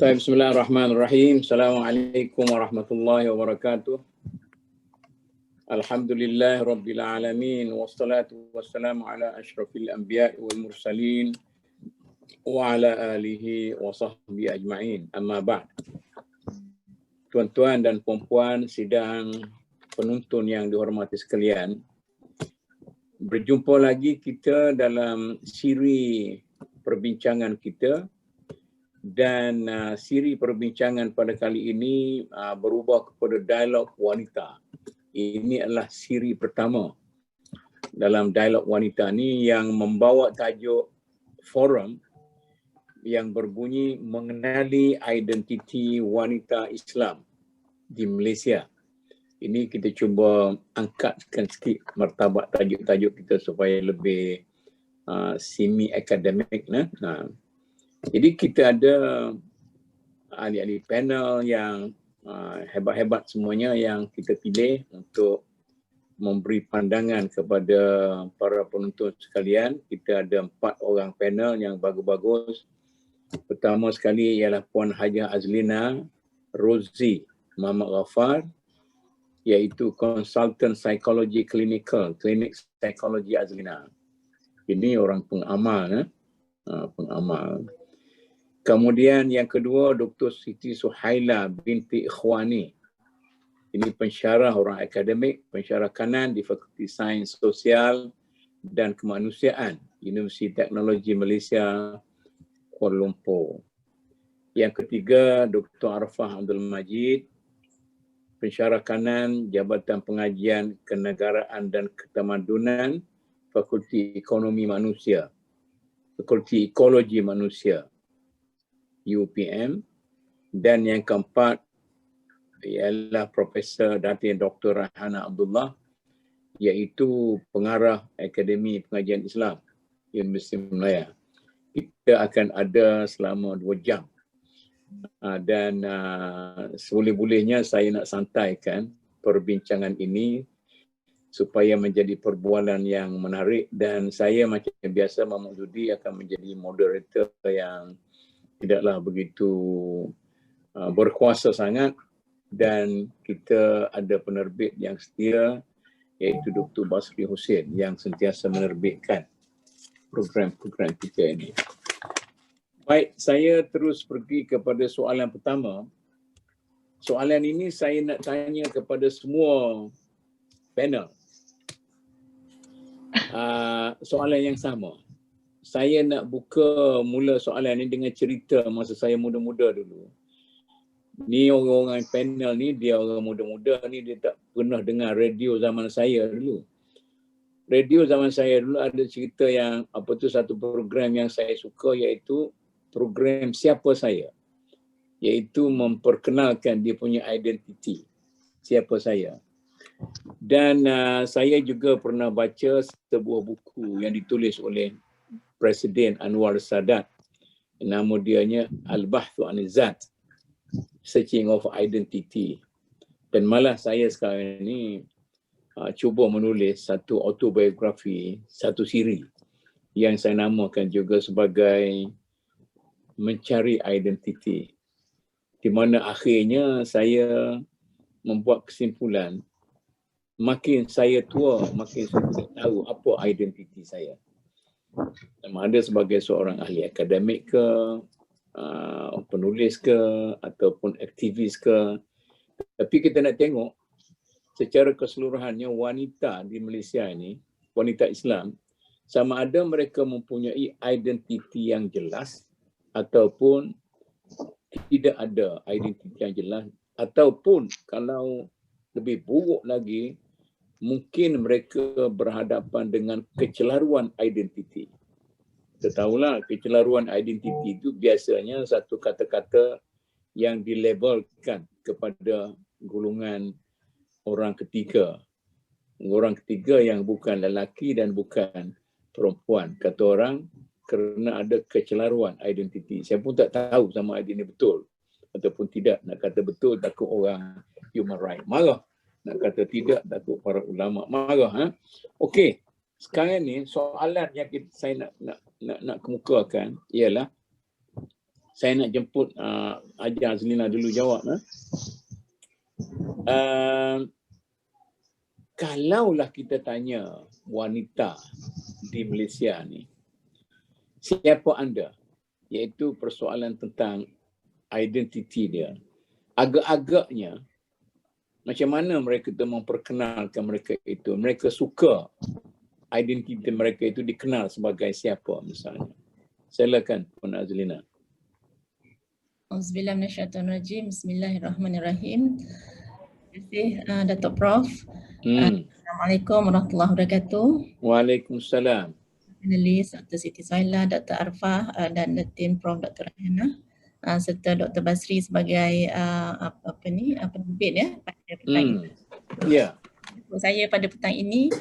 Bismillahirrahmanirrahim. Assalamualaikum warahmatullahi wabarakatuh. Alhamdulillah Rabbil Alamin. Wassalatu wassalamu ala ashrafil anbiya wal mursalin. Wa ala alihi wa sahbihi ajma'in. Amma ba'd. Tuan-tuan dan puan-puan, sidang penuntun yang dihormati sekalian. Berjumpa lagi kita dalam siri perbincangan kita. Dan siri perbincangan pada kali ini berubah kepada dialog wanita. Ini adalah siri pertama dalam dialog wanita ini yang membawa tajuk forum yang berbunyi mengenali identiti wanita Islam di Malaysia. Ini kita cuba angkatkan sikit martabat tajuk-tajuk kita supaya lebih semi-akademik. Jadi kita ada ahli-ahli panel yang hebat-hebat semuanya yang kita pilih untuk memberi pandangan kepada para penonton sekalian. Kita ada 4 orang panel yang bagus-bagus. Pertama sekali ialah Puan Hajah Azlina Rozi Muhammad Ghaffar, iaitu Consultant Psychology Clinical, Klinik Psikologi Azlina. Ini orang pengamal. Pengamal. Kemudian yang kedua, Dr. Siti Suhaila binti Ikhwani. Ini pensyarah orang akademik, pensyarah kanan di Fakulti Sains Sosial dan Kemanusiaan, Universiti Teknologi Malaysia, Kuala Lumpur. Yang ketiga, Dr. Arfah Abdul Majid, pensyarah kanan Jabatan Pengajian Kenegaraan dan Ketamadunan, Fakulti Ekonomi Manusia, Fakulti Ekologi Manusia, UPM. Dan yang keempat ialah Profesor Datin Dr. Rahana Abdullah, iaitu pengarah Akademi Pengajian Islam Universiti Malaya. Kita akan ada selama 2 jam. Dan seboleh-bolehnya saya nak santaikan perbincangan ini supaya menjadi perbualan yang menarik, dan saya macam biasa Mahmud Zudi akan menjadi moderator yang tidaklah begitu berkuasa sangat, dan kita ada penerbit yang setia iaitu Dr. Basri Hussein yang sentiasa menerbitkan program-program kita ini. Baik, saya terus pergi kepada soalan pertama. Soalan ini saya nak tanya kepada semua panel. Soalan yang sama. Saya nak buka mula soalan ni dengan cerita masa saya muda-muda dulu. Ni orang-orang panel ni, dia orang muda-muda ni, dia tak pernah dengar radio zaman saya dulu. Radio zaman saya dulu ada cerita yang, satu program yang saya suka, iaitu program Siapa Saya. Iaitu memperkenalkan dia punya identiti. Siapa saya. Dan saya juga pernah baca sebuah buku yang ditulis oleh Presiden Anwar Sadat. Nama dianya Al-Bahthu An Zat, Searching of Identity. Dan malah saya sekarang ini cuba menulis satu autobiografi, satu siri yang saya namakan juga sebagai Mencari Identiti. Di mana akhirnya saya membuat kesimpulan, makin saya tua, makin saya tidak tahu apa identiti saya. Sama ada sebagai seorang ahli akademik ke, penulis ke, ataupun aktivis ke. Tapi kita nak tengok secara keseluruhannya wanita di Malaysia ini, wanita Islam, sama ada mereka mempunyai identiti yang jelas ataupun tidak ada identiti yang jelas, ataupun kalau lebih buruk lagi, mungkin mereka berhadapan dengan kecelaruan identiti. Kita tahulah kecelaruan identiti itu biasanya satu kata-kata yang dilabelkan kepada golongan orang ketiga. Orang ketiga yang bukan lelaki dan bukan perempuan. Kata orang kerana ada kecelaruan identiti. Saya pun tak tahu sama ada ini betul ataupun tidak. Nak kata betul takut orang human right marah. Nak kata tidak, takut para ulama marah. Okey, sekarang ni soalan yang saya nak kemukakan ialah saya nak jemput Haji Azlina dulu jawab. Kalaulah kita tanya wanita di Malaysia ni, siapa anda? Iaitu persoalan tentang identiti dia. Agak-agaknya macam mana mereka tu memperkenalkan mereka itu. Mereka suka identiti mereka itu dikenal sebagai siapa misalnya. Silakan Puan Azlina. Auzubillahi minasyaitonirrajim. Bismillahirrahmanirrahim. Terima kasih Datuk Prof. Assalamualaikum warahmatullahi wabarakatuh. Waalaikumsalam. Panelis Dr. Siti Sohaila, Dr. Arfah dan tim Prof. Dr. Rahana serta Dr. Basri sebagai penerbit ya pada petang ini. Ya. Saya pada petang ini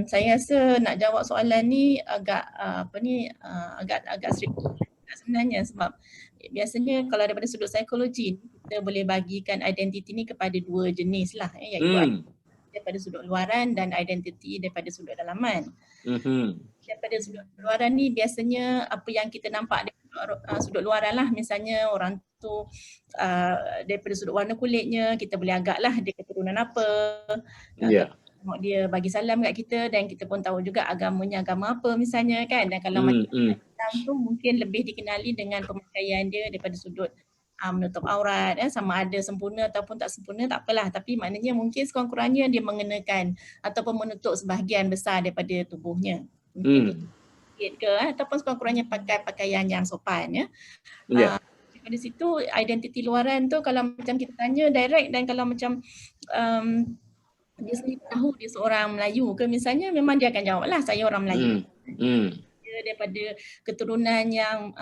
saya rasa nak jawab soalan ni agak agak serius sebenarnya, sebab biasanya kalau daripada sudut psikologi kita boleh bagikan identiti ni kepada dua jenis lah, iaitu daripada sudut luaran dan identiti daripada sudut dalaman. Daripada sudut luaran ni biasanya apa yang kita nampak daripada sudut luaran lah, misalnya orang tu daripada sudut warna kulitnya kita boleh agak lah dia keturunan apa. Tengok dia bagi salam kat kita dan kita pun tahu juga agamanya agama apa misalnya kan. Dan kalau macam tu mungkin lebih dikenali dengan pemakaian dia daripada sudut menutup aurat, sama ada sempurna ataupun tak sempurna tak apalah, tapi maknanya mungkin sekurang-kurangnya dia mengenakan ataupun menutup sebahagian besar daripada tubuhnya. Mungkin ke ataupun sekurang-kurangnya pakai pakaian yang sopan ya. Dari situ identiti luaran tu kalau macam kita tanya direct, dan kalau macam dia sendiri tahu dia seorang Melayu ke misalnya, memang dia akan jawab lah saya orang Melayu. Dia daripada keturunan yang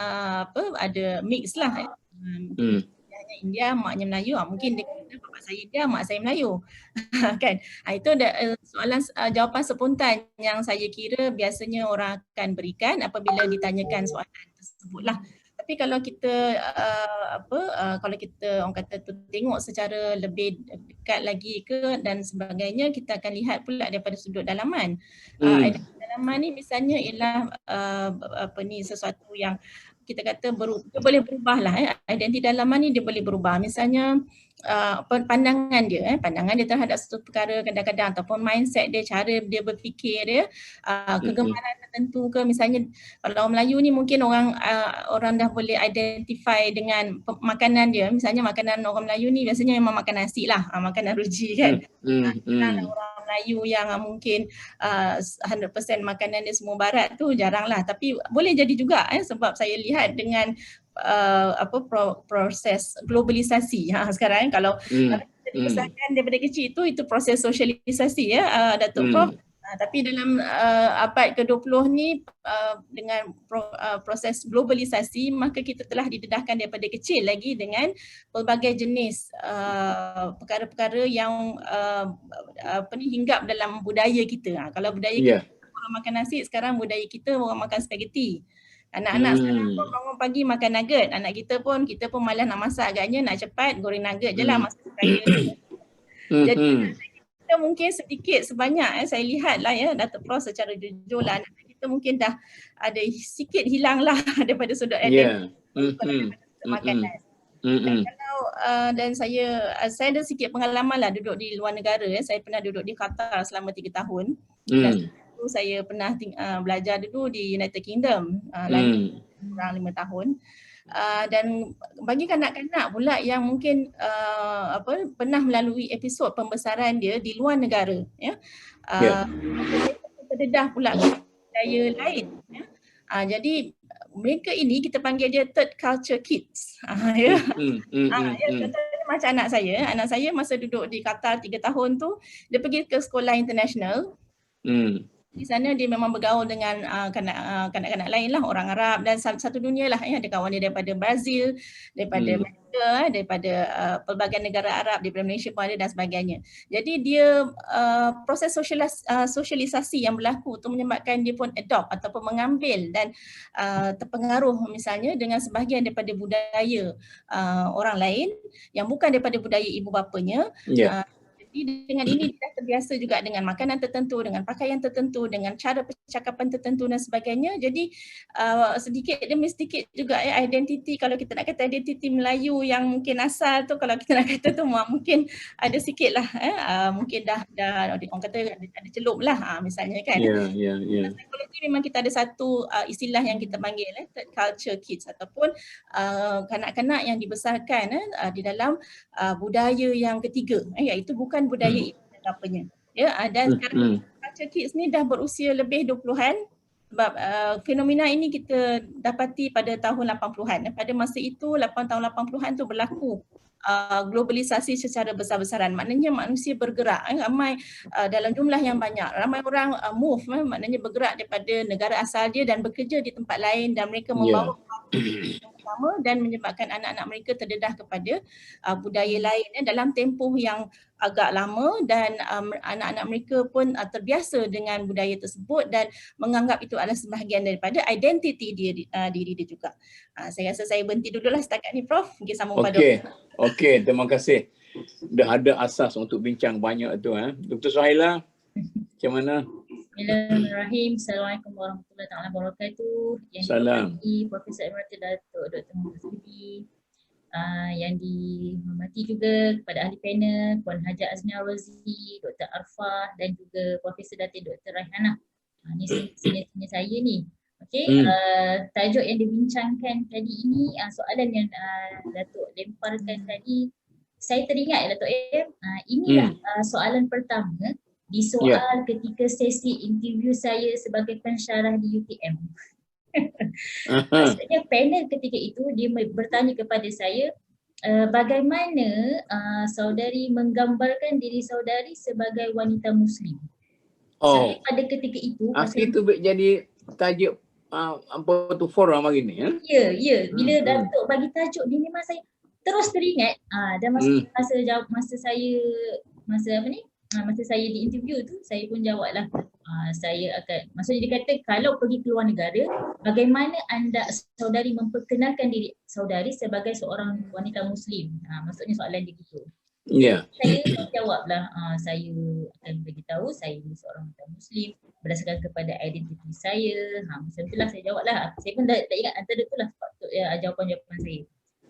ada mix lah. Hanya India, maknya Melayu, mungkin dia kata bapak saya India, mak saya Melayu. Kan? Itu soalan jawapan spontan yang saya kira biasanya orang akan berikan apabila ditanyakan soalan tersebut lah. Tapi kalau kita kalau kita orang kata tu tengok secara lebih dekat lagi ke dan sebagainya, kita akan lihat pula daripada sudut dalaman. Dalaman ni misalnya ialah sesuatu yang kita kata dia boleh berubah lah. Identiti dalaman ni dia boleh berubah. Misalnya pandangan dia terhadap satu perkara kadang-kadang, ataupun mindset dia, cara dia berfikir dia, kegemaran tertentu ke. Misalnya kalau orang Melayu ni mungkin orang dah boleh identify dengan makanan dia. Misalnya makanan orang Melayu ni biasanya memang makan nasi lah, makanan ruji kan. Orang Melayu yang mungkin 100% makanan dia semua barat tu jarang lah. Tapi boleh jadi juga sebab saya lihat dengan proses globalisasi sekarang kalau kita dibesarkan daripada kecil itu proses sosialisasi ya Datuk Prof. Tapi dalam abad ke-20 ni dengan proses globalisasi, maka kita telah didedahkan daripada kecil lagi dengan pelbagai jenis perkara-perkara yang hinggap dalam budaya kita. Kalau budaya kita orang makan nasi, sekarang budaya kita orang makan spaghetti. Anak-anak sekarang pun bangun pagi makan nugget. Anak kita pun malas nak masak, agaknya nak cepat goreng nugget je lah masak kaya. Jadi kita mungkin sedikit sebanyak saya lihat lah ya Datuk Prof secara jujur lah, anak kita mungkin dah ada sikit hilang lah daripada sudut makanan. Dan saya ada sikit pengalaman lah duduk di luar negara. Saya pernah duduk di Qatar selama 3 tahun. Dan saya pernah belajar dulu di United Kingdom kurang 5 tahun. Dan bagi kanak-kanak pula yang mungkin pernah melalui episod pembesaran dia di luar negara ya. Terdedah pula budaya lain ya. Jadi mereka ini kita panggil dia third culture kids. Contohnya macam anak saya masa duduk di Qatar 3 tahun tu, dia pergi ke sekolah international. Di sana dia memang bergaul dengan kanak-kanak lain lah, orang Arab dan satu dunia lah ya. Ada kawan dia daripada Brazil, daripada Amerika, daripada pelbagai negara Arab, daripada Malaysia pun ada dan sebagainya. Jadi dia proses sosialisasi yang berlaku tu menyebabkan dia pun adopt ataupun mengambil dan terpengaruh misalnya dengan sebahagian daripada budaya orang lain yang bukan daripada budaya ibu bapanya. Dengan ini dia terbiasa juga dengan makanan tertentu, dengan pakaian tertentu, dengan cara percakapan tertentu dan sebagainya. Jadi sedikit demi sedikit juga identiti, kalau kita nak kata identiti Melayu yang mungkin asal tu, kalau kita nak kata tu mungkin ada sikit lah mungkin dah orang kata ada celup lah misalnya kan. Psikologi memang kita ada satu istilah yang kita panggil third culture kids ataupun kanak-kanak yang dibesarkan di dalam budaya yang ketiga, iaitu bukan budaya apanya. Dan sekarang culture kids ni dah berusia lebih 20-an sebab fenomena ini kita dapati pada tahun 80-an. Pada masa itu 8 tahun 80-an tu berlaku globalisasi secara besar-besaran. Maknanya manusia bergerak ramai dalam jumlah yang banyak. Ramai orang move, maknanya bergerak daripada negara asal dia dan bekerja di tempat lain, dan mereka membawa yang pertama dan menyebabkan anak-anak mereka terdedah kepada budaya lain dalam tempoh yang agak lama, dan anak-anak mereka pun terbiasa dengan budaya tersebut dan menganggap itu adalah sebahagian daripada identiti diri dia juga. Saya rasa saya berhenti dululah setakat ni, Prof. Mungkin sambung pada. Okey, terima kasih. Dah ada asas untuk bincang banyak tu. Dr. Suhaila, macam mana? Bismillahirrahmanirrahim. Assalamualaikum warahmatullahi wabarakatuh. Yang dihormati Profesor Emerita Datuk Dr. Muhammad Sudi, yang dihormati juga kepada ahli panel Puan Hajar Azmiah Rozi, Dr. Arfah dan juga Profesor Datin Dr. Raihana. Ini senior saya ni. Okey, tajuk yang dibincangkan tadi ini, soalan yang Datuk lemparkan tadi, saya teringat Datuk inilah soalan pertama di soal ketika sesi interview saya sebagai pensyarah di UTM. Maksudnya panel ketika itu dia bertanya kepada saya bagaimana saudari menggambarkan diri saudari sebagai wanita Muslim. Saya pada ketika itu itu jadi tajuk apa tu forum hari ni Ya, bila Datuk bagi tajuk ni memang saya terus teringat dan masa saya di interview tu, saya pun jawablah saya akan, maksudnya dia kata kalau pergi keluar negara, bagaimana anda saudari memperkenalkan diri saudari sebagai seorang wanita Muslim. Maksudnya soalan dia gitu. Saya jawablah saya akan beritahu saya seorang wanita Muslim berdasarkan kepada identiti saya. Macam itulah saya jawablah. Saya pun tak ingat antara itulah jawapan-jawapan saya.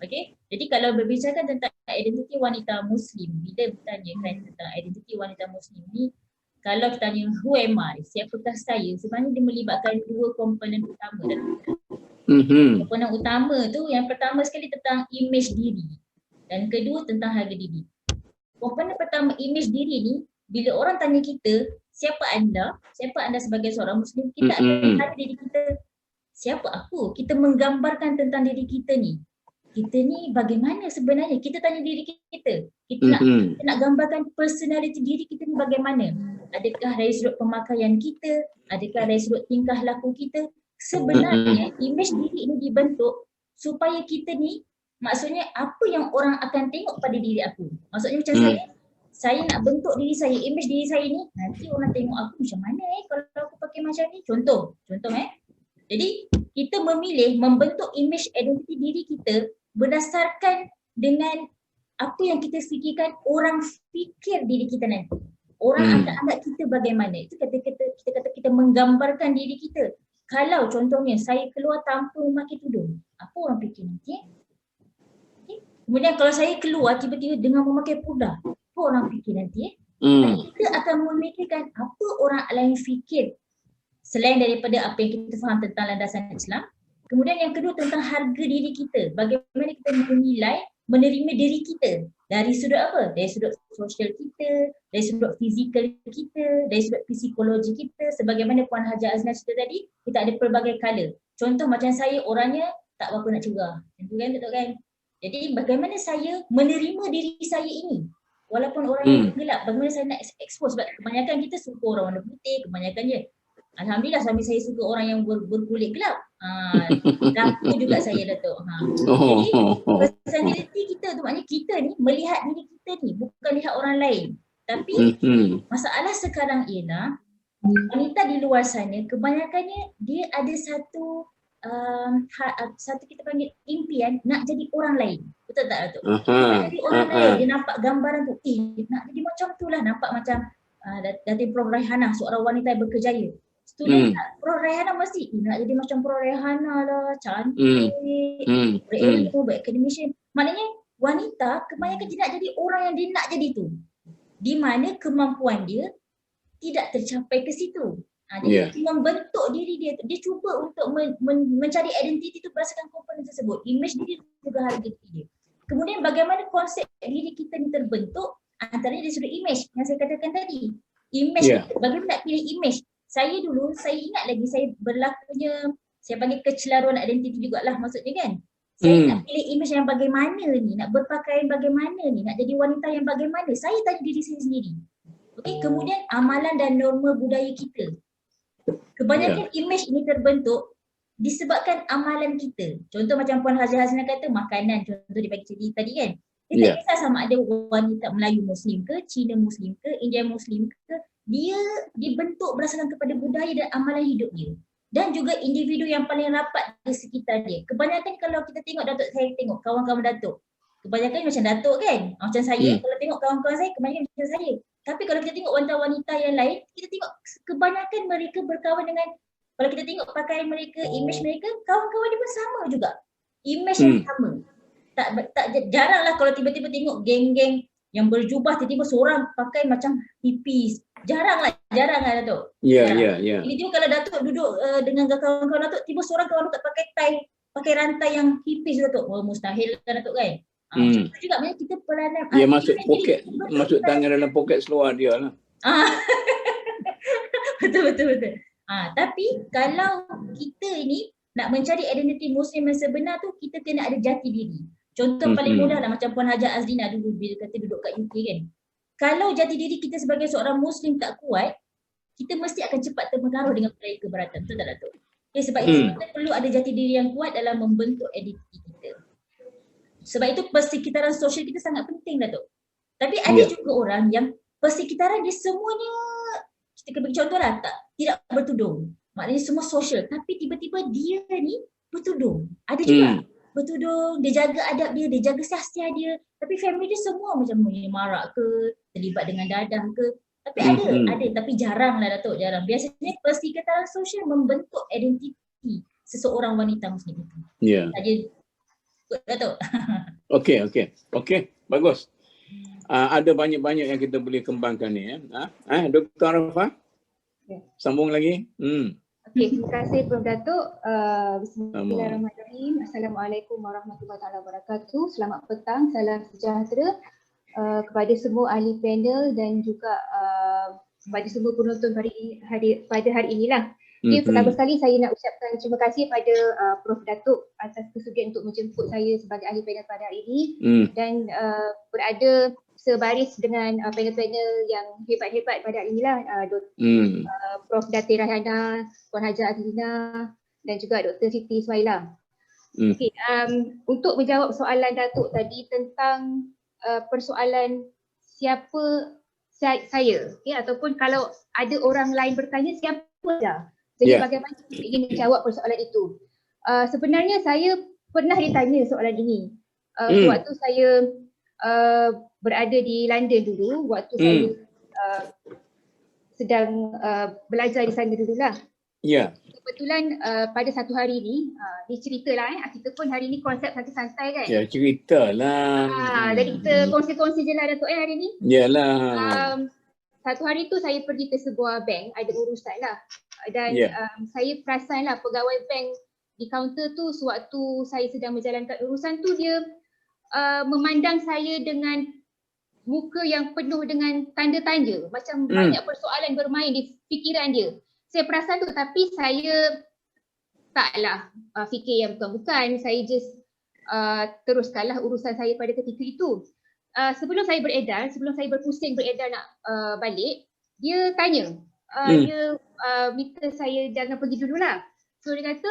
Okey, jadi kalau berbicara tentang identiti wanita Muslim, bila bertanyakan tentang identiti wanita Muslim ni, kalau kita tanya who am I, siapakah saya, sebenarnya dia melibatkan dua komponen utama dalam komponen utama tu, yang pertama sekali tentang imej diri dan kedua tentang harga diri. Komponen pertama imej diri ni, bila orang tanya kita siapa anda sebagai seorang Muslim, kita akan tanya diri kita, siapa aku? Kita menggambarkan tentang diri kita ni. Kita ni bagaimana sebenarnya? Kita tanya diri kita. Kita nak gambarkan personality diri kita ni bagaimana? Adakah dari sudut pemakaian kita? Adakah dari sudut tingkah laku kita? Sebenarnya imej diri ini dibentuk supaya kita ni, maksudnya apa yang orang akan tengok pada diri aku. Maksudnya macam saya nak bentuk diri saya, imej diri saya ni, nanti orang tengok aku macam mana kalau aku pakai macam ni. Contoh Jadi kita memilih membentuk imej identiti diri kita berdasarkan dengan apa yang kita fikirkan orang fikir diri kita nanti. Orang akan anggap kita bagaimana. Itu kita kata kita menggambarkan diri kita. Kalau contohnya saya keluar tanpa memakai tudung, apa orang fikir nanti? Kemudian kalau saya keluar tiba-tiba dengan memakai pudar, apa orang fikir nanti? Kita akan memikirkan apa orang lain fikir selain daripada apa yang kita faham tentang landasan Islam. Kemudian yang kedua tentang harga diri kita. Bagaimana kita menilai, menerima diri kita. Dari sudut apa? Dari sudut sosial kita, dari sudut fizikal kita, dari sudut psikologi kita. Sebagaimana Puan Hajar Azmiah cerita tadi, kita ada pelbagai color. Contoh macam saya orangnya tak berapa nak cerah. Tentu kan, betul kan? Jadi bagaimana saya menerima diri saya ini? Walaupun orang yang gelap, bagaimana saya nak expose? Sebab kebanyakan kita suka orang warna putih, kebanyakannya. Alhamdulillah suami saya suka orang yang berkulit gelap. Laku juga saya Datuk. Jadi personality kita tu, maknanya kita ni melihat diri kita ni, bukan lihat orang lain. Tapi masalah sekarang ialah wanita di luar sana kebanyakannya dia ada satu kita panggil impian nak jadi orang lain. Betul tak Datuk? Aha. Jadi orang lain dia nampak gambaran tu, nak jadi macam tu lah, nampak macam Datin Prof Raihana, seorang wanita yang berkejaya. Student Prof Raihana mesti nak jadi macam Prof Raihana lah, cantik, berilmu, berakademisi. Maknanya wanita kebanyakan dia nak jadi orang yang dia nak jadi tu. Di mana kemampuan dia tidak tercapai ke situ. Jadi dia membentuk diri dia, dia cuba untuk mencari identiti itu berdasarkan komponen tersebut. Image diri juga harga diri dia. Kemudian bagaimana konsep diri kita ni terbentuk, antaranya dari sudut image yang saya katakan tadi. Image, bagaimana nak pilih image? Saya dulu, saya ingat lagi saya berlakunya, saya panggil kecelaruan identiti jugalah maksudnya kan. Saya nak pilih image yang bagaimana ni, nak berpakaian bagaimana ni, nak jadi wanita yang bagaimana. Saya tanya diri saya sendiri. Okey, kemudian amalan dan norma budaya kita. Kebanyakan image ini terbentuk disebabkan amalan kita. Contoh macam Puan Haji Hasina kata makanan, contoh dia bagi cerita tadi kan. Dia tak kisah sama ada wanita Melayu Muslim ke, Cina Muslim ke, India Muslim ke, dia dibentuk berdasarkan kepada budaya dan amalan hidup dia. Dan juga individu yang paling rapat di sekitar dia. Kebanyakan kalau kita tengok Datuk, saya tengok kawan-kawan Datuk. Kebanyakan macam Datuk kan, macam saya, kalau tengok kawan-kawan saya, kebanyakan macam saya. Tapi kalau kita tengok wanita-wanita yang lain, kita tengok kebanyakan mereka berkawan dengan, kalau kita tengok pakaian mereka, image mereka, kawan-kawan dia pun sama juga. Image yang sama. Tak jarang lah kalau tiba-tiba tengok geng-geng yang berjubah, tiba-tiba seorang pakai macam hippies. Jarang lah Datuk. Ya. Jadi tiba kalau Datuk duduk dengan kawan-kawan Datuk, tiba seorang kawan Datuk pakai tie, pakai rantai yang hippies Datuk. Oh mustahil kan Datuk kan. Macam tu juga macam kita peranan. Dia masuk poket, masuk tangan dalam poket seluar dia lah. Betul. Tapi kalau kita ini nak mencari identiti Muslim yang sebenar tu, kita kena ada jati diri. Contoh paling mudah lah macam Puan Haja Azlina dulu bila kata duduk kat UK kan. Kalau jati diri kita sebagai seorang Muslim tak kuat, kita mesti akan cepat terpengaruh dengan budaya keberatan. Betul tak Datuk? Sebab itu kita perlu ada jati diri yang kuat dalam membentuk identiti kita. Sebab itu persekitaran sosial kita sangat penting Datuk. Tapi ada juga orang yang persekitaran dia semuanya, kita bagi contoh lah, tidak bertudung. Maknanya semua sosial, tapi tiba-tiba dia ni bertudung. Ada juga bertudung, dia jaga adab dia jaga sahsiah dia. Tapi family dia semua macam marak ke, terlibat dengan dadah ke. Tapi ada, tapi jarang lah Datuk, jarang. Biasanya persekitaran sosial membentuk identiti seseorang wanita Muslim itu. Saja Datuk. Okey, bagus. Ada banyak-banyak yang kita boleh kembangkan ni Dr. Arafah? Sambung lagi. Okey, terima kasih Prof Datuk. Bismillahirrahmanirrahim. Assalamualaikum warahmatullahi wabarakatuh. Selamat petang, salam sejahtera kepada semua ahli panel dan juga kepada semua penonton pada hari inilah. Pertama sekali saya nak ucapkan terima kasih pada Prof Datuk atas kesudian untuk menjemput saya sebagai ahli panel pada hari ini dan berada sebaris dengan panel-panel yang hebat-hebat pada hari inilah, Prof Datin Raihana, Puan Haja Azlina dan juga Dr. Siti Ismaila. Okay, untuk menjawab soalan Datuk tadi tentang persoalan siapa saya, ataupun kalau ada orang lain bertanya siapa dah. Jadi bagaimana kita ingin menjawab persoalan itu? Sebenarnya saya pernah ditanya soalan ini waktu saya berada di London dulu, waktu saya sedang belajar di sana dululah. Kebetulan pada satu hari ni, dia ceritalah kita pun hari ni konsep santai-santai kan? Ya, ceritalah. Jadi kita kongsi-kongsi je lah Datuk hari ni. Yalah. Satu hari tu saya pergi ke sebuah bank, ada urusan lah. Dan saya perasan lah pegawai bank di kaunter tu sewaktu saya sedang menjalankan urusan tu, dia memandang saya dengan muka yang penuh dengan tanda tanya. Macam banyak persoalan bermain di fikiran dia. Saya perasan tu, tapi saya taklah fikir yang bukan-bukan. Saya just teruskanlah urusan saya pada ketika itu. Sebelum saya berpusing beredar nak balik, dia tanya, dia minta saya jangan pergi dululah. So dia kata,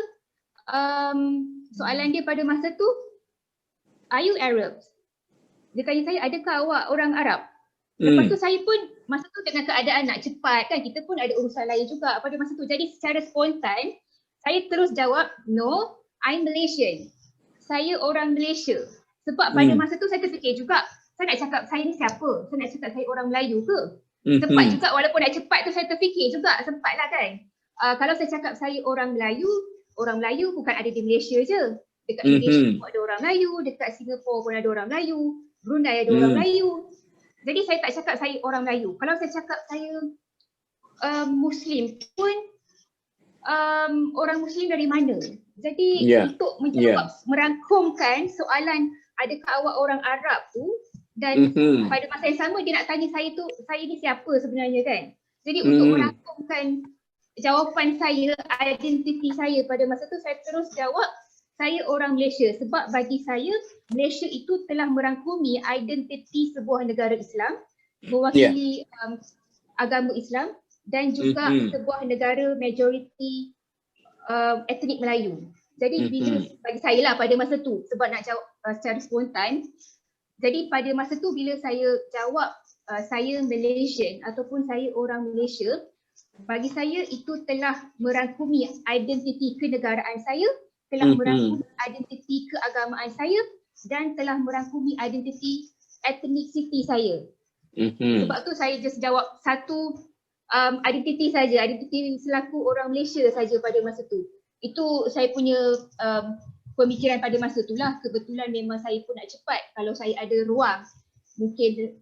soalan dia pada masa tu, are you Arabs? Dia tanya saya, adakah awak orang Arab? Lepas tu saya pun masa tu dengan keadaan nak cepat kan, kita pun ada urusan lain juga pada masa tu. Jadi secara spontan, saya terus jawab, no, I'm Malaysian. Saya orang Malaysia. Sebab pada masa tu saya terfikir juga, saya nak cakap saya ni siapa? Saya nak cakap saya orang Melayu ke? Sempat juga walaupun nak cepat tu saya terfikir juga, sempatlah kan. Kalau saya cakap saya orang Melayu bukan ada di Malaysia je. Dekat Malaysia pun ada orang Melayu, dekat Singapura pun ada orang Melayu, Brunei ada orang Melayu. Jadi saya tak cakap saya orang Melayu. Kalau saya cakap saya Muslim pun orang Muslim dari mana? Jadi untuk menjawab, merangkumkan soalan adakah awak orang Arab tu, dan pada masa yang sama dia nak tanya saya ni siapa sebenarnya kan. Jadi untuk merangkumkan jawapan saya, identiti saya pada masa tu, saya terus jawab saya orang Malaysia. Sebab bagi saya Malaysia itu telah merangkumi identiti sebuah negara Islam, mewakili agama Islam dan juga sebuah negara majoriti etnik Melayu. Jadi bila bagi saya lah pada masa tu, sebab nak jawab secara spontan, jadi pada masa tu bila saya jawab saya Malaysian ataupun saya orang Malaysia, bagi saya itu telah merangkumi identiti kenegaraan saya, telah merangkumi identiti keagamaan saya dan telah merangkumi identiti ethnicity saya. Sebab tu saya just jawab satu identiti saja, identiti selaku orang Malaysia saja pada masa tu. Itu saya punya pemikiran pada masa tu lah. Kebetulan memang saya pun nak cepat. Kalau saya ada ruang mungkin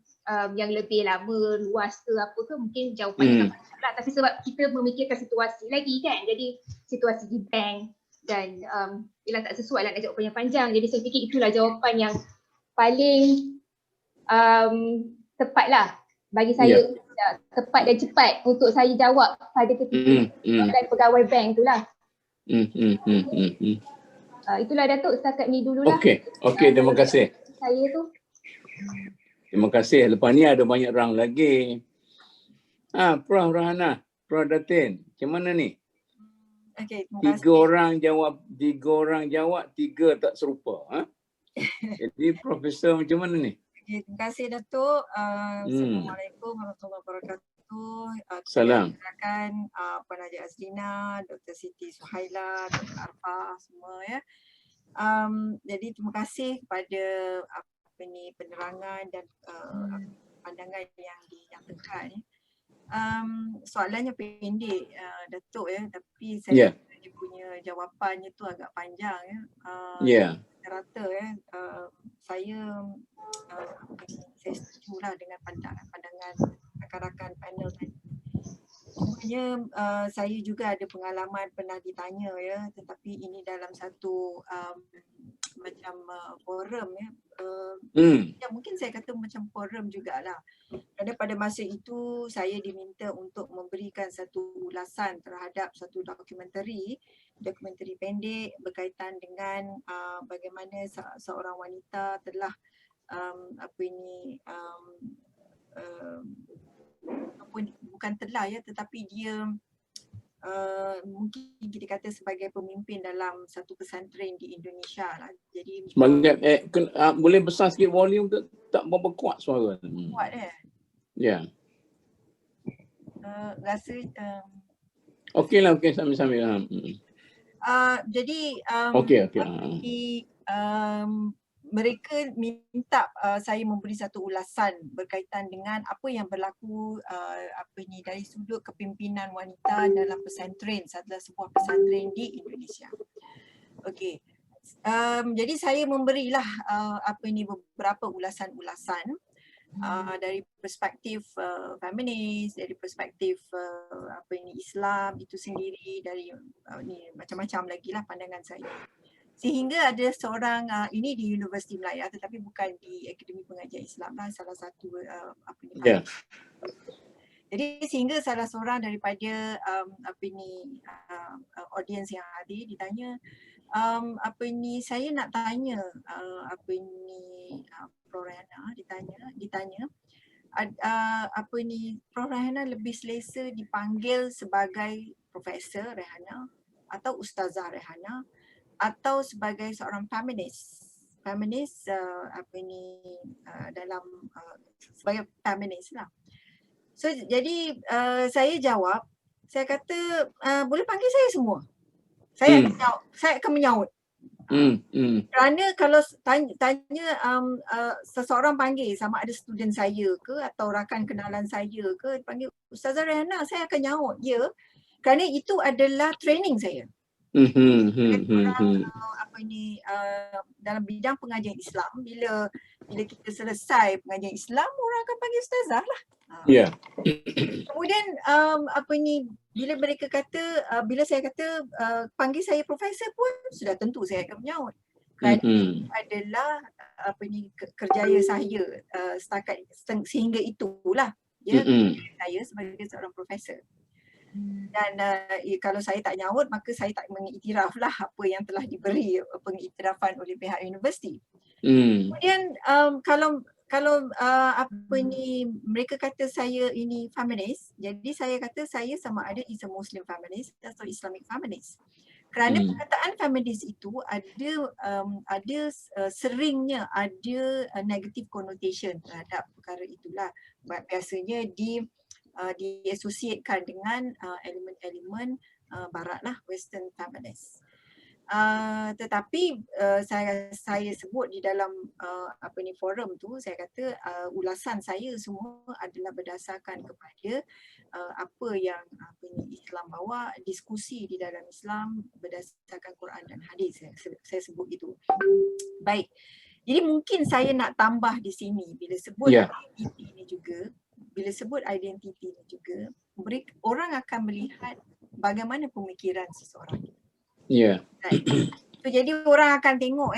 yang lebih lama, luas ke apa ke, mungkin jawapannya tak banyak lah. Tapi sebab kita memikirkan situasi lagi kan, jadi situasi di bank dan ialah tak sesuai lah nak jawab panjang-panjang. Jadi saya fikir itulah jawapan yang paling tepat lah bagi saya, tepat dan cepat untuk saya jawab pada ketika dan pegawai bank tu lah. Itulah Datuk, setakat ni dululah. Okey, terima kasih. Saya tu. Terima kasih. Lepas ni ada banyak orang lagi. Prof Rahana, Prof Datin, macam mana ni? Okey, terima kasih. Tiga orang jawab, tiga tak serupa. Jadi Profesor macam mana ni? Okay, terima kasih Datuk. Assalamualaikum warahmatullahi wabarakatuh. Salam. Silakan Puan Haji Azlina, Dr. Siti Suhaila, Dr. Arfa semua ya. Jadi terima kasih kepada penerangan dan pandangan yang dinyatakan. Soalannya pendek Datuk ya, tapi saya dia punya jawapannya tu agak panjang ya. Rata ya, saya setujulah dengan pandangan rakan-rakan panel tadi. Sebenarnya saya juga ada pengalaman pernah ditanya ya, tetapi ini dalam satu macam forum ya. Ya mungkin saya kata macam forum jugalah. Kerana pada masa itu saya diminta untuk memberikan satu ulasan terhadap satu dokumentari pendek berkaitan dengan bagaimana seorang wanita telah bukan telah ya, tetapi dia mungkin kita kata sebagai pemimpin dalam satu pesantren di Indonesia lah. Jadi boleh besar sikit volume tu, tak berapa kuat suara. Kuat Ya. Rasa okeylah, sambil-sambil. Jadi okey. Mereka minta saya memberi satu ulasan berkaitan dengan apa yang berlaku dari sudut kepimpinan wanita dalam pesantren, sebuah pesantren di Indonesia. Okey. Jadi saya memberilah beberapa ulasan-ulasan dari perspektif feminis, dari perspektif Islam itu sendiri, dari macam-macam lagi lah pandangan saya. Sehingga ada seorang, ini di Universiti Melaya tetapi bukan di Akademi Pengajian Islam lah, salah satu Jadi sehingga salah seorang daripada audiens yang hadir ditanya, saya nak tanya Prof Rehana ditanya Prof Rehana lebih selesa dipanggil sebagai Profesor Rehana atau Ustazah Rehana atau sebagai seorang feminis dalam sebagai feminis lah. So jadi saya jawab, saya kata boleh panggil saya semua. Saya akan menyaut. Kerana kalau tanya seseorang panggil sama ada student saya ke atau rakan kenalan saya ke, panggil Ustazah Rehana, saya akan nyaut ya, kerana itu adalah training saya. Dalam bidang pengajian Islam, bila kita selesai pengajian Islam, orang akan panggil Ustazah lah. Kemudian bila mereka kata, bila saya kata panggil saya profesor pun sudah tentu saya akan menyaut. Kerana itu adalah kerjaya saya setakat sehingga itulah ya, saya sebagai seorang profesor. Dan kalau saya tak nyaut, maka saya tak mengiktiraf lah apa yang telah diberi pengiktirafan oleh pihak universiti. Kemudian kalau mereka kata saya ini feminis, jadi saya kata saya sama ada is a Muslim feminist atau Islamic feminist. Kerana perkataan feminis itu ada seringnya ada negative connotation terhadap perkara itulah. Biasanya diasosiatkan dengan elemen-elemen barat lah, western feminist. Tetapi saya sebut di dalam forum tu, saya kata ulasan saya semua adalah berdasarkan kepada apa yang Islam bawa, diskusi di dalam Islam berdasarkan Quran dan hadis. Saya sebut itu. Baik. Jadi mungkin saya nak tambah di sini bila sebut identiti ini juga, orang akan melihat bagaimana pemikiran seseorang. Right. So, jadi orang akan tengok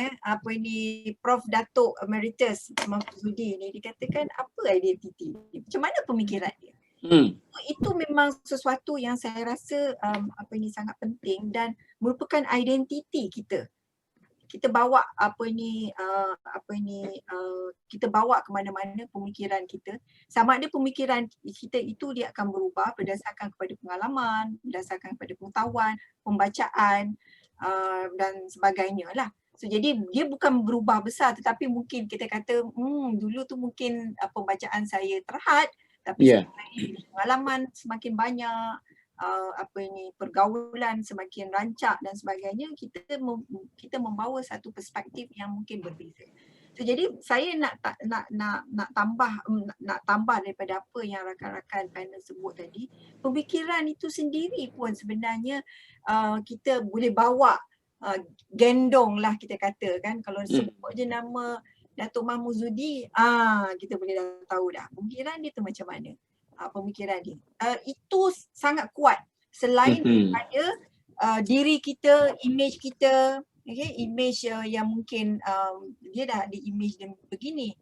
Prof Datuk Emeritus Mahfuzudi ni dikatakan apa identiti, macam mana pemikiran dia. Itu memang sesuatu yang saya rasa sangat penting dan merupakan identiti kita. Kita bawa kita bawa ke mana-mana pemikiran kita. Sama ada pemikiran kita itu dia akan berubah berdasarkan kepada pengalaman, berdasarkan kepada pengetahuan, pembacaan dan sebagainya lah. So jadi dia bukan berubah besar, tetapi mungkin kita kata dulu tu mungkin pembacaan saya terhad, tapi pengalaman semakin banyak, pergaulan semakin rancak dan sebagainya, kita membawa satu perspektif yang mungkin berbeza. So jadi saya nak tambah daripada apa yang rakan-rakan panel sebut tadi. Pemikiran itu sendiri pun sebenarnya kita boleh bawa, gendong lah kita kata kan. Kalau sebut je nama Datuk Mahfuzudi, kita boleh dah tahu dah pemikiran dia tu macam mana. Pemikiran dia itu sangat kuat selain daripada diri kita, image kita, image yang mungkin dia dah ada image dia begini,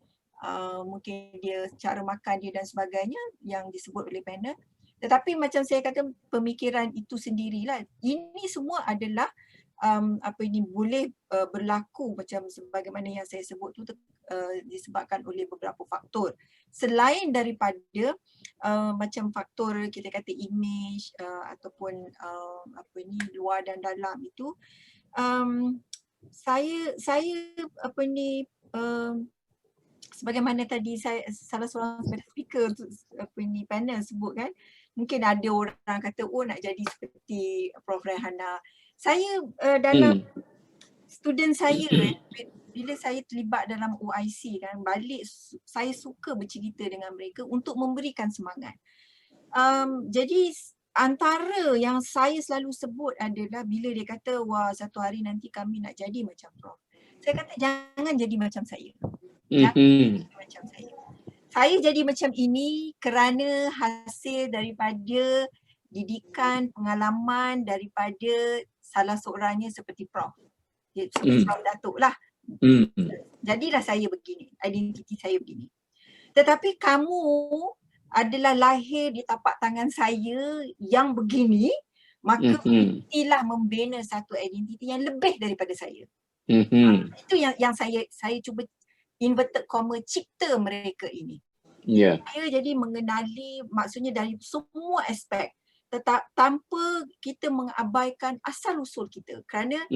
mungkin dia cara makan dia dan sebagainya yang disebut oleh panel. Tetapi macam saya kata, pemikiran itu sendirilah, ini semua adalah boleh berlaku macam sebagaimana yang saya sebut tu, disebabkan oleh beberapa faktor. Selain daripada macam faktor kita kata image ataupun luar dan dalam itu, saya sebagaimana tadi salah seorang speaker panel sebut kan, mungkin ada orang kata nak jadi seperti Prof Rehana. Saya dalam student saya bila saya terlibat dalam OIC kan, balik saya suka bercerita dengan mereka untuk memberikan semangat. Jadi antara yang saya selalu sebut adalah bila dia kata wah satu hari nanti kami nak jadi macam Prof. Saya kata jangan jadi macam saya. Jangan jadi macam saya. Saya jadi macam ini kerana hasil daripada didikan, pengalaman daripada salah seorangnya seperti Prof. Seperti Prof Datuk lah. Jadilah saya begini, identiti saya begini. Tetapi kamu adalah lahir di tapak tangan saya yang begini, maka mestilah membina satu identiti yang lebih daripada saya. Itu yang saya cuba inverted comma cipta mereka ini. Saya jadi mengenali, maksudnya dari semua aspek, tanpa kita mengabaikan asal usul kita. Kerana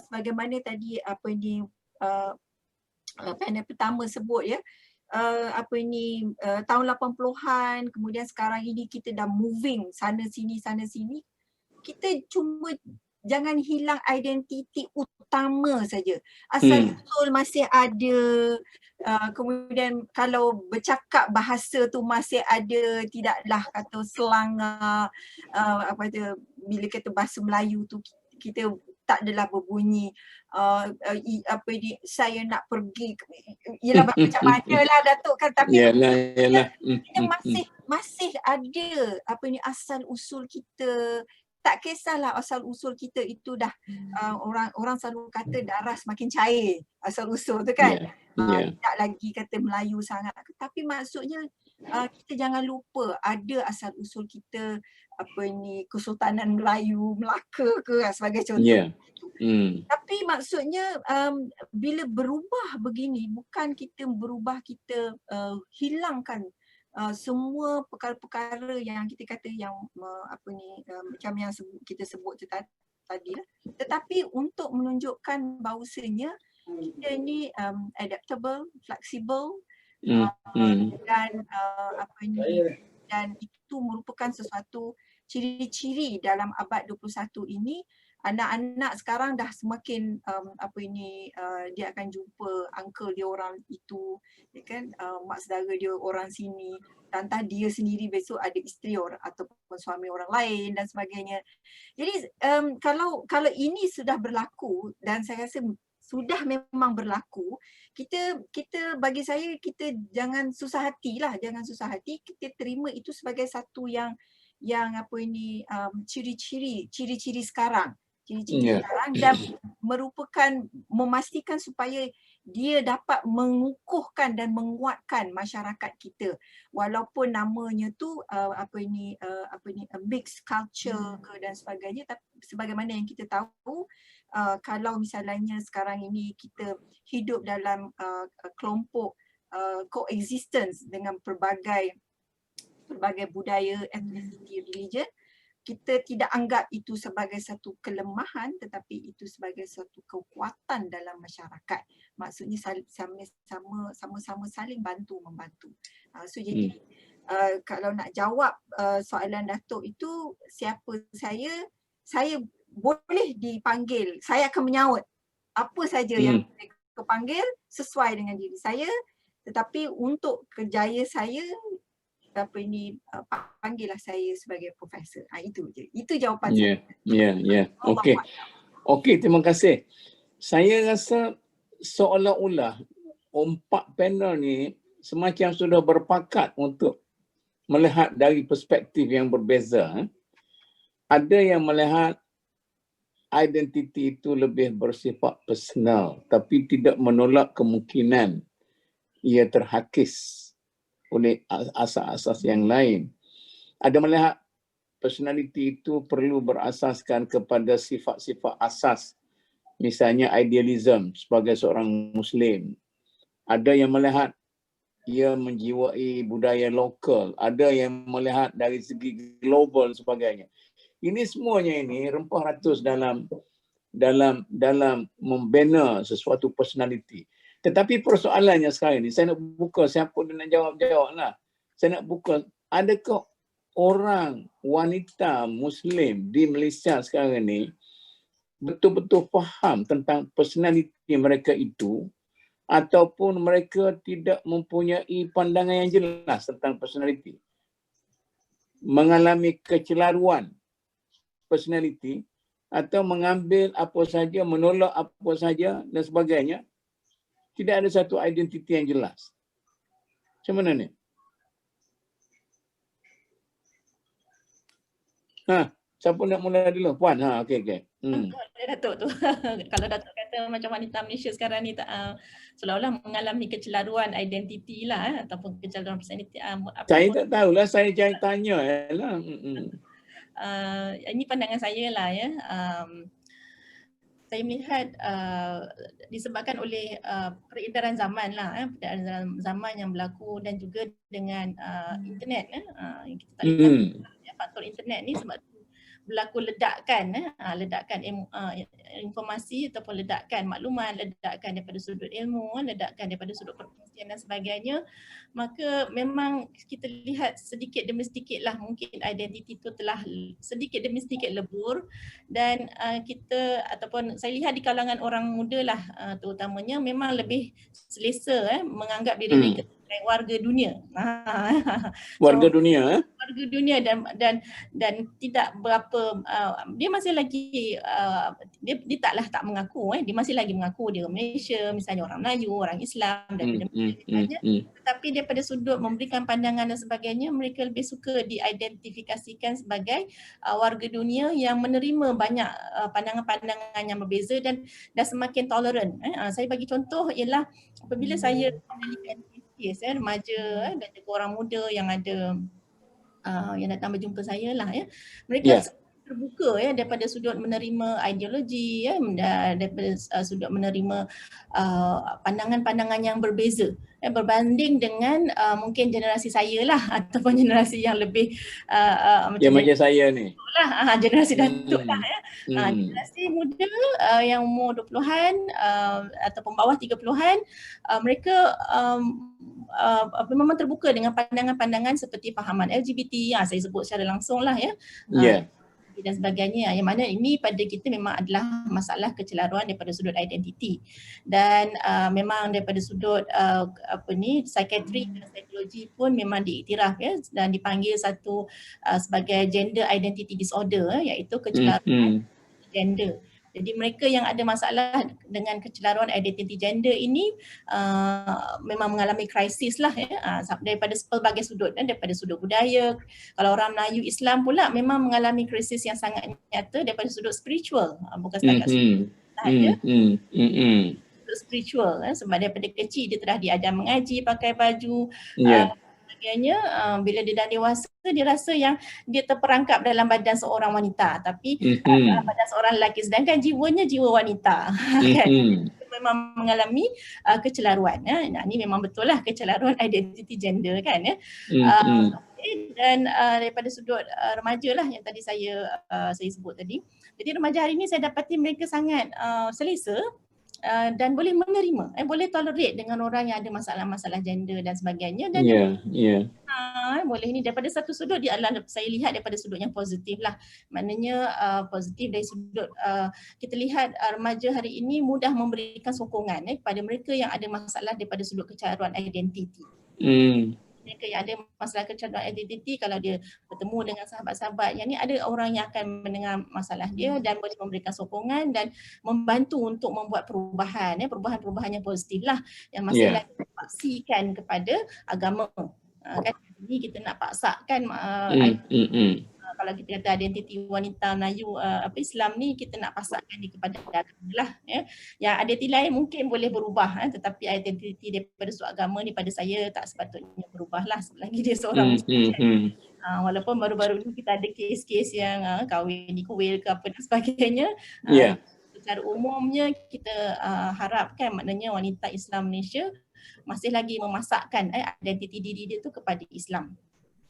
sebagaimana tadi panel pertama sebut ya, tahun 80-an, kemudian sekarang ini kita dah moving sana sini, kita cuma jangan hilang identiti utama saja. Asal usul masih ada, kemudian kalau bercakap bahasa tu masih ada, tidaklah kata selanga, apa tu, bila kata bahasa Melayu tu kita tak adalah berbunyi apa ni, saya nak pergi, yelah macam mana lah Datuk kan, tapi Yalah. kita masih ada apa ni, asal usul kita. Tak kisahlah asal usul kita itu dah orang selalu kata darah semakin cair asal usul tu kan. Tak lagi kata Melayu sangat, tapi maksudnya kita jangan lupa ada asal usul kita, apa ni, Kesultanan Melayu Melaka ke sebagai contoh. Tapi maksudnya bila berubah begini, bukan kita berubah, kita hilangkan semua perkara-perkara yang kita kata yang apa ni, macam yang kita sebut tadi lah. Tetapi untuk menunjukkan bahawasanya kita ni adaptable, flexible, dan apa ni, dan itu merupakan sesuatu ciri-ciri dalam abad 21 ini. Anak-anak sekarang dah semakin apa ini, dia akan jumpa uncle dia orang itu, ya kan, mak saudara dia orang sini, entah dia sendiri besok ada isteri orang ataupun suami orang lain dan sebagainya. Jadi kalau ini sudah berlaku, dan saya rasa sudah memang berlaku, kita bagi saya kita jangan susah hatilah, jangan susah hati, kita terima itu sebagai satu yang apa ini, ciri-ciri sekarang. Sekarang dan merupakan memastikan supaya dia dapat mengukuhkan dan menguatkan masyarakat kita, walaupun namanya tu apa ini a mixed culture ke dan sebagainya. Tapi sebagaimana yang kita tahu, kalau misalnya sekarang ini kita hidup dalam kelompok coexistence dengan pelbagai budaya, ethnicity, religion, kita tidak anggap itu sebagai satu kelemahan, tetapi itu sebagai satu kekuatan dalam masyarakat. Maksudnya sama-sama saling bantu-membantu. So jadi kalau nak jawab soalan Datuk itu, siapa saya boleh dipanggil, saya akan menyaut apa saja yang mereka panggil sesuai dengan diri saya, tetapi untuk kerjaya saya, apa ini, panggillah saya sebagai profesor. Itu je. Itu jawapan saya. Ya. Okey, terima kasih. Saya rasa seolah-olah 4 panel ni semacam sudah berpakat untuk melihat dari perspektif yang berbeza. Ada yang melihat identiti itu lebih bersifat personal, tapi tidak menolak kemungkinan ia terhakis oleh asas-asas yang lain. Ada melihat personality itu perlu berasaskan kepada sifat-sifat asas, misalnya idealism sebagai seorang Muslim. Ada yang melihat ia menjiwai budaya lokal, ada yang melihat dari segi global dan sebagainya. Ini semuanya ini rempah ratus dalam membina sesuatu personality. Tetapi persoalannya sekarang ni, saya nak buka, siapa dia nak jawab lah. Saya nak buka, adakah orang wanita Muslim di Malaysia sekarang ni betul-betul faham tentang personality mereka itu, ataupun mereka tidak mempunyai pandangan yang jelas tentang personality, mengalami kecelaruan personality, atau mengambil apa saja, menolak apa saja dan sebagainya. Tidak ada satu identiti yang jelas. Macam mana ni? Siapa nak mula dulu? Puan? Okey. Datuk tu. Kalau Datuk kata macam wanita Malaysia sekarang ni tak seolah-olah mengalami kecelaruan identiti lah, ataupun kecelaruan personality. Saya tak tahulah, saya jangan tanya lah. Ini pandangan saya lah ya. Saya melihat disebabkan oleh peredaran zaman lah, peredaran zaman yang berlaku, dan juga dengan internet yang kita tak lihat faktor internet ni, sebab berlaku ledakan informasi ataupun ledakan maklumat, ledakan daripada sudut ilmu, ledakan daripada sudut perkongsian dan sebagainya, maka memang kita lihat sedikit demi sedikit lah mungkin identiti itu telah sedikit demi sedikit lebur, dan kita ataupun saya lihat di kalangan orang muda lah terutamanya memang lebih selesa menganggap diri mereka sebagai warga dunia. Warga dunia. Warga dunia dan tidak berapa dia masih lagi dia tak mengaku dia masih lagi mengaku dia Malaysia, misalnya orang Melayu, orang Islam daripada misalnya, tetapi daripada sudut memberikan pandangan dan sebagainya, mereka lebih suka diidentifikasikan sebagai warga dunia yang menerima banyak pandangan-pandangan yang berbeza dan semakin toleran. Saya bagi contoh ialah apabila saya mengendalikan kes remaja dan juga orang muda yang ada yang datang berjumpa saya lah mereka terbuka daripada sudut menerima ideologi daripada sudut menerima pandangan-pandangan yang berbeza berbanding dengan mungkin generasi saya lah ataupun generasi yang lebih macam saya ni lah generasi datuk lah generasi muda yang umur 20-an ataupun bawah 30-an mereka memang terbuka dengan pandangan-pandangan seperti pahaman LGBT saya sebut secara langsung lah dan sebagainya, yang mana ini pada kita memang adalah masalah kecelaruan daripada sudut identiti dan memang daripada sudut psikiatri dan psikologi pun memang diiktiraf dan dipanggil satu sebagai gender identity disorder iaitu kecelaruan gender. Jadi mereka yang ada masalah dengan kecelaruan identiti gender ini memang mengalami krisis lah daripada pelbagai sudut daripada sudut budaya. Kalau orang Melayu Islam pula memang mengalami krisis yang sangat nyata daripada sudut spiritual, bukan setakat sudut sahaja. Sudut spiritual sebab daripada kecil dia telah diajar mengaji, pakai baju sebagainya, bila dia dah dewasa dia rasa yang dia terperangkap dalam badan seorang wanita tapi dalam badan seorang lelaki sedangkan jiwanya jiwa wanita kan? Memang mengalami kecelaruan ini memang betul lah kecelaruan identiti gender kan dan daripada sudut remaja lah yang tadi saya sebut tadi. Jadi remaja hari ini saya dapati mereka sangat selesa dan boleh menerima, boleh tolerate dengan orang yang ada masalah-masalah gender dan sebagainya dan boleh ni daripada satu sudut dia adalah saya lihat daripada sudut yang positif lah, maknanya positif dari sudut kita lihat remaja hari ini mudah memberikan sokongan kepada mereka yang ada masalah daripada sudut kecelaruan identiti. Mereka yang ada masalah kecelaruan identiti, kalau dia bertemu dengan sahabat-sahabat yang ni, ada orang yang akan mendengar masalah dia dan boleh memberikan sokongan dan membantu untuk membuat perubahan, perubahan-perubahan yang positif lah yang masih lagi dipaksikan kepada agama. Kan ini kita nak paksakan kalau kita kata identiti wanita Melayu Islam ni kita nak pasakkan dia kepada agama lah yang identiti lain mungkin boleh berubah tetapi identiti daripada sudut agama ni pada saya tak sepatutnya berubah lah selagi dia seorang Muslim. Walaupun baru-baru ni kita ada kes-kes yang kahwin di kuil ke apa dan sebagainya. Secara umumnya kita harapkan maknanya wanita Islam Malaysia masih lagi memasakkan identiti diri dia tu kepada Islam.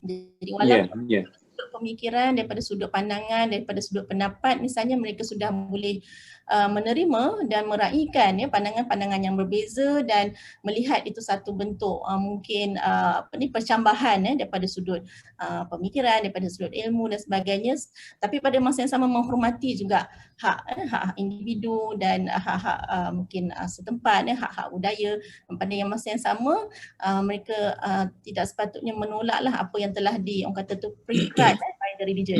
Jadi walaupun sudut pemikiran, daripada sudut pandangan, daripada sudut pendapat misalnya mereka sudah boleh menerima dan meraihkan pandangan-pandangan yang berbeza dan melihat itu satu bentuk mungkin percambahan daripada sudut pemikiran, daripada sudut ilmu dan sebagainya, tapi pada masa yang sama menghormati juga hak individu dan hak-hak mungkin setempat, hak-hak budaya. Pada yang masa yang sama mereka tidak sepatutnya menolaklah apa yang telah orang kata tu prescribed by the religion.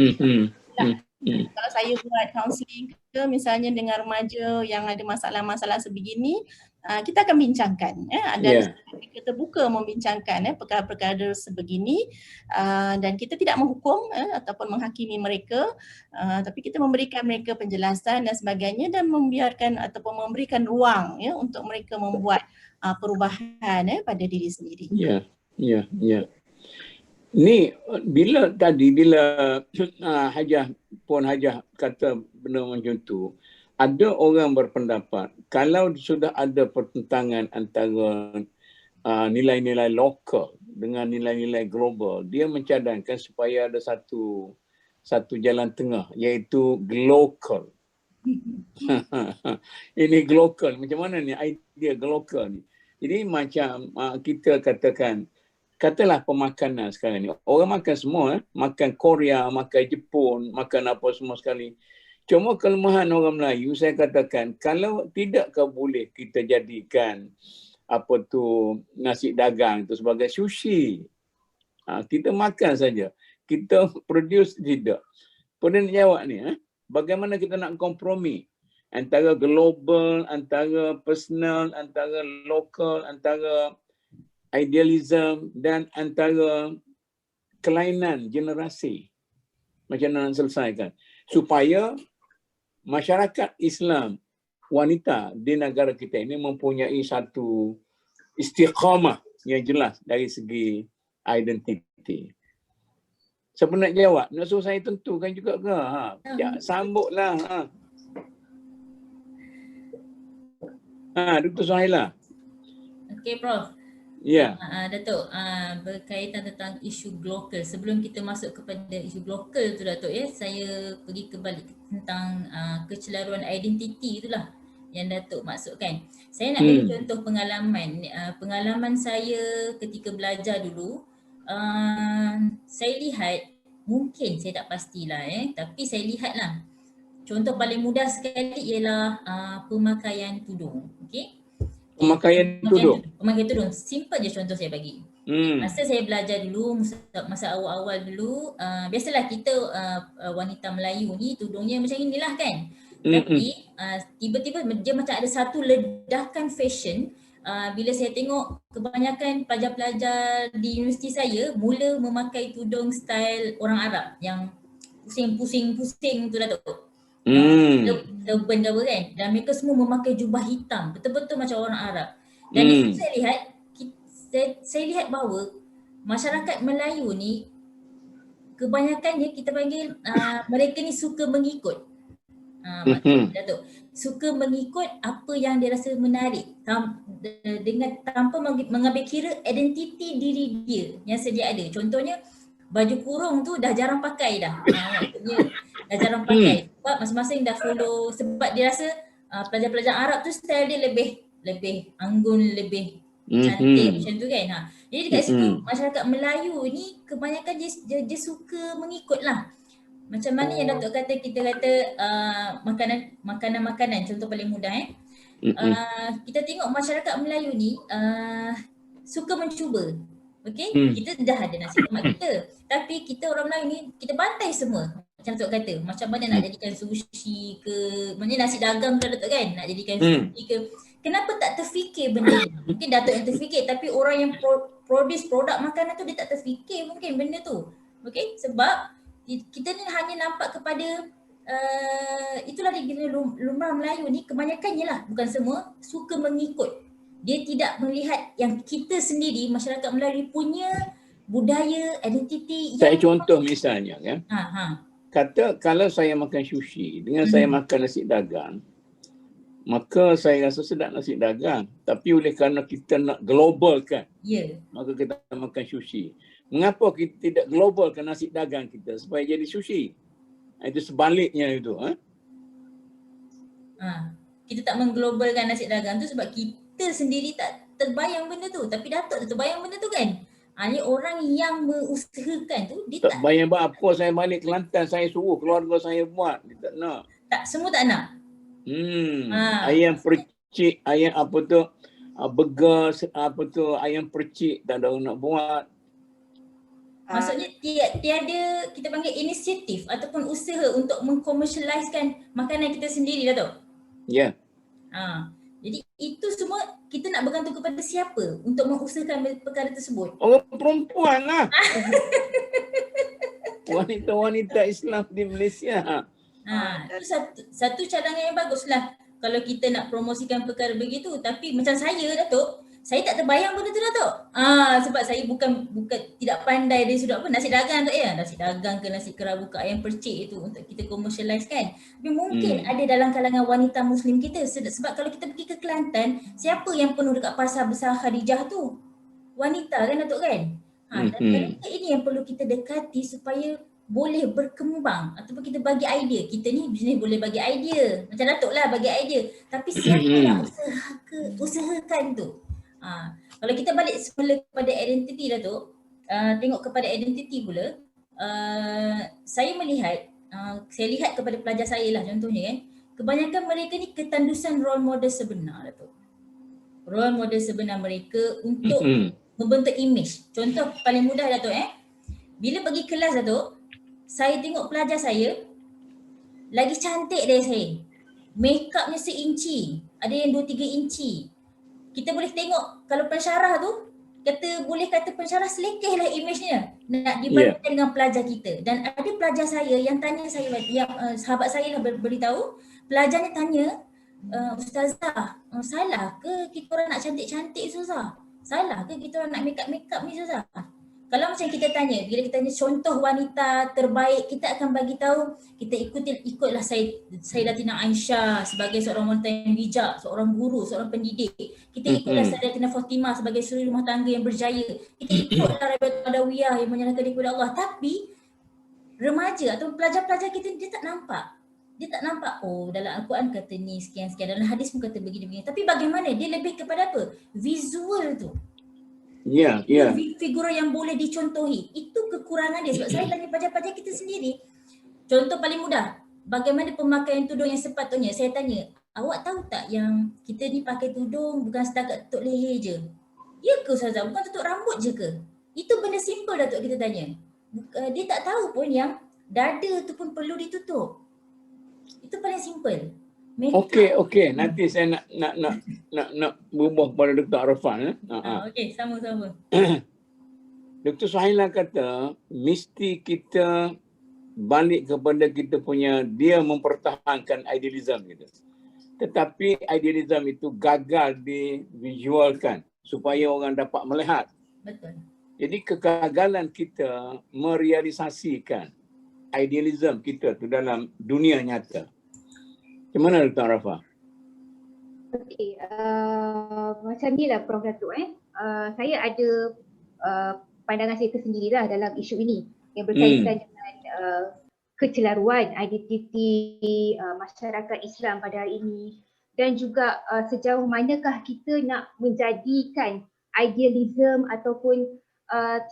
Kalau saya buat counselling ke misalnya dengan remaja yang ada masalah-masalah sebegini, kita akan bincangkan dan kita terbuka membincangkan perkara-perkara sebegini dan kita tidak menghukum ataupun menghakimi mereka, tapi kita memberikan mereka penjelasan dan sebagainya dan membiarkan ataupun memberikan ruang untuk mereka membuat perubahan pada diri sendiri. Ni bila Puan Hajah kata benda macam tu, ada orang berpendapat kalau sudah ada pertentangan antara nilai-nilai lokal dengan nilai-nilai global, dia mencadangkan supaya ada satu satu jalan tengah, iaitu global. Ini global. Macam mana ni idea global ni? Jadi macam kita katalah pemakanan sekarang ni. Orang makan semua, makan Korea, makan Jepun, makan apa semua sekali. Cuma kelemahan orang Melayu, saya katakan, kalau tidakkah boleh kita jadikan nasi dagang itu sebagai sushi. Kita makan saja. Kita produce tidak. Kemudian jawab ni, bagaimana kita nak kompromi antara global, antara personal, antara lokal, antara idealism dan antara kelainan generasi. Macam mana nak selesaikan? Supaya masyarakat Islam wanita di negara kita ini mempunyai satu istiqamah yang jelas dari segi identiti. Siapa nak jawab? Nak suruh saya tentukan juga ke? Ya, sambutlah. Dr. Suhaila. Okey, Prof. Ya. Datuk, berkaitan tentang isu global. Sebelum kita masuk kepada isu global tu Datuk ya, saya pergi kembali tentang kecelaruan identiti itulah yang Datuk maksudkan. Saya nak bagi contoh pengalaman. Pengalaman saya ketika belajar dulu, saya lihat, mungkin saya tak pastilah tapi saya lihatlah. Contoh paling mudah sekali ialah pemakaian tudung. Okey. Pemakaian tudung. Pemakaian tudung. Simple je contoh saya bagi. Masa saya belajar dulu, masa awal-awal dulu, biasalah kita wanita Melayu ni tudungnya macam inilah kan. Tapi tiba-tiba dia macam ada satu ledakan fashion bila saya tengok kebanyakan pelajar-pelajar di universiti saya mula memakai tudung style orang Arab yang pusing-pusing tu Datuk. Turban ke apa kan, dan mereka semua memakai jubah hitam betul-betul macam orang Arab. Dan itu saya lihat bahawa masyarakat Melayu ni kebanyakannya kita panggil mereka ni suka mengikut. Datuk, suka mengikut apa yang dia rasa menarik dengan tanpa mengambil kira identiti diri dia yang sedia ada. Contohnya baju kurung tu dah jarang pakai dah. Maksudnya dah jarang pakai sebab masing-masing dah follow, sebab dia rasa pelajar-pelajar Arab tu style dia lebih anggun, lebih cantik macam tu kan. Jadi dekat situ masyarakat Melayu ni kebanyakan dia suka mengikut lah. Macam mana yang Datuk kata, kita kata makanan-makanan contoh paling mudah kita tengok masyarakat Melayu ni suka mencuba. Okey, kita dah ada nasi lemak kita, tapi kita orang Melayu ni kita bantai semua. Macam Datuk kata, macam mana nak jadikan sushi ke, maknanya nasi dagang tu Datuk kan, nak jadikan sushi ke. Kenapa tak terfikir benda ni? Mungkin Datuk yang terfikir, tapi orang yang produce produk makanan tu dia tak terfikir mungkin benda tu. Okey, sebab kita ni hanya nampak kepada itulah dia lumrah Melayu ni kebanyakannya lah, bukan semua, suka mengikut. Dia tidak melihat yang kita sendiri masyarakat Melayu punya budaya, identiti. Saya contoh misalnya kan. Kata kalau saya makan sushi dengan saya makan nasi dagang, maka saya rasa sedap nasi dagang. Tapi oleh kerana kita nak globalkan, maka kita makan sushi. Mengapa kita tidak globalkan nasi dagang kita supaya jadi sushi? Itu sebaliknya itu. Kita tak mengglobalkan nasi dagang tu sebab kita sendiri tak terbayang benda tu. Tapi Datuk tu terbayang benda tu kan. Ni orang yang mengusahakan tu dia tak bayang apa saya balik Kelantan, saya suruh keluarga saya buat. Dia tak nak. Semua tak nak. Ayam percik, ayam burger, ayam percik tak ada orang nak buat. Maksudnya tiada kita panggil inisiatif ataupun usaha untuk mengkomersialiskan makanan kita sendiri Datuk. Ya. Jadi itu semua kita nak bergantung kepada siapa untuk mengusahakan perkara tersebut? Orang perempuan lah. Wanita-wanita Islam di Malaysia. Itu satu cadangan yang baguslah kalau kita nak promosikan perkara begitu. Tapi macam saya Datuk, saya tak terbayang benda tu Datuk. Sebab saya bukan tidak pandai dari sudut apa nasi dagang tu nasi dagang ke nasi kerabu ke ayam percik itu untuk kita komersialise kan. Tapi mungkin ada dalam kalangan wanita Muslim kita, sebab kalau kita pergi ke Kelantan, siapa yang penuh dekat pasar besar Khadijah tu? Wanita kan Datuk kan. Dan ini yang perlu kita dekati supaya boleh berkembang ataupun kita bagi idea. Kita ni bisnes boleh bagi idea. Macam Datuk lah bagi idea. Tapi siapa yang usahakan tu? Kalau kita balik semula kepada identiti Datuk, tengok kepada identiti pula, saya melihat, saya lihat kepada pelajar saya lah contohnya kan, kebanyakan mereka ni ketandusan role model sebenar Datuk. Role model sebenar mereka untuk membentuk image. Contoh paling mudah Datuk bila pergi kelas Datuk, saya tengok pelajar saya lagi cantik dari saya. Make upnya seinci, ada yang 2-3 inci. Kita boleh tengok kalau pensyarah tu, boleh kata pensyarah selekeh lah image-nya nak dibandingkan dengan pelajar kita. Dan ada pelajar saya yang tanya saya, yang sahabat saya lah beritahu, pelajarnya tanya, Ustazah, salah ke kita orang nak cantik-cantik Ustazah? Salah ke kita orang nak make-up ni Ustazah? Kalau macam kita tanya, bila kita tanya contoh wanita terbaik, kita akan bagi tahu, kita ikutlah Sayyidatina Aisyah sebagai seorang wanita yang bijak, seorang guru, seorang pendidik. Kita ikutlah Sayyidatina Fatimah sebagai suri rumah tangga yang berjaya. Kita ikutlah Rabi'atul Adawiyah yang menyerahkan diri kepada Allah. Tapi remaja atau pelajar-pelajar kita dia tak nampak. Dia tak nampak, oh dalam Al-Quran kata ni sekian-sekian, dalam hadis pun kata begini-begini. Tapi bagaimana? Dia lebih kepada apa? Visual tu. Figura yang boleh dicontohi. Itu kekurangan dia. Sebab saya tanya pelajar-pelajar kita sendiri. Contoh paling mudah, bagaimana pemakaian tudung yang sepatutnya. Saya tanya, awak tahu tak yang kita ni pakai tudung bukan setakat tutup leher je? Ya ke Ustazah? Bukan tutup rambut je ke? Itu benda simple Datuk kita tanya. Dia tak tahu pun yang dada tu pun perlu ditutup. Itu paling simple. Okey. Nanti saya nak berubah kepada Dr. Arfan. Okey, sama-sama. Dr. Suhaila kata, mesti kita balik kepada kita punya, dia mempertahankan idealism gitu. Tetapi idealism itu gagal divisualkan supaya orang dapat melihat. Betul. Jadi kegagalan kita merealisasikan idealism kita tu dalam dunia nyata. Macam mana Dr. Arafah? Okey, macam ni lah Prof. Datuk. Saya ada pandangan saya tersendirilah dalam isu ini yang berkaitan dengan kecelaruan identiti masyarakat Islam pada hari ini, dan juga sejauh manakah kita nak menjadikan idealism ataupun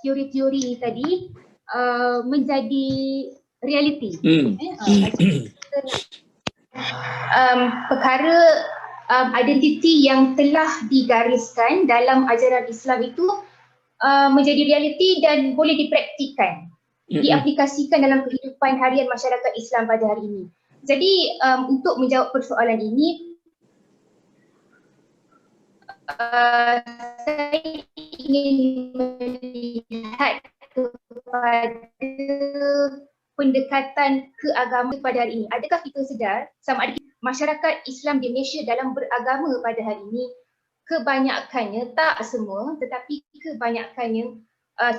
teori-teori tadi menjadi realiti. Kita nak perkara identiti yang telah digariskan dalam ajaran Islam itu menjadi realiti dan boleh dipraktikkan, diaplikasikan dalam kehidupan harian masyarakat Islam pada hari ini. Jadi untuk menjawab persoalan ini, saya ingin melihat kepada pendekatan keagamaan pada hari ini. Adakah kita sedar sama ada masyarakat Islam di Malaysia dalam beragama pada hari ini, kebanyakannya, tak semua tetapi kebanyakannya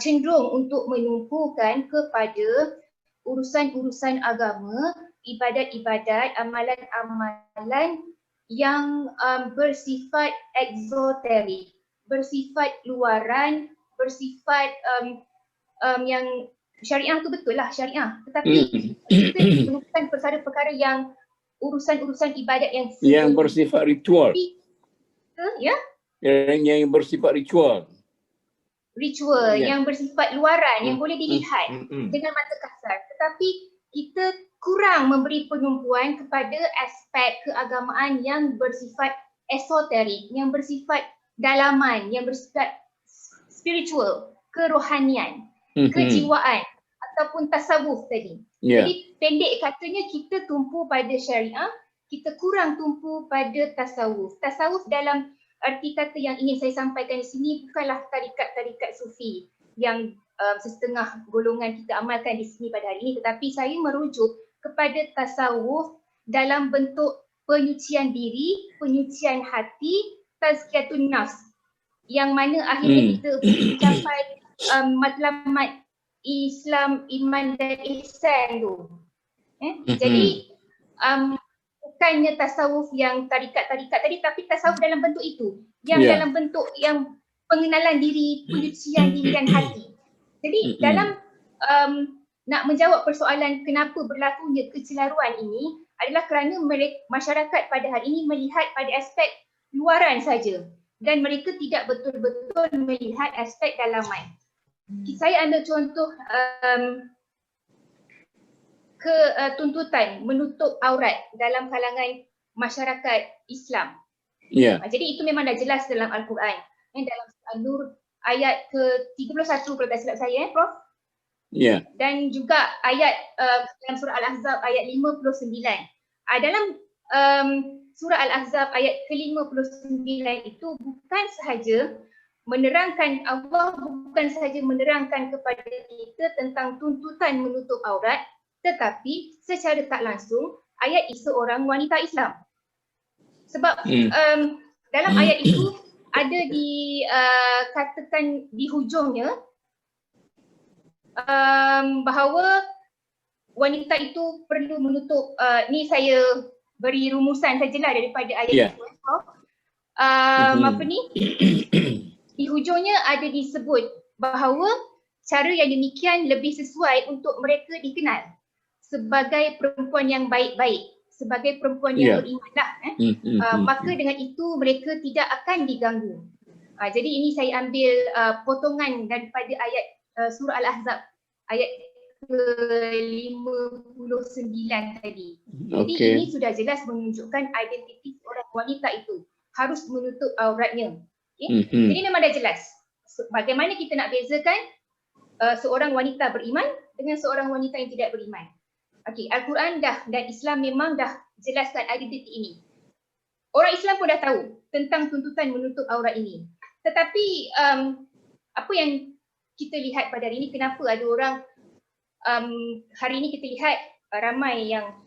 cenderung untuk menumpukan kepada urusan-urusan agama, ibadat-ibadat, amalan-amalan yang bersifat eksoterik, bersifat luaran, bersifat yang syariah tu betul lah syariah, tetapi kita menemukan perkara-perkara yang urusan-urusan ibadat yang bersifat ritual. Yang bersifat ritual, yang bersifat luaran, yang boleh dilihat dengan mata kasar. Tetapi kita kurang memberi penumpuan kepada aspek keagamaan yang bersifat esoterik, yang bersifat dalaman, yang bersifat spiritual, kerohanian, kejiwaan ataupun tasawuf tadi. Jadi pendek katanya, kita tumpu pada syariah, kita kurang tumpu pada tasawuf. Tasawuf dalam arti kata yang ingin saya sampaikan di sini bukanlah tarikat-tarikat sufi yang setengah golongan kita amalkan di sini pada hari ini, tetapi saya merujuk kepada tasawuf dalam bentuk penyucian diri, penyucian hati, tazkiyatun nafs, yang mana akhirnya kita mencapai matlamat Islam, iman dan ihsan tu. Jadi bukannya tasawuf yang tarikat-tarikat tadi, tapi tasawuf dalam bentuk itu, yang dalam bentuk yang pengenalan diri, penyucian diri dan hati. Jadi dalam nak menjawab persoalan kenapa berlakunya kecelaruan ini adalah kerana masyarakat pada hari ini melihat pada aspek luaran saja dan mereka tidak betul-betul melihat aspek dalaman. Saya ambil contoh tuntutan menutup aurat dalam kalangan masyarakat Islam. Ya. Jadi itu memang dah jelas dalam Al-Quran. Dalam surah An-Nur ayat ke-31 kalau tak silap saya, Prof. Ya. Dan juga ayat dalam surah Al-Ahzab ayat 59. Dalam surah Al-Ahzab ayat ke-59 itu bukan sahaja menerangkan, Allah bukan sahaja menerangkan kepada kita tentang tuntutan menutup aurat, tetapi secara tak langsung ayat itu seorang wanita Islam. Sebab dalam ayat itu ada dikatakan di hujungnya bahawa wanita itu perlu menutup, ni saya beri rumusan sajalah daripada ayat itu. Apa ni? Di hujungnya ada disebut bahawa cara yang demikian lebih sesuai untuk mereka dikenal sebagai perempuan yang baik-baik, sebagai perempuan yang berimanlah. Maka dengan itu mereka tidak akan diganggu. Jadi ini saya ambil potongan daripada ayat surah Al-Ahzab ayat ke-59 tadi. Jadi ini sudah jelas menunjukkan identiti seorang wanita itu harus menutup auratnya. Jadi memang dah jelas bagaimana kita nak bezakan seorang wanita beriman dengan seorang wanita yang tidak beriman. Al-Quran dan Islam memang dah jelaskan identiti ini. Orang Islam pun dah tahu tentang tuntutan menutup aurat ini. Tetapi apa yang kita lihat pada hari ini, kenapa ada orang hari ini kita lihat ramai yang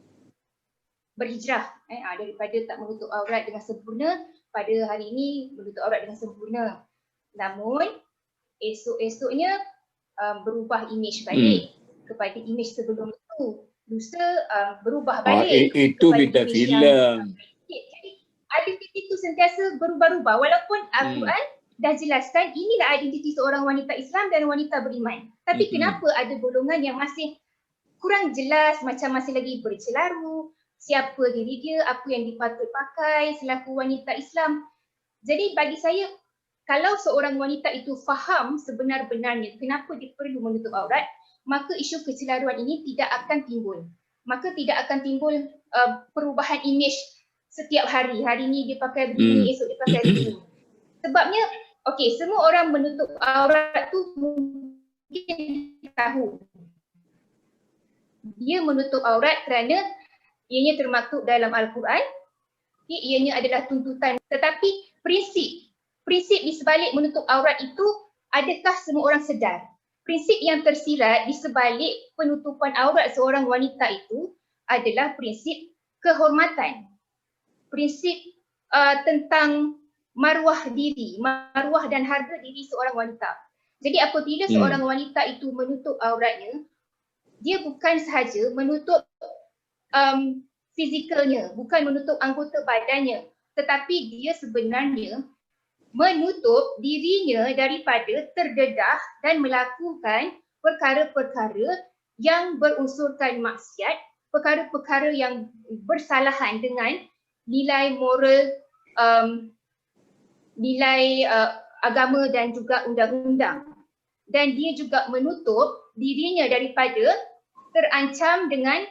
berhijrah daripada tak menutup aurat dengan sempurna, pada hari ini menutup aurat dengan sempurna. Namun esok-esoknya berubah imej balik kepada imej sebelum itu. Lusa berubah balik. Itu bintang filem. Jadi identiti itu sentiasa berubah-ubah walaupun Al-Quran dah jelaskan inilah identiti seorang wanita Islam dan wanita beriman. Tapi kenapa ada golongan yang masih kurang jelas, macam masih lagi bercelaru, siapa diri dia, apa yang dipatut pakai selaku wanita Islam. Jadi bagi saya, kalau seorang wanita itu faham sebenar-benarnya kenapa dia perlu menutup aurat, maka isu kecelaruan ini tidak akan timbul. Maka tidak akan timbul perubahan imej setiap hari. Hari ini dia pakai begini, esok dia pakai begini. Sebabnya, semua orang menutup aurat tu mungkin tahu. Dia menutup aurat kerana ianya termaktub dalam Al-Quran, ianya adalah tuntutan. Tetapi prinsip di sebalik menutup aurat itu, adakah semua orang sedar? Prinsip yang tersirat di sebalik penutupan aurat seorang wanita itu adalah prinsip kehormatan. Prinsip tentang maruah diri, maruah dan harga diri seorang wanita. Jadi apabila seorang wanita itu menutup auratnya, dia bukan sahaja menutup fizikalnya, bukan menutup anggota badannya, tetapi dia sebenarnya menutup dirinya daripada terdedah dan melakukan perkara-perkara yang berunsurkan maksiat, perkara-perkara yang bersalahan dengan nilai moral, nilai agama dan juga undang-undang. Dan dia juga menutup dirinya daripada terancam dengan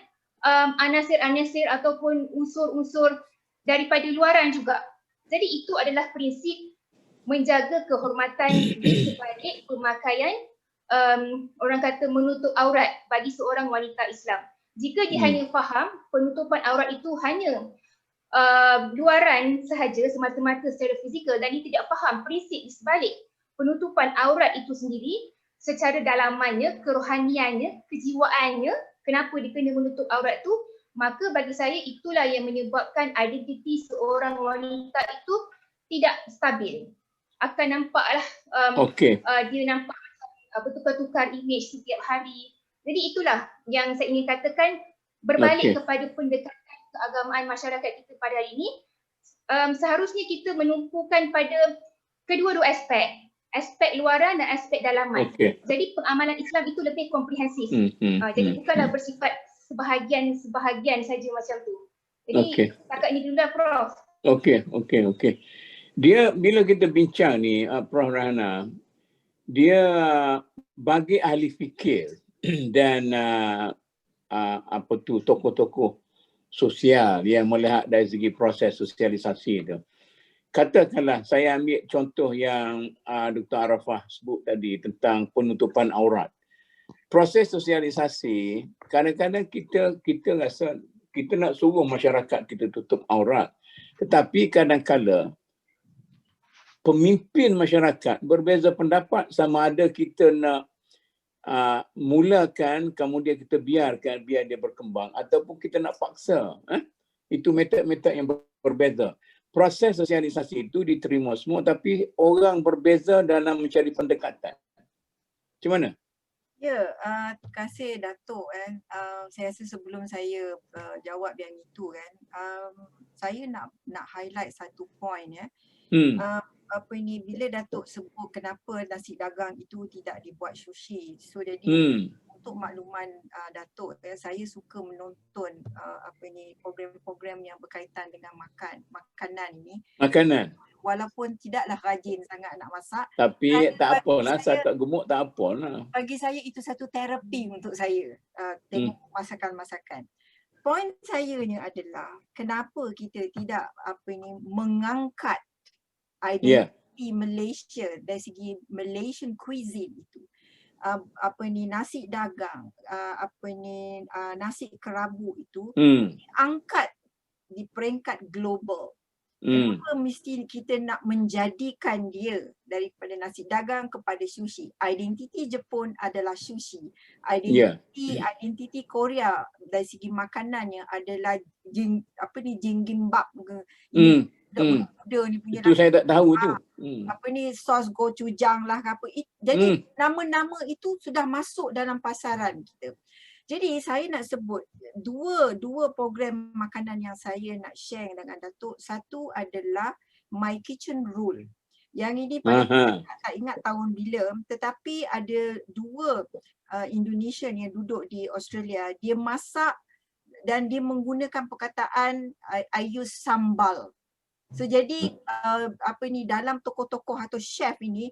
anasir-anasir ataupun unsur-unsur daripada luaran juga. Jadi itu adalah prinsip menjaga kehormatan di sebalik pemakaian orang kata menutup aurat bagi seorang wanita Islam. Jika dia hanya faham penutupan aurat itu hanya luaran sahaja semata-mata secara fizikal dan dia tidak faham prinsip di sebalik penutupan aurat itu sendiri secara dalamannya, kerohaniannya, kejiwaannya, kenapa dia kena menutup aurat itu, maka bagi saya itulah yang menyebabkan identiti seorang wanita itu tidak stabil. Akan nampaklah dia nampak bertukar-tukar imej setiap hari. Jadi itulah yang saya ingin katakan berbalik kepada pendekatan keagamaan masyarakat kita pada hari ini. Seharusnya kita menumpukan pada kedua-dua aspek. aspek luaran dan aspek dalaman. Okey. Jadi pengamalan Islam itu lebih komprehensif. Jadi bukanlah bersifat sebahagian saja macam tu. Jadi setakat ini dulu lah Prof. Okey. Dia bila kita bincang ni Prof Rahana, dia bagi ahli fikir dan tokoh-tokoh sosial yang melihat dari segi proses sosialisasi itu. Katakanlah saya ambil contoh yang Dr. Arafah sebut tadi tentang penutupan aurat. Proses sosialisasi, kadang-kadang kita rasa kita nak suruh masyarakat kita tutup aurat. Tetapi kadang-kadang pemimpin masyarakat berbeza pendapat sama ada kita nak mulakan kemudian kita biar dia berkembang ataupun kita nak paksa. Itu metod-metod yang berbeza. Proses sosialisasi itu diterima semua tapi orang berbeza dalam mencari pendekatan. Macam mana? Ya, terima kasih Datuk. Saya rasa sebelum saya jawab yang itu kan, saya nak highlight satu point ya. Bila Datuk sebut kenapa nasi dagang itu tidak dibuat sushi. So jadi untuk makluman Datuk, saya suka menonton program-program yang berkaitan dengan makanan ini. Makanan. Walaupun tidaklah rajin sangat nak masak. Tapi tak apalah, saya tak gemuk tak apalah. Bagi saya itu satu terapi untuk saya tengok masakan-masakan. Poin sayanya adalah kenapa kita tidak mengangkat identiti Malaysia dari segi Malaysian cuisine itu. Nasi dagang, nasi kerabu itu diangkat di peringkat global. Kenapa mesti kita nak menjadikan dia daripada nasi dagang kepada sushi? Identiti Jepun adalah sushi. Identiti Korea dari segi makanannya adalah jinggimbap. Muda ni punya itu saya tak tahu tu. Sos gochujang lah ke apa. Jadi nama-nama itu sudah masuk dalam pasaran kita. Jadi saya nak sebut dua program makanan yang saya nak share dengan Datuk. Satu adalah My Kitchen Rule. Yang ini pada tak ingat tahun bila, tetapi ada dua Indonesian yang duduk di Australia. Dia masak dan dia menggunakan perkataan I use sambal. So jadi dalam tokoh-tokoh atau chef ini,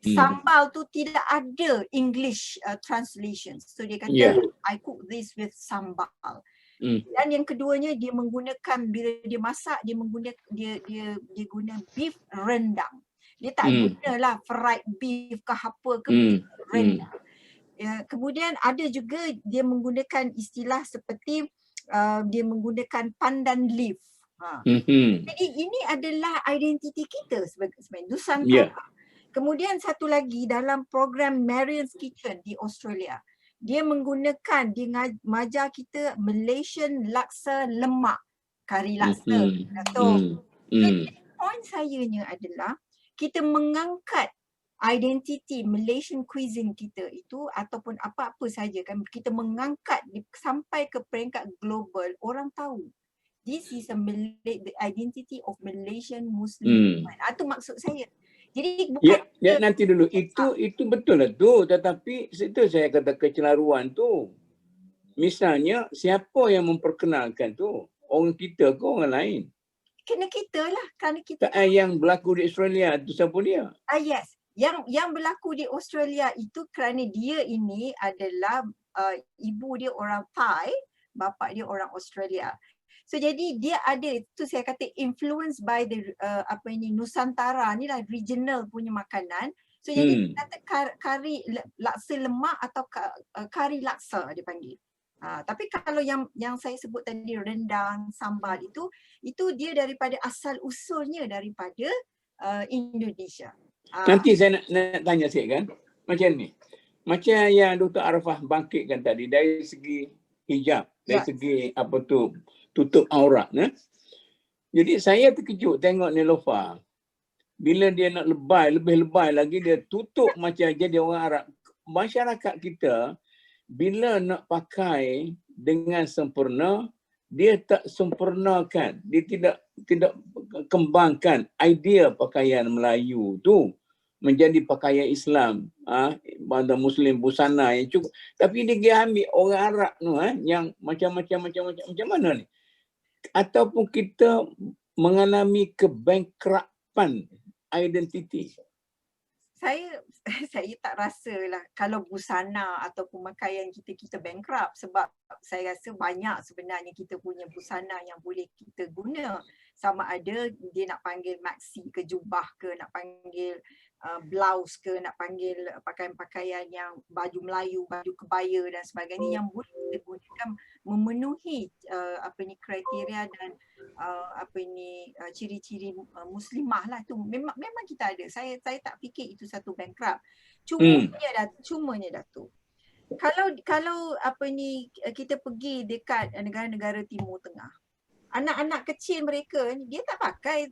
sambal tu tidak ada English translation. So dia kata I cook this with sambal. Dan yang keduanya dia menggunakan bila dia masak dia guna beef rendang. Dia tak gunalah fried beef ke apa ke beef rendang. Kemudian ada juga dia menggunakan istilah seperti dia menggunakan pandan leaf. Jadi ini adalah identiti kita sebagai Nusantara. Kemudian satu lagi dalam program Marion's Kitchen di Australia, dia mengajar kita Malaysian laksa lemak, kari laksa. Poin sayanya adalah kita mengangkat identiti Malaysian cuisine kita itu ataupun apa-apa saja kan, kita mengangkat sampai ke peringkat global, orang tahu. This is the identity of Malaysian Muslim. Itu maksud saya. Jadi bukan nanti dulu itu betul lah tu, tetapi itu saya kata kecelaruan tu. Misalnya siapa yang memperkenalkan tu? Orang kita ke orang lain? Kena kita lah, kerana kita. Yang berlaku di Australia tu siapa dia? Yes. Yang berlaku di Australia itu kerana dia ini adalah ibu dia orang Thai, bapa dia orang Australia. So jadi dia ada, tu saya kata influence by the Nusantara ni lah, regional punya makanan. So jadi kata kari laksa lemak atau kari laksa dia panggil. Tapi kalau yang saya sebut tadi rendang, sambal itu dia daripada asal usulnya daripada Indonesia. Nanti saya nak tanya sikit kan. Macam ni. Macam yang Dr. Arafah bangkitkan tadi dari segi hijab, dari segi tutup aurat. Jadi saya terkejut tengok Neelofa. Bila dia nak lebih lebay lagi, dia tutup macam jadi orang Arab. Masyarakat kita, bila nak pakai dengan sempurna, dia tak sempurnakan. Dia tidak kembangkan idea pakaian Melayu tu. menjadi pakaian Islam, pada Muslim busana yang cukup. Tapi dia ambil orang Arab tu yang macam mana ni? Ataupun kita mengalami kebankruptan identiti. Saya tak rasalah kalau busana ataupun pakaian kita bankrupt, sebab saya rasa banyak sebenarnya kita punya busana yang boleh kita guna. Sama ada dia nak panggil maxi ke jubah ke, nak panggil blouse ke, nak panggil pakaian-pakaian yang baju Melayu, baju kebaya dan sebagainya yang boleh kita gunakan memenuhi kriteria dan ciri-ciri muslimah lah. Tu memang kita ada. Saya tak fikir itu satu bankrupt. Cumanya Datuk, kalau kita pergi dekat negara-negara Timur Tengah, anak-anak kecil mereka dia tak pakai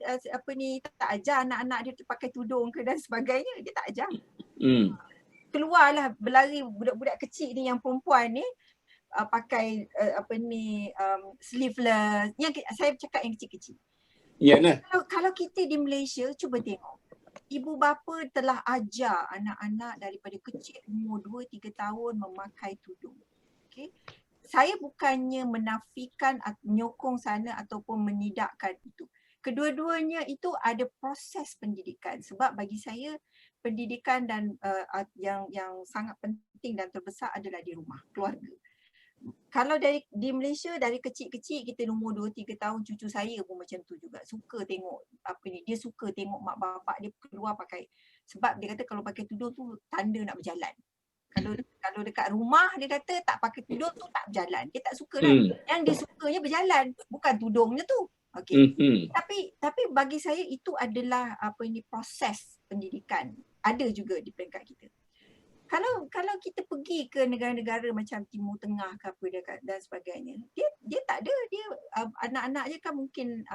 tak ajar anak-anak dia pakai tudung ke dan sebagainya, dia tak ajar. Keluarlah berlari budak-budak kecil ni yang perempuan ni pakai sleeveless. Yang saya cakap yang kecil-kecil. Yalah. Kalau kita di Malaysia, cuba tengok. Ibu bapa telah ajar anak-anak daripada kecil umur 2-3 tahun memakai tudung. Okay? Saya bukannya menafikan, menyokong sana ataupun menidakkan itu. Kedua-duanya itu ada proses pendidikan. Sebab bagi saya pendidikan dan yang sangat penting dan terbesar adalah di rumah, keluarga. Kalau di Malaysia dari kecil-kecil kita umur 2-3 tahun, cucu saya pun macam tu juga. Suka tengok dia suka tengok mak bapak dia keluar pakai. Sebab dia kata kalau pakai tudung tu tanda nak berjalan. Kalau dekat rumah dia kata tak pakai tudung tu tak berjalan. Dia tak suka lah. Yang dia sukanya berjalan, bukan tudungnya tu. Okey. Tapi bagi saya itu adalah proses pendidikan. Ada juga di peringkat kita. Kalau kita pergi ke negara-negara macam Timur Tengah ke apa dan sebagainya, dia tak ada. Dia anak-anak je kan mungkin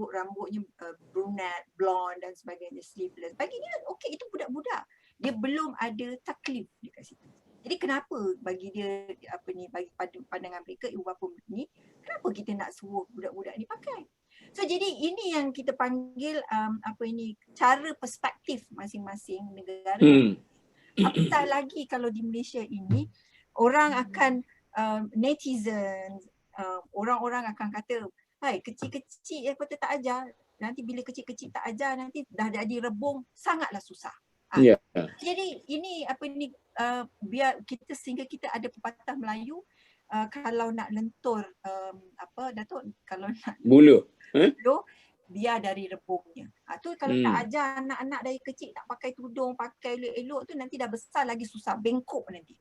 rambutnya brunette, blonde dan sebagainya, sleeveless. Bagi dia okey, itu budak-budak. Dia belum ada taklif dekat situ. Jadi kenapa bagi dia bagi pandangan mereka, ibu bapa ni, kenapa kita nak suruh budak-budak ni pakai? So jadi ini yang kita panggil cara perspektif masing-masing negara. Apatah lagi kalau di Malaysia ini orang akan netizen, orang-orang akan kata, hai kecil-kecil apa tak ajar, nanti bila kecil-kecil tak ajar nanti dah jadi rebung, sangatlah susah. Jadi ini biar kita sehingga kita ada pepatah Melayu, kalau nak lentur Datuk, kalau nak bulu biar dari rebungnya. Tu kalau tak ajar anak-anak dari kecil tak pakai tudung, pakai elok-elok tu, nanti dah besar lagi susah, bengkok nanti.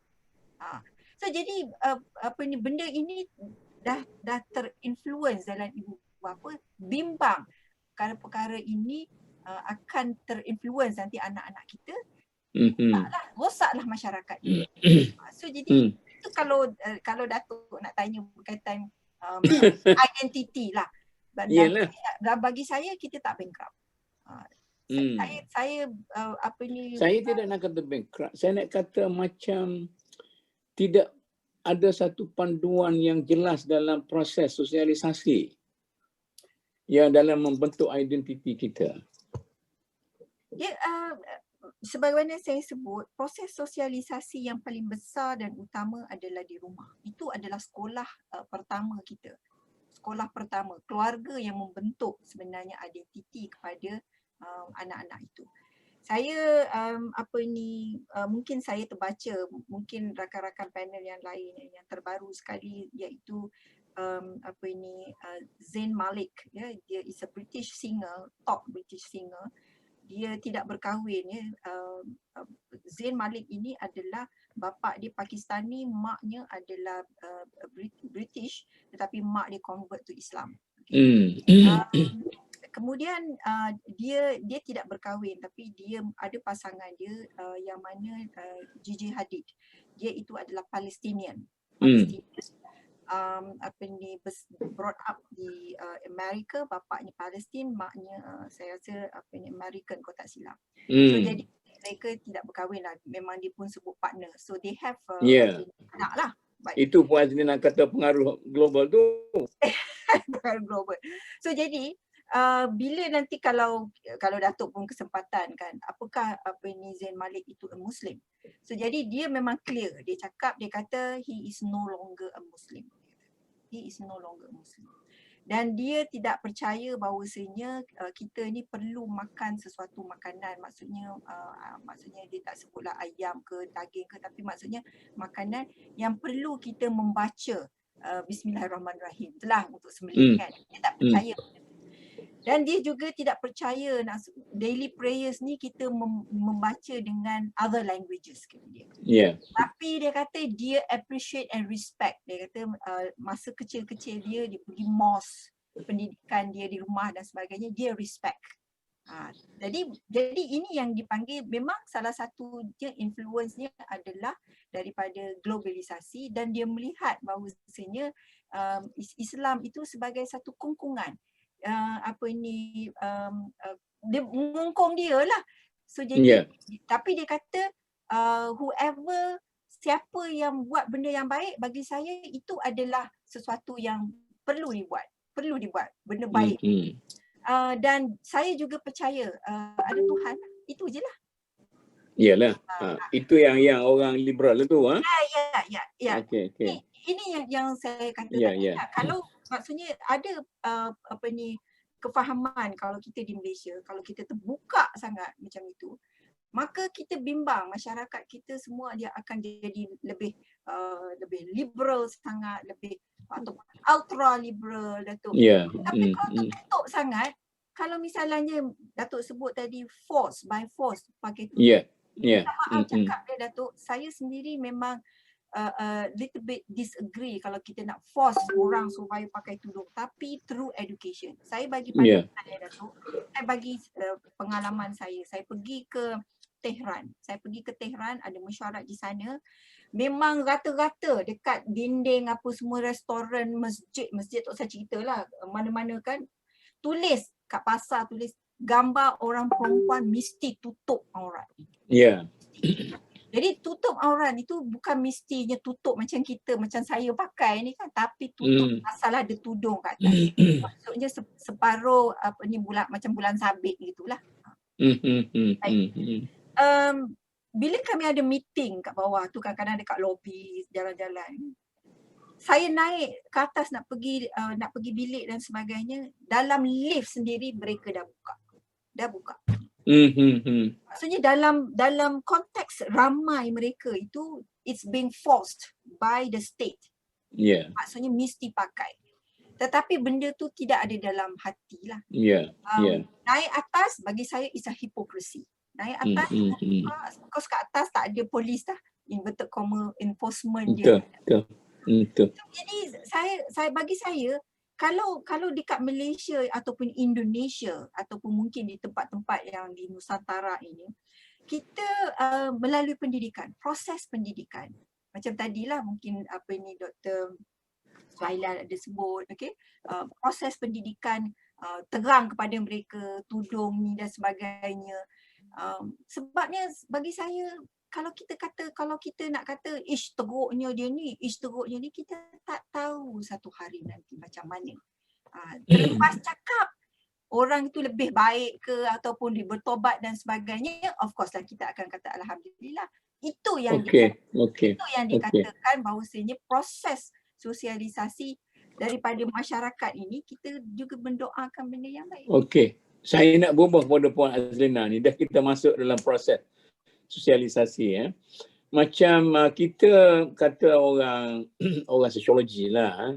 So jadi benda ini dah terinfluence dalam ibu bapa, bimbang perkara-perkara ini akan terinfluence nanti anak-anak kita. Rosaklah masyarakat ini. So jadi itu kalau Datuk nak tanya berkaitan identiti lah. Dan bagi saya kita tak bankrupt. Saya tidak nak kata bankrupt. Saya nak kata macam tidak ada satu panduan yang jelas dalam proses sosialisasi yang dalam membentuk identiti kita. Sebagaimana saya sebut, proses sosialisasi yang paling besar dan utama adalah di rumah. Itu adalah sekolah pertama kita. Sekolah pertama, keluarga yang membentuk sebenarnya identiti kepada anak-anak itu. Saya mungkin saya terbaca, mungkin rakan-rakan panel yang lain yang terbaru sekali, iaitu Zayn Malik, ya, dia is a British singer, top British singer. Dia tidak berkahwin, ya. Zayn Malik ini adalah bapa dia Pakistani, maknya adalah British, tetapi mak dia convert to Islam. Kemudian dia tidak berkahwin, tapi dia ada pasangan dia yang mana Gigi Hadid. Dia itu adalah Palestinian. Brought up di Amerika, bapaknya Palestin, maknya saya rasa American kalau tak silap. So jadi mereka tidak berkahwin lah, memang dia pun sebut partner. So they have anak lah. Itu pun nak kata pengaruh global tu. Pengaruh global. So jadi bila nanti kalau Datuk pun kesempatan kan, apakah Zain Malik itu a Muslim? So jadi dia memang clear, dia kata he is no longer a Muslim. He is no longer a Muslim. Dan dia tidak percaya bahawasanya kita ni perlu makan sesuatu makanan, maksudnya dia tak sebutlah ayam ke daging ke, tapi maksudnya makanan yang perlu kita membaca Bismillahirrahmanirrahim, itulah untuk sembelih kan. Dia tak percaya. Dan dia juga tidak percaya daily prayers ni kita membaca dengan other languages, kata dia. Yeah. Tapi dia kata dia appreciate and respect. Dia kata masa kecil-kecil dia pergi mosque, pendidikan dia di rumah dan sebagainya, dia respect. Jadi ini yang dipanggil, memang salah satu je influence-nya adalah daripada globalisasi, dan dia melihat bahawasanya Islam itu sebagai satu kongkongan. Dia mengungkung dia lah. So jadi tapi dia kata siapa yang buat benda yang baik, bagi saya itu adalah sesuatu yang perlu dibuat benda baik. Dan saya juga percaya ada Tuhan, itu je lah. Iyalah. Itu yang orang liberal tu. Ya. Okay. Ini yang saya katakan. Kalau maksudnya ada kefahaman, kalau kita di Malaysia, kalau kita terbuka sangat macam itu, maka kita bimbang masyarakat kita semua dia akan jadi lebih liberal sangat, lebih atau ultra liberal, Datuk. Tapi kalau tertutup sangat, kalau misalnya Datuk sebut tadi by force pakai tu. Cakap dia, Datuk, saya sendiri memang little bit disagree kalau kita nak force orang supaya pakai tudung, tapi through education. Saya bagi pandangan saya, Datuk. Saya bagi pengalaman saya pergi ke Tehran, ada mesyuarat di sana. Memang rata-rata dekat dinding apa semua restoran, masjid tak usah cerita lah, mana-mana kan, tulis kat pasar, tulis gambar orang perempuan mesti tutup aurat. Jadi tutup aurat itu bukan mestinya tutup macam saya pakai ni kan, tapi tutup asal ada tudung kat atas. Maksudnya separuh macam bulan sabit gitulah. Bila kami ada meeting kat bawah tu, kadang-kadang dekat lobi, jalan-jalan, saya naik ke atas nak pergi bilik dan sebagainya, dalam lift sendiri mereka dah buka. Maksudnya dalam konteks ramai mereka itu, it's being forced by the state. Maksudnya mesti pakai. Tetapi benda tu tidak ada dalam hati lah. Naik atas bagi saya is a hypocrisy. Naik atas, because kat atas tak ada polis lah, inverted comma, enforcement dia. Jadi bagi saya, kalau dekat Malaysia ataupun Indonesia ataupun mungkin di tempat-tempat yang di Nusantara ini, kita melalui pendidikan, proses pendidikan. Macam tadilah mungkin Dr. Suhailan ada sebut, proses pendidikan terang kepada mereka, tudung ni dan sebagainya. Sebabnya bagi saya, kalau kita nak kata ish teruknya dia ni, kita tak tahu satu hari nanti macam mana. Terlepas cakap orang itu lebih baik ke ataupun dia bertobat dan sebagainya, of course lah kita akan kata alhamdulillah. Itu yang dikatakan bahawasanya proses sosialisasi daripada masyarakat ini, kita juga mendoakan benda yang baik. Saya nak berubah kepada Puan Azlina ni, dah kita masuk dalam proses sosialisasi. Macam kita kata orang sosiologi lah,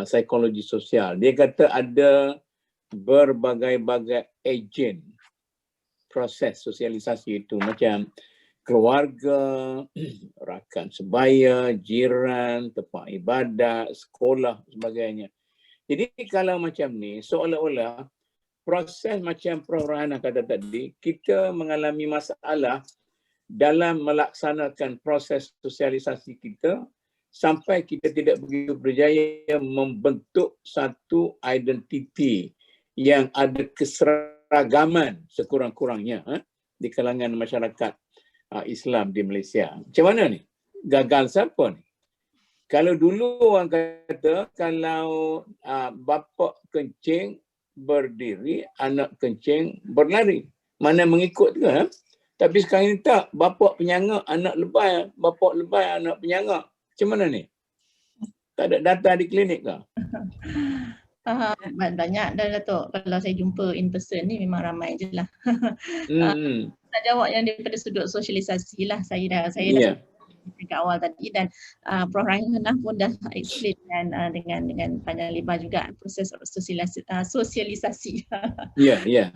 psikologi sosial, dia kata ada berbagai-bagai ejen proses sosialisasi itu, macam keluarga, rakan sebaya, jiran, tempat ibadat, sekolah, sebagainya. Jadi kalau macam ni, seolah-olah proses macam Prof. Rahana kata tadi, kita mengalami masalah dalam melaksanakan proses sosialisasi kita sampai kita tidak begitu berjaya membentuk satu identiti yang ada keseragaman sekurang-kurangnya di kalangan masyarakat Islam di Malaysia. Macam mana ni? Gagal siapa ni? Kalau dulu orang kata kalau bapa kencing berdiri, anak kencing berlari. Mana mengikut ke? Tapi sekarang ni tak. Bapa penyangga, anak lebay. Bapa lebay, anak penyangga. Macam mana ni? Tak ada data di klinik ke? Banyak dah Datuk. Kalau saya jumpa in person ni memang ramai je lah. Nak jawab yang daripada sudut sosialisasi lah. Saya dah dekat awal tadi dan Prof Raihana pun dah explain dengan panjang lebar juga proses sosialisasi. Ya.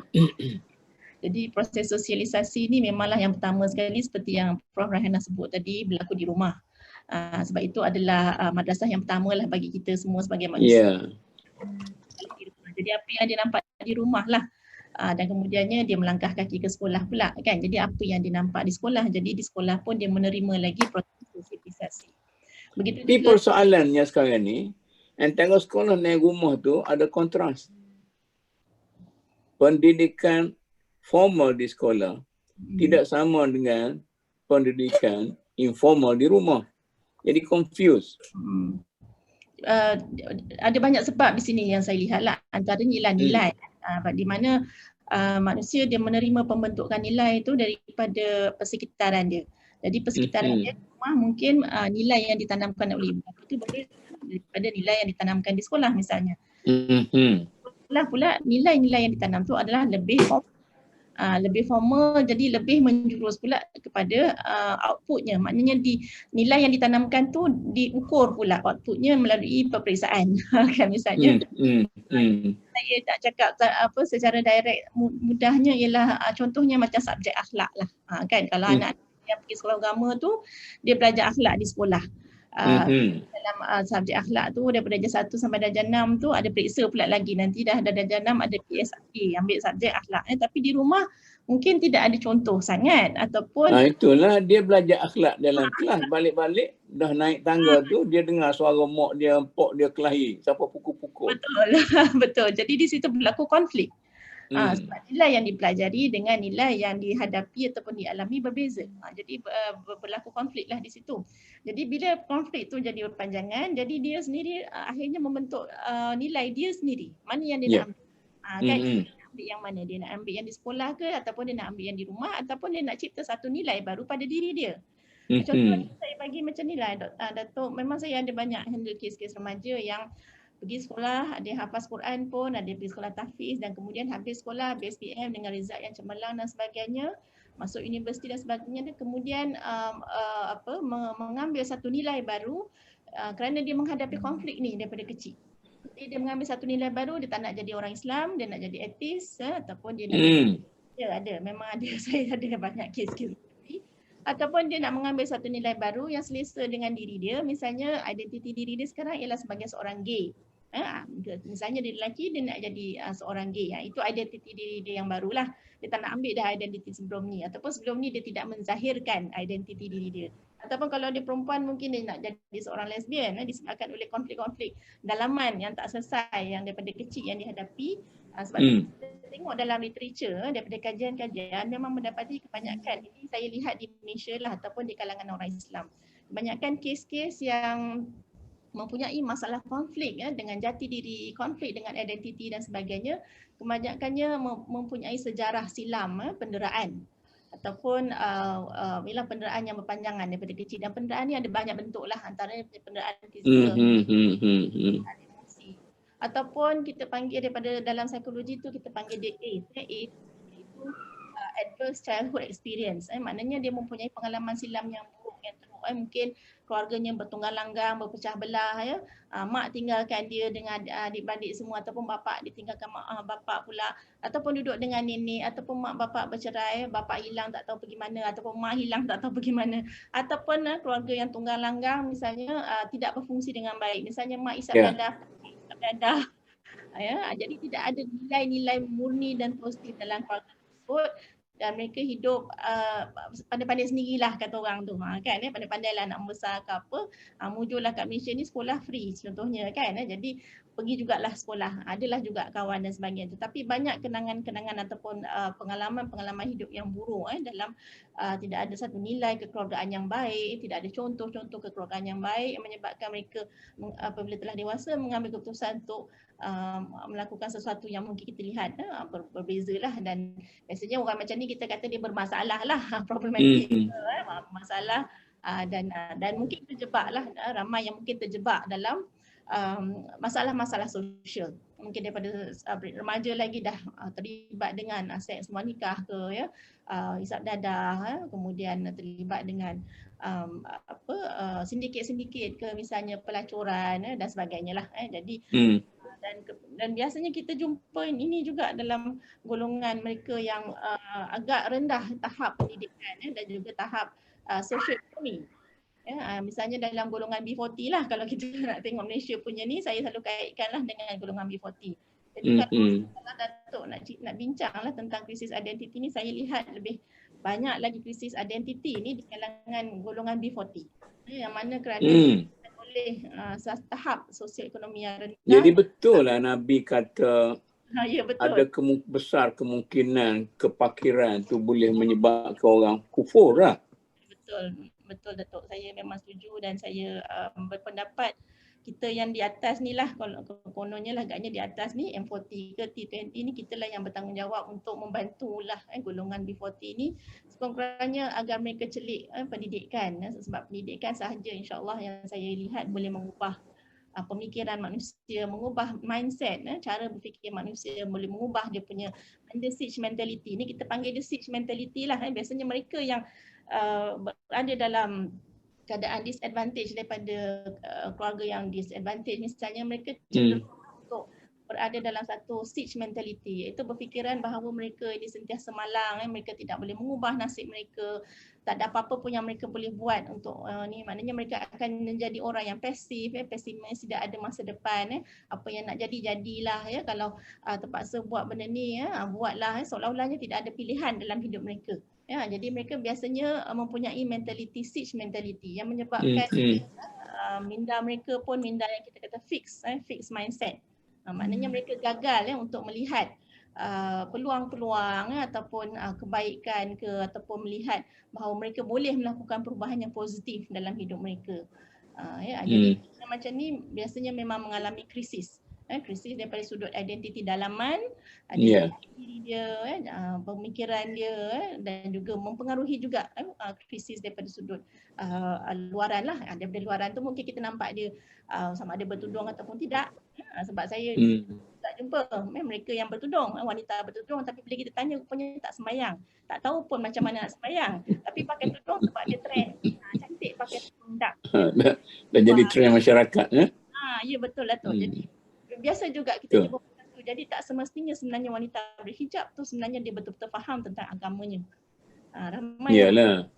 Jadi proses sosialisasi ni memanglah yang pertama sekali seperti yang Prof Raihana sebut tadi, berlaku di rumah. Sebab itu adalah madrasah yang pertama lah bagi kita semua sebagai manusia. Jadi apa yang dia nampak di rumah lah. Dan kemudiannya dia melangkah kaki ke sekolah pula kan. Jadi apa yang dia nampak di sekolah, jadi di sekolah pun dia menerima lagi proses sosialisasi. Begitu Tapi persoalannya sekarang ni, antara sekolah dan rumah tu ada kontras. Pendidikan formal di sekolah tidak sama dengan pendidikan informal di rumah. Jadi confused. Ada banyak sebab di sini yang saya lihat lah. Antaranya ialah nilai. Di mana manusia dia menerima pembentukan nilai itu daripada persekitaran dia. Jadi persekitaran dia rumah mungkin nilai yang ditanamkan oleh ibu bapa itu berbeza daripada nilai yang ditanamkan di sekolah misalnya. Sekolah pula nilai-nilai yang ditanam tu adalah lebih formal, jadi lebih menjurus pula kepada outputnya. Maknanya nilai yang ditanamkan tu diukur pula outputnya melalui peperiksaan. Kan misalnya saya tak cakap secara direct mudahnya ialah contohnya macam subjek akhlak lah. Kan kalau anak yang pergi sekolah agama tu dia belajar akhlak di sekolah. Dalam subjek akhlak tu daripada darjah 1 sampai darjah 6 tu ada periksa pula lagi, nanti dah darjah 6 ada PSA ambil subjek akhlak tapi di rumah mungkin tidak ada contoh sangat ataupun itulah dia belajar akhlak dalam kelas, balik-balik dah naik tangga tu dia dengar suara mak dia, pok dia kelahi, siapa pukul-pukul. Betul. Jadi di situ berlaku konflik. Sebab nilai yang dipelajari dengan nilai yang dihadapi ataupun dialami berbeza. Jadi berlaku konflik lah di situ. Jadi bila konflik tu jadi berpanjangan, jadi dia sendiri akhirnya membentuk nilai dia sendiri. Mana yang dia nak ambil. Kan dia nak ambil yang mana? Dia nak ambil yang di sekolah ke ataupun dia nak ambil yang di rumah ataupun dia nak cipta satu nilai baru pada diri dia. Contohnya saya bagi macam ni lah Datuk, memang saya ada banyak handle kes-kes remaja yang pergi sekolah, dia hafaz Quran pun, ada pergi sekolah tahfiz dan kemudian habis sekolah, habis PM dengan result yang cemerlang dan sebagainya, masuk universiti dan sebagainya dan kemudian mengambil satu nilai baru kerana dia menghadapi konflik ni daripada kecil. Jadi dia mengambil satu nilai baru, dia tak nak jadi orang Islam, dia nak jadi ateis ataupun dia nak memang ada saya ada banyak kes-kes ataupun dia nak mengambil satu nilai baru yang selesa dengan diri dia, misalnya identiti diri dia sekarang ialah sebagai seorang gay. Misalnya dia lelaki, dia nak jadi seorang gay. Itu identiti diri dia yang barulah. Dia tak nak ambil dah identiti sebelum ni. Ataupun sebelum ni dia tidak menzahirkan identiti diri dia. Ataupun kalau dia perempuan mungkin dia nak jadi seorang lesbian disebabkan oleh konflik-konflik dalaman yang tak selesai yang daripada kecil yang dihadapi. Sebab kita tengok dalam literature daripada kajian-kajian memang mendapati kebanyakan ini saya lihat di Malaysia lah ataupun di kalangan orang Islam. Kebanyakan kes-kes yang mempunyai masalah konflik dengan jati diri, konflik dengan identiti dan sebagainya, kebanyakannya mempunyai sejarah silam penderaan ataupun penderaan yang berpanjangan daripada kecil dan penderaan ni ada banyak bentuk lah, antaranya penderaan fizikal, emosi ataupun kita panggil daripada dalam psikologi tu kita panggil dia ACE, iaitu adverse childhood experience. Maknanya dia mempunyai pengalaman silam yang buruk, yang teruk. Mungkin keluarganya bertunggang langgang, berpecah belah, mak tinggalkan dia dengan adik-beradik semua ataupun bapak ditinggalkan bapak pula ataupun duduk dengan nenek ataupun mak bapak bercerai, bapak hilang tak tahu pergi mana ataupun mak hilang tak tahu pergi mana ataupun keluarga yang tunggang langgang misalnya tidak berfungsi dengan baik. Misalnya mak isap dadah. Jadi tidak ada nilai-nilai murni dan positif dalam keluarga tersebut dan mereka hidup pandai-pandai sendirilah kata orang tu, kan, pandai-pandai lah nak membesar ke apa, mujurlah kat Malaysia ni sekolah free contohnya, kan, jadi pergi jugalah sekolah, adalah juga kawan dan sebagainya. Tetapi banyak kenangan-kenangan ataupun pengalaman-pengalaman hidup yang buruk dalam tidak ada satu nilai kekeluargaan yang baik, tidak ada contoh-contoh kekeluargaan yang baik yang menyebabkan mereka apabila telah dewasa mengambil keputusan untuk melakukan sesuatu yang mungkin kita lihat berbeza lah, dan biasanya orang macam ni kita kata dia bermasalah lah, problematik, masalah, dan mungkin terjebak lah, ramai yang mungkin terjebak dalam masalah-masalah sosial. Mungkin daripada remaja lagi dah terlibat dengan seks luar nikah ke, ya, hisap dadah, kemudian terlibat dengan sindiket-sindiket ke, misalnya pelacuran dan sebagainya lah. Jadi dan biasanya kita jumpa ini juga dalam golongan mereka yang agak rendah tahap pendidikan dan juga tahap sosioekonomi. Misalnya dalam golongan B40 lah, kalau kita nak tengok Malaysia punya ni, saya selalu kaitkanlah dengan golongan B40. Jadi kalau Datuk nak bincang lah tentang krisis identiti ni, saya lihat lebih banyak lagi krisis identiti ni di kalangan golongan B40. Yang mana kerana oleh tahap sosioekonomi yang rendah. Jadi betul lah Nabi kata ya, betul. Ada besar kemungkinan kepakiran tu boleh menyebabkan orang kufur lah. Betul Datuk, saya memang setuju dan saya berpendapat kita yang di atas ni lah, kononnya lah agaknya di atas ni, M40 ke T20 ni, kita lah yang bertanggungjawab untuk membantulah golongan B40 ni sekurang-kurangnya agar mereka celik pendidikan, sebab pendidikan sahaja insyaAllah yang saya lihat boleh mengubah pemikiran manusia, mengubah mindset, cara berfikir manusia, boleh mengubah dia punya under siege mentality ni, kita panggil dia siege mentality lah. Biasanya mereka yang berada dalam keadaan disadvantage daripada keluarga yang disadvantage, misalnya mereka cenderung untuk berada dalam satu siege mentality, iaitu berfikiran bahawa mereka ini sentiasa malang, mereka tidak boleh mengubah nasib mereka, tak ada apa-apa pun yang mereka boleh buat untuk ni, maknanya mereka akan menjadi orang yang pasif, pesimis, tidak ada masa depan, apa yang nak jadi jadilah, ya, kalau terpaksa buat benda ni, buatlah, seolah-olahnya tidak ada pilihan dalam hidup mereka. Ya, jadi mereka biasanya mempunyai mentality siege mentality yang menyebabkan minda mereka pun minda yang kita kata fixed mindset. Maknanya mereka gagal untuk melihat peluang-peluang ataupun kebaikan ke, ataupun melihat bahawa mereka boleh melakukan perubahan yang positif dalam hidup mereka. Jadi macam ni biasanya memang mengalami krisis. Krisis daripada sudut identiti dalaman, diri dia, pemikiran dia, dan juga mempengaruhi juga krisis daripada sudut luaran lah. Daripada luaran tu mungkin kita nampak dia sama ada bertudung ataupun tidak. Sebab saya tak jumpa mereka yang bertudung, wanita bertudung, tapi bila kita tanya rupanya tak sembahyang, tak tahu pun macam mana nak sembahyang, tapi pakai tudung sebab dia trend, cantik pakai tudung tak. Dan jadi trend masyarakat. Ya, betul lah tu. Jadi biasa juga kita jumpa tu. Jadi tak semestinya sebenarnya wanita berhijab tu sebenarnya dia betul-betul faham tentang agamanya. Ramai kerana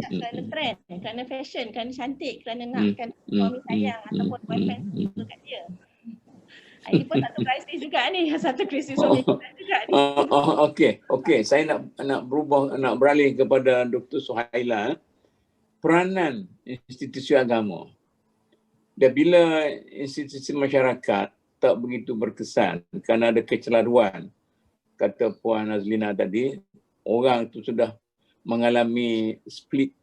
trend, kerana fashion, kerana cantik, kerana nakkan suami sayang ataupun boyfriend dekat dia. Ini pun satu krisis juga ni, satu krisis suami juga ni. Okey, saya nak berubah, nak beralih kepada Dr. Suhaila. Peranan institusi agama. Dan bila institusi masyarakat tak begitu berkesan kerana ada kecelaruan, kata Puan Nazlina tadi, orang tu sudah mengalami split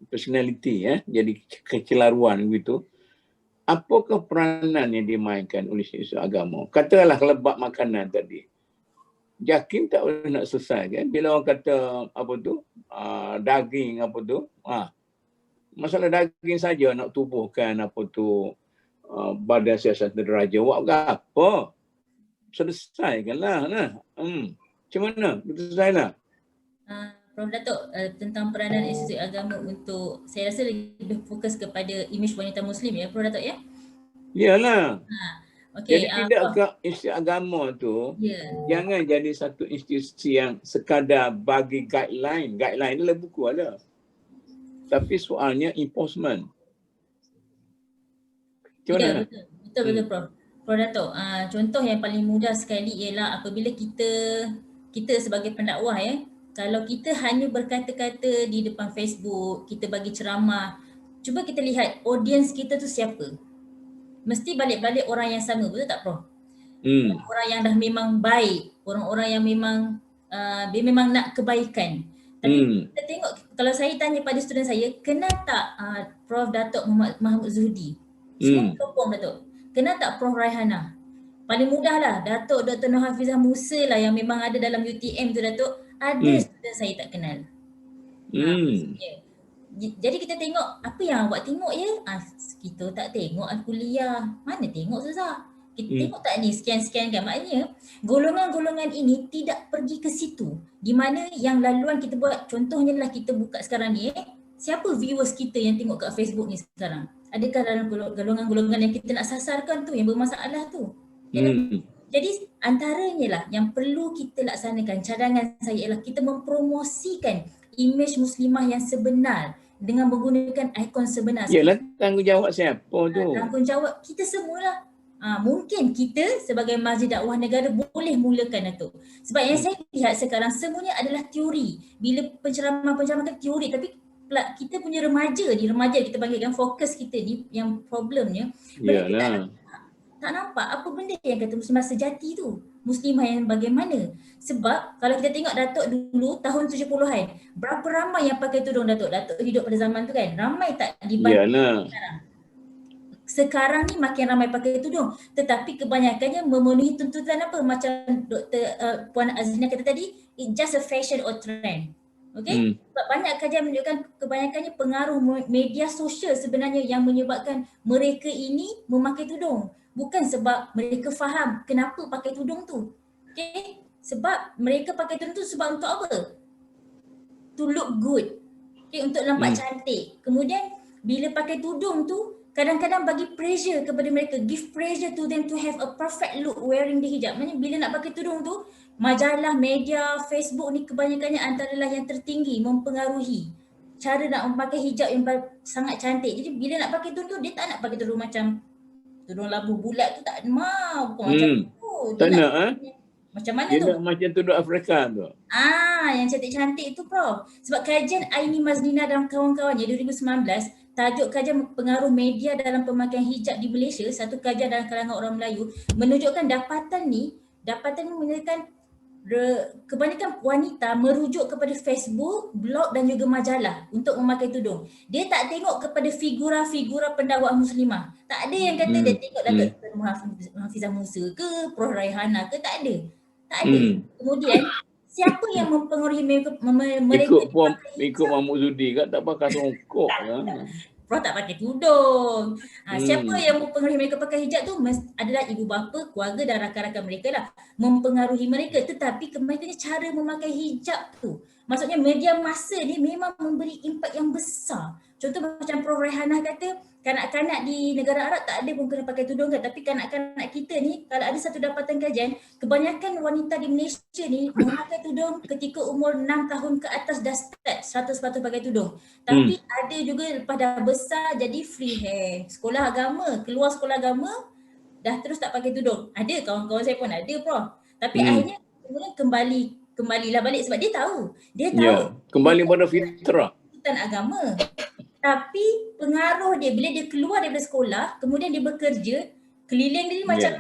personality, jadi kecelaruan begitu. Apakah peranan yang dimainkan oleh institusi agama? Katalah kelebak makanan tadi. Yakin tak boleh nak selesai kan? Bila orang kata apa tu, daging apa tu, masalah daging saja nak tubuhkan apa tu, Badan Siasat Diraja, buat apa? Selesaikanlah. Macam mana? Betul saya Prof. Datuk, tentang peranan institusi agama untuk, saya rasa lebih fokus kepada imej wanita Muslim ya, Prof. Datuk ya? Iyalah. Okay, jadi tidakkah institusi agama tu jangan jadi satu institusi yang sekadar bagi guideline. Guideline ni lah buku ada. Tapi soalnya enforcement. Betul Prof. Prof. Datuk, contoh yang paling mudah sekali ialah apabila kita sebagai pendakwah kalau kita hanya berkata-kata di depan Facebook, kita bagi ceramah, cuba kita lihat audience kita tu siapa. Mesti balik-balik orang yang sama, betul tak Prof? Orang yang dah memang baik, orang-orang yang memang dia memang nak kebaikan. Tapi kita tengok, kalau saya tanya pada student saya, kenal tak Prof Datuk Mahmud Zuhdi? Semua sokong Datuk. Kenal tak Prof Raihana? Paling mudah lah, Datuk Dr. Nur Hafizah Musa lah yang memang ada dalam UTM tu Datuk. Ada student saya tak kenal. Jadi kita tengok, apa yang awak tengok ya? Kita tak tengok kuliah. Mana tengok susah. Kita tengok tak ni sekian-sekian kan. Maknanya golongan-golongan ini tidak pergi ke situ. Di mana yang laluan kita buat, contohnya lah kita buka sekarang ni siapa viewers kita yang tengok kat Facebook ni sekarang? Adakah dalam golongan-golongan yang kita nak sasarkan tu yang bermasalah tu? Jadi antaranya lah yang perlu kita laksanakan, cadangan saya ialah kita mempromosikan imej muslimah yang sebenar dengan menggunakan ikon sebenar. Yalah, tanggungjawab siapa tu? Tanggungjawab kita semualah. Mungkin kita sebagai Masjid Dakwah Negara boleh mulakan Datuk. Sebab yang saya lihat sekarang semuanya adalah teori. Bila penceramah-penceramah kan teori, tapi kita punya remaja kita panggilkan fokus kita ni yang problemnya. Yalah. Tak nampak apa benda yang kata muslimah sejati tu. Muslimah yang bagaimana? Sebab kalau kita tengok Datuk dulu tahun 70-an, berapa ramai yang pakai tudung Datuk? Datuk hidup pada zaman tu kan? Ramai tak dibanding sekarang? Sekarang ni makin ramai pakai tudung, tetapi kebanyakannya memenuhi tuntutan apa? Macam Dr. Puan Azina kata tadi, it's just a fashion or trend. Okay? Sebab banyak kajian menunjukkan kebanyakannya pengaruh media sosial sebenarnya yang menyebabkan mereka ini memakai tudung. Bukan sebab mereka faham kenapa pakai tudung tu. Okay? Sebab mereka pakai tudung tu sebab untuk apa? To look good. Okay? Untuk nampak cantik. Kemudian bila pakai tudung tu, kadang-kadang bagi pressure kepada mereka. Give pressure to them to have a perfect look wearing the hijab. Maksudnya bila nak pakai tudung tu, majalah, media, Facebook ni kebanyakannya antaralah yang tertinggi mempengaruhi cara nak memakai hijab yang sangat cantik. Jadi bila nak pakai tudung tu, dia tak nak pakai tudung macam tudung labu bulat tu, tak mau. Bukan macam tu. Tak nak Macam mana dia tu? nak macam tudung Afrika tu. Yang cantik-cantik tu Prof. Sebab kajian Aini Mazlina dan kawan-kawannya 2019, tajuk kajian pengaruh media dalam pemakaian hijab di Malaysia, satu kajian dalam kalangan orang Melayu, menunjukkan dapatan ni menunjukkan kebanyakan wanita merujuk kepada Facebook, blog dan juga majalah untuk memakai tudung. Dia tak tengok kepada figura-figura pendakwah muslimah. Tak ada yang kata dia tengok Datuk Hafizah Musa ke, Prof Raihana ke, tak ada. Tak ada. Kemudian siapa yang mempengaruhi mereka ikut Mahmud Zuhdi kat tak pakai songkok lah. Prof tak pakai tudung. Siapa yang mempengaruhi mereka pakai hijab tu adalah ibu bapa, keluarga dan rakan-rakan mereka lah. Mempengaruhi mereka, tetapi kebanyakannya cara memakai hijab tu. Maksudnya media massa ni memang memberi impak yang besar. Contoh macam Prof Raihana kata, kanak-kanak di negara Arab tak ada pun kena pakai tudung kan. Tapi kanak-kanak kita ni, kalau ada satu dapatan kajian, kebanyakan wanita di Malaysia ni memakai tudung ketika umur 6 tahun ke atas dah start 100% pakai tudung. Tapi ada juga lepas dah besar jadi free hair. Sekolah agama, keluar sekolah agama, dah terus tak pakai tudung. Ada kawan-kawan saya pun ada Prof. Tapi akhirnya kemudian kembalilah balik sebab dia tahu. Kembali pada fitrah. Tuntutan agama. Tapi pengaruh dia bila dia keluar daripada sekolah, kemudian dia bekerja, keliling dia macam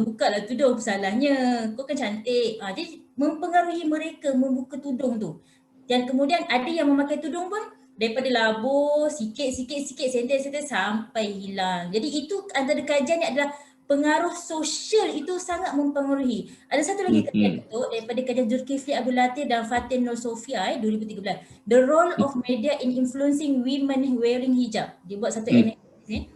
bukalah tudung, salahnya kau kan cantik. Jadi mempengaruhi mereka membuka tudung tu. Dan kemudian ada yang memakai tudung pun daripada labur sikit sentai sampai hilang. Jadi itu antara kajiannya adalah pengaruh sosial itu sangat mempengaruhi. Ada satu lagi kajian tu daripada kajian Zulkifli Abdul Latif dan Fatin Nur Sofia 2013. The role of media in influencing women wearing hijab. Dia buat satu analisis.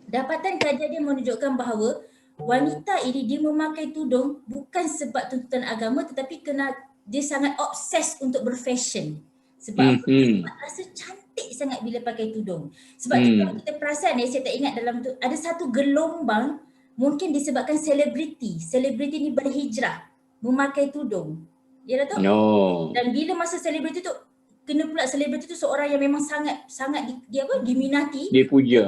Dapatan kajian dia menunjukkan bahawa wanita ini dia memakai tudung bukan sebab tuntutan agama, tetapi kerana dia sangat obses untuk berfashion. Sebab sebab rasa cantik sangat bila pakai tudung. Sebab kalau kita perasan saya tak ingat dalam tu ada satu gelombang mungkin disebabkan selebriti ni berhijrah memakai tudung. Ya tak? Dan bila masa selebriti tu kena pula selebriti tu seorang yang memang sangat diminati, dipuja.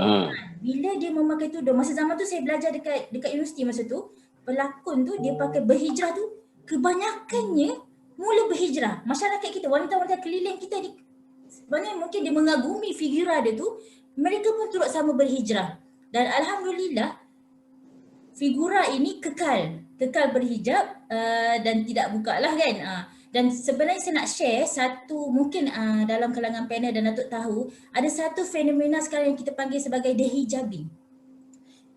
Bila dia memakai tudung, masa zaman tu saya belajar dekat universiti masa tu, pelakon tu dia pakai berhijrah tu kebanyakannya mula berhijrah. Masyarakat kita, wanita-wanita keliling kita sebenarnya mungkin dia mengagumi figura dia tu, mereka pun turut sama berhijrah. Dan alhamdulillah figura ini kekal berhijab dan tidak buka lah kan. Dan sebenarnya saya nak share satu, mungkin dalam kalangan panel dan Datuk tahu, ada satu fenomena sekarang yang kita panggil sebagai dehijabi.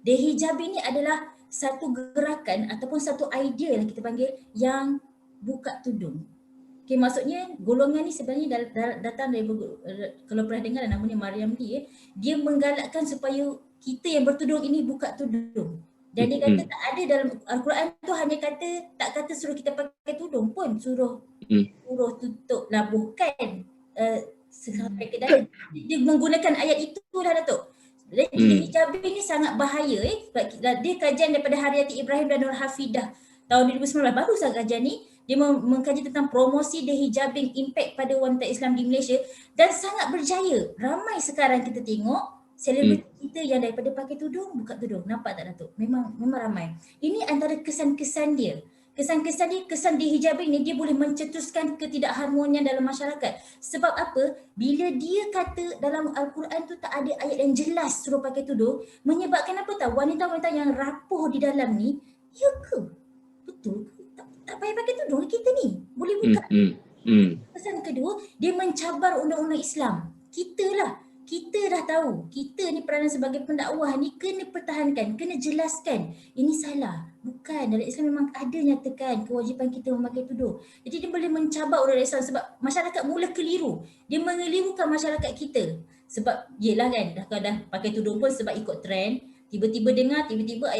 Dehijabi ni adalah satu gerakan ataupun satu idea yang kita panggil yang buka tudung. Okay, maksudnya golongan ni sebenarnya datang dari, kalau pernah dengar namanya Mariam Lee, dia menggalakkan supaya kita yang bertudung ini buka tudung. Dan dia kata tak ada dalam Al-Quran tu hanya kata, tak kata suruh kita pakai tudung pun, suruh tutup lah, bukan sampai ke dalam. Dia menggunakan ayat itulah Datuk. Jadi hijabi ni sangat bahaya sebab dia kajian daripada Haryati Ibrahim dan Nur Hafidah tahun 2019, baru sahaja kajian ni. Dia mengkaji tentang promosi dehijabing, impact pada wanita Islam di Malaysia dan sangat berjaya. Ramai sekarang kita tengok selebriti kita yang daripada pakai tudung, buka tudung. Nampak tak Datuk? Memang ramai. Ini antara kesan-kesan dia. Kesan-kesan dia, kesan dehijabing ni dia boleh mencetuskan ketidakharmonian dalam masyarakat. Sebab apa? Bila dia kata dalam Al-Quran tu tak ada ayat yang jelas suruh pakai tudung, menyebabkan apa tahu? Wanita-wanita yang rapuh di dalam ni, ya ke? Betul ke? Tak payah pakai tudung kita ni. Boleh buka. Kesan kedua, dia mencabar undang-undang Islam. Kita dah tahu. Kita ni peranan sebagai pendakwah ni kena pertahankan, kena jelaskan. Ini salah. Bukan. Dalam Islam memang ada nyatakan kewajipan kita memakai tudung. Jadi dia boleh mencabar undang-undang Islam sebab masyarakat mula keliru. Dia mengelirukan masyarakat kita. Sebab yelah kan, dah pakai tudung pun sebab ikut trend. Tiba-tiba dengar, tiba-tiba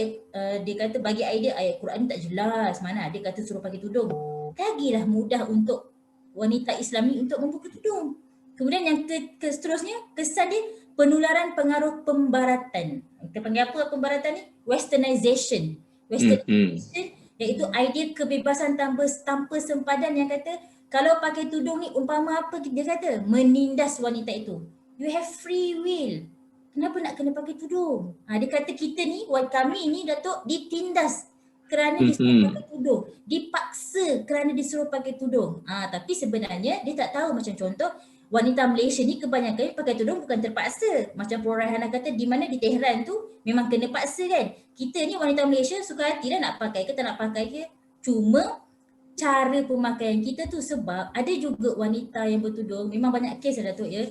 dia kata bagi idea ayat Quran ni tak jelas. Mana dia kata suruh pakai tudung. Lagilah mudah untuk wanita Islam ni untuk membuka tudung. Kemudian yang seterusnya, kesan dia penularan pengaruh pembaratan. Kita panggil apa pembaratan ni? Westernization. Westernization iaitu idea kebebasan tanpa sempadan yang kata kalau pakai tudung ni umpama apa dia kata? Menindas wanita itu. You have free will. Kenapa nak kena pakai tudung? Dia kata kita ni, kami ni Datuk ditindas kerana disuruh pakai tudung. Dipaksa kerana disuruh pakai tudung. Tapi sebenarnya dia tak tahu, macam contoh wanita Malaysia ni kebanyakan pakai tudung bukan terpaksa. Macam Puan Raihana kata di mana di Tehran tu memang kena paksa kan. Kita ni wanita Malaysia suka hati dah nak pakai ke tak nak pakai ke. Cuma cara pemakaian kita tu sebab ada juga wanita yang bertudung. Memang banyak kes lah Datuk ya.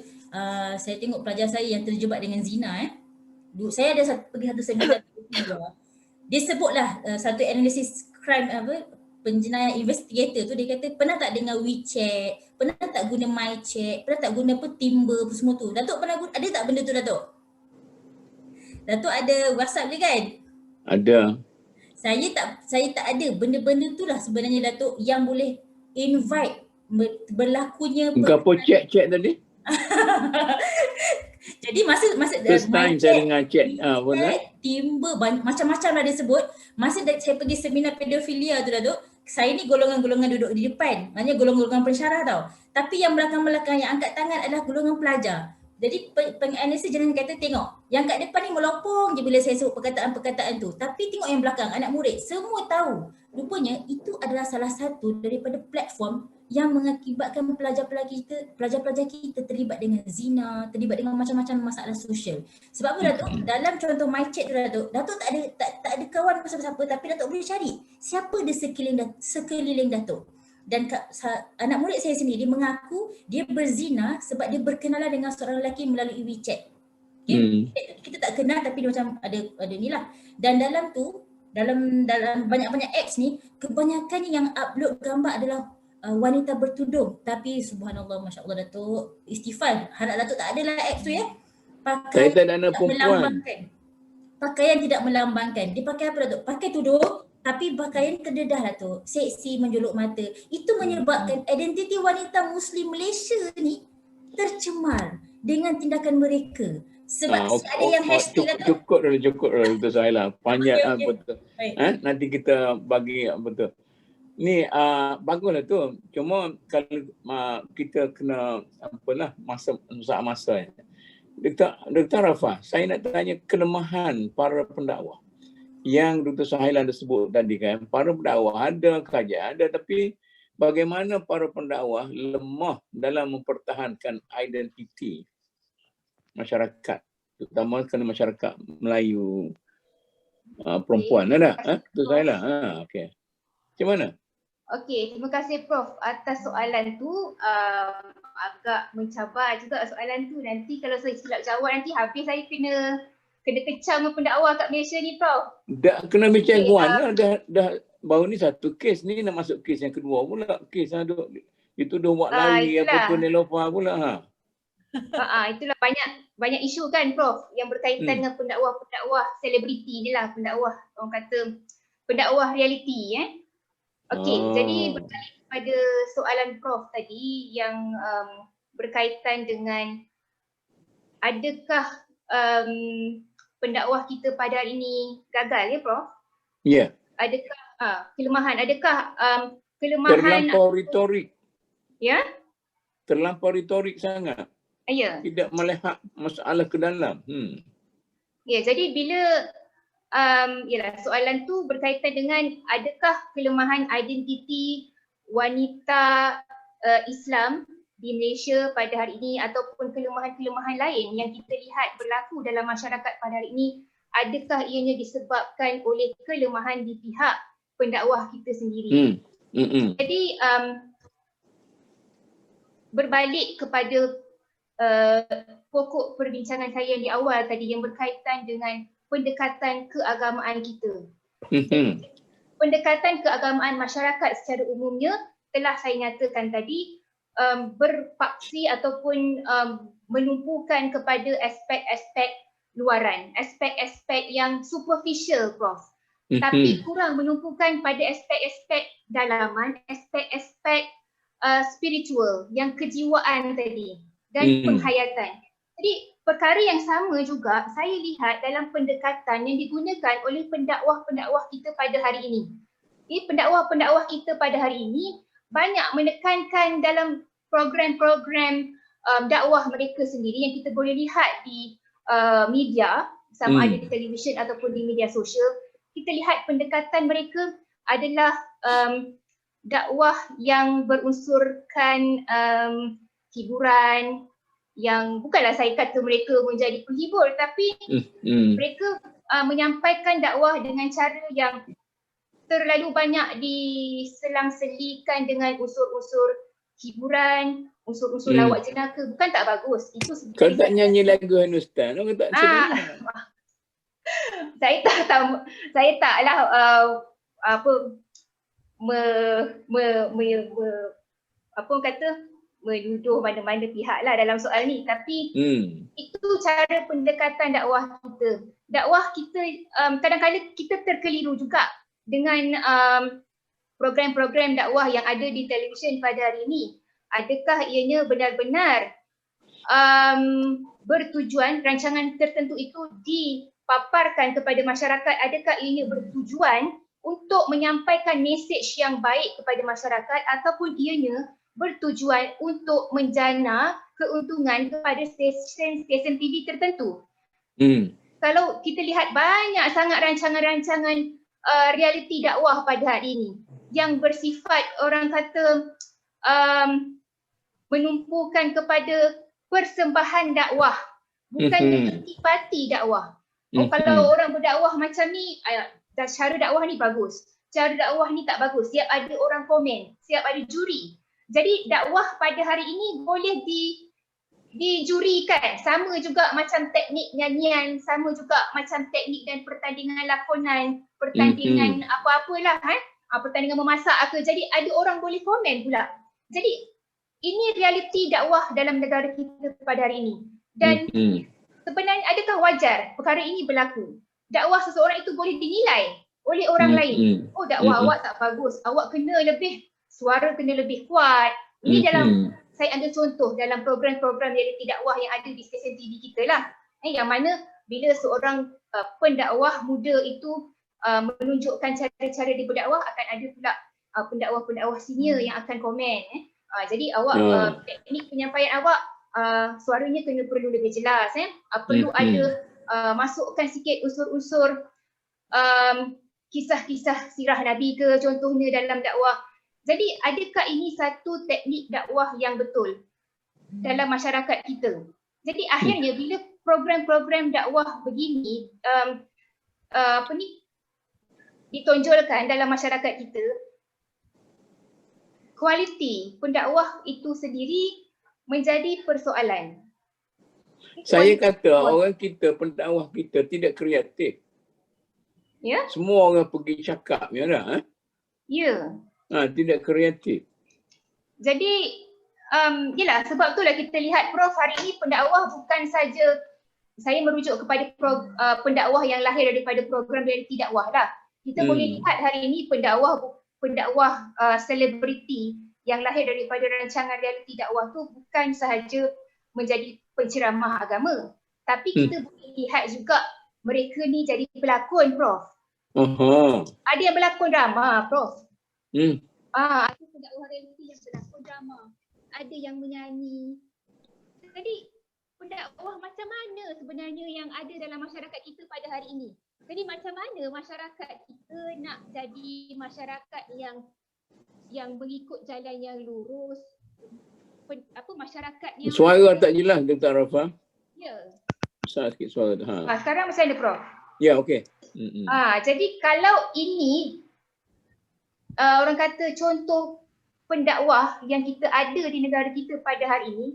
Saya tengok pelajar saya yang terjebak dengan zina. Saya ada pergi satu seminar. Dia sebutlah satu analisis crime penjenayah investigator tu, dia kata pernah tak dengar WeChat, pernah tak guna MyChat, pernah tak guna Timber apa semua tu. Datuk pernah guna, ada tak benda tu Datuk? Datuk ada WhatsApp dia kan? Ada. Saya tak ada. Benda-benda tu lah sebenarnya Datuk yang boleh invite berlakunya. Apa chat tadi? Jadi masa first time saya dengar chat Timber macam-macam lah dia sebut. Masa saya pergi seminar pedofilia tu Datuk, saya ni golongan-golongan duduk di depan, maknanya golongan-golongan pensyarah tau. Tapi yang belakang-belakang yang angkat tangan adalah golongan pelajar. Jadi penganalisis jangan kata tengok yang kat depan ni melopong je bila saya sebut perkataan-perkataan tu. Tapi tengok yang belakang, anak murid semua tahu. Rupanya itu adalah salah satu daripada platform yang mengakibatkan pelajar-pelajar kita terlibat dengan zina, terlibat dengan macam-macam masalah sosial. Sebab apa Datuk? Dalam contoh MyChat tu Datuk tak ada kawan siapa-siapa, tapi Datuk boleh cari siapa dia sekeliling Datuk. Dan anak murid saya sendiri mengaku dia berzina sebab dia berkenalan dengan seorang lelaki melalui WeChat. Okay? Kita tak kenal tapi dia macam ada ni lah. Dan dalam banyak-banyak apps ni, kebanyakan yang upload gambar adalah wanita bertudung. Tapi subhanallah, Masya Allah Datuk, istighfar, harap Datuk tak adalah apps tu ya. Pakaian tidak melambangkan. Pakaian tidak melambangkan. Dia pakai apa Datuk? Pakai tudung tapi pakaian terdedah Datuk. Seksi, menjolok mata. Itu menyebabkan identiti wanita Muslim Malaysia ni tercemar dengan tindakan mereka. Sebab ada yang hashtag Datuk. Cukup dah Dr. Suhaila. Panjang betul. Nanti kita bagi betul. Ni baguslah tu. Cuma kalau kita kena masa. Dr. Rafa, saya nak tanya kelemahan para pendakwah. Yang Dr. Suhaila dah sebut tadi kan, para pendakwah ada kajian, ada tapi bagaimana para pendakwah lemah dalam mempertahankan identiti masyarakat, terutama kena masyarakat Melayu perempuan. Ada? Itu saya lah. Okey. Macam mana? Okey, terima kasih Prof atas soalan tu. Agak mencabar juga soalan tu. Nanti kalau saya silap jawab nanti habis saya kena kecam dengan pendakwa kat Malaysia ni Prof. Dah kena bincang lah. Dah baru ni satu kes ni nak masuk kes yang kedua pula. Kes itu dah buat lari apa tu Nelofa pula. Itulah banyak isu kan Prof yang berkaitan dengan pendakwah selebriti ni lah, pendakwah orang kata pendakwah realiti Okey, jadi berbalik pada soalan Prof tadi yang berkaitan dengan adakah pendakwah kita pada hari ini gagal ya Prof? Ya. Yeah. Adakah kelemahan? Adakah kelemahan terlampau retorik? Ya? Terlampau retorik sangat. Ya. Tidak melihat masalah ke dalam. Ya, jadi bila yalah, soalan tu berkaitan dengan adakah kelemahan identiti wanita Islam di Malaysia pada hari ini ataupun kelemahan-kelemahan lain yang kita lihat berlaku dalam masyarakat pada hari ini, adakah ianya disebabkan oleh kelemahan di pihak pendakwah kita sendiri. Jadi berbalik kepada pokok perbincangan saya di awal tadi yang berkaitan dengan pendekatan keagamaan kita. Pendekatan keagamaan masyarakat secara umumnya telah saya nyatakan tadi berpaksi ataupun menumpukan kepada aspek-aspek luaran, aspek-aspek yang superficial Prof. Tapi kurang menumpukan pada aspek-aspek dalaman, aspek-aspek spiritual yang kejiwaan tadi dan penghayatan. Jadi perkara yang sama juga saya lihat dalam pendekatan yang digunakan oleh pendakwah-pendakwah kita pada hari ini. Pendakwah-pendakwah kita pada hari ini banyak menekankan dalam program-program dakwah mereka sendiri yang kita boleh lihat di media, sama ada di televisyen ataupun di media sosial. Kita lihat pendekatan mereka adalah dakwah yang berunsurkan hiburan, yang bukanlah saya kata mereka menjadi penghibur, tapi mereka menyampaikan dakwah dengan cara yang terlalu banyak diselang-selikan dengan unsur-unsur hiburan, unsur-unsur lawak jenaka. Bukan tak bagus. Itu kau tak nyanyi lagu Hindustan, kau tak sedih. Saya taklah apa kata menuduh mana-mana pihak lah dalam soal ni, tapi itu cara pendekatan dakwah kita. Dakwah kita kadang-kadang kita terkeliru juga dengan program-program dakwah yang ada di televisyen pada hari ini. Adakah ianya benar-benar bertujuan, rancangan tertentu itu dipaparkan kepada masyarakat, adakah ianya bertujuan untuk menyampaikan mesej yang baik kepada masyarakat ataupun ianya bertujuan untuk menjana keuntungan kepada stesen TV tertentu. Kalau kita lihat banyak sangat rancangan-rancangan realiti dakwah pada hari ini yang bersifat orang kata menumpukan kepada persembahan dakwah, bukan antipati dakwah. Kalau orang berdakwah macam ni, cara dakwah ni bagus, cara dakwah ni tak bagus, siap ada orang komen, siap ada juri. Jadi dakwah pada hari ini boleh dijurikan, sama juga macam teknik nyanyian, sama juga macam teknik dan pertandingan lakonan, pertandingan apa-apalah pertandingan memasak ke. Jadi ada orang boleh komen pula. Jadi ini realiti dakwah dalam negara kita pada hari ini. Dan sebenarnya adakah wajar perkara ini berlaku? Dakwah seseorang itu boleh dinilai oleh orang lain. Oh, dakwah awak tak bagus, awak kena lebih, suara kena lebih kuat. Ini dalam, saya ambil contoh dalam program-program realiti dakwah yang ada di stesen TV kita lah. Yang mana bila seorang pendakwah muda itu menunjukkan cara-cara dia berdakwah, akan ada pula pendakwah-pendakwah senior yang akan komen. Jadi awak teknik penyampaian awak suaranya perlu lebih jelas. Perlu ada masukkan sikit unsur-unsur kisah-kisah sirah Nabi ke contohnya dalam dakwah. Jadi adakah ini satu teknik dakwah yang betul dalam masyarakat kita? Jadi akhirnya bila program-program dakwah begini ditonjolkan dalam masyarakat kita, kualiti pendakwah itu sendiri menjadi persoalan. Saya kata orang kita, pendakwah kita tidak kreatif. Ya? Semua orang pergi cakap ya dah. Ya. Tidak kreatif. Jadi yelah, sebab itulah kita lihat Prof hari ini pendakwah bukan saja saya merujuk kepada pendakwah yang lahir daripada program realiti dakwah lah. Kita boleh lihat hari ini pendakwah selebriti yang lahir daripada rancangan realiti dakwah tu bukan sahaja menjadi penceramah agama, tapi kita boleh lihat juga mereka ni jadi pelakon, Prof. Ada yang berlakon drama, Prof. Ada pendakwah realiti yang berlakon drama, ada yang menyanyi. Jadi pendakwah macam mana sebenarnya yang ada dalam masyarakat kita pada hari ini? Jadi macam mana masyarakat kita nak jadi masyarakat yang mengikut jalan yang lurus? Masyarakat yang suara tak jelas Dr. Arafah. Ya. Besar sikit suara tu. Sekarang macam mana, Prof? Ya, okey. Jadi kalau ini orang kata contoh pendakwah yang kita ada di negara kita pada hari ini,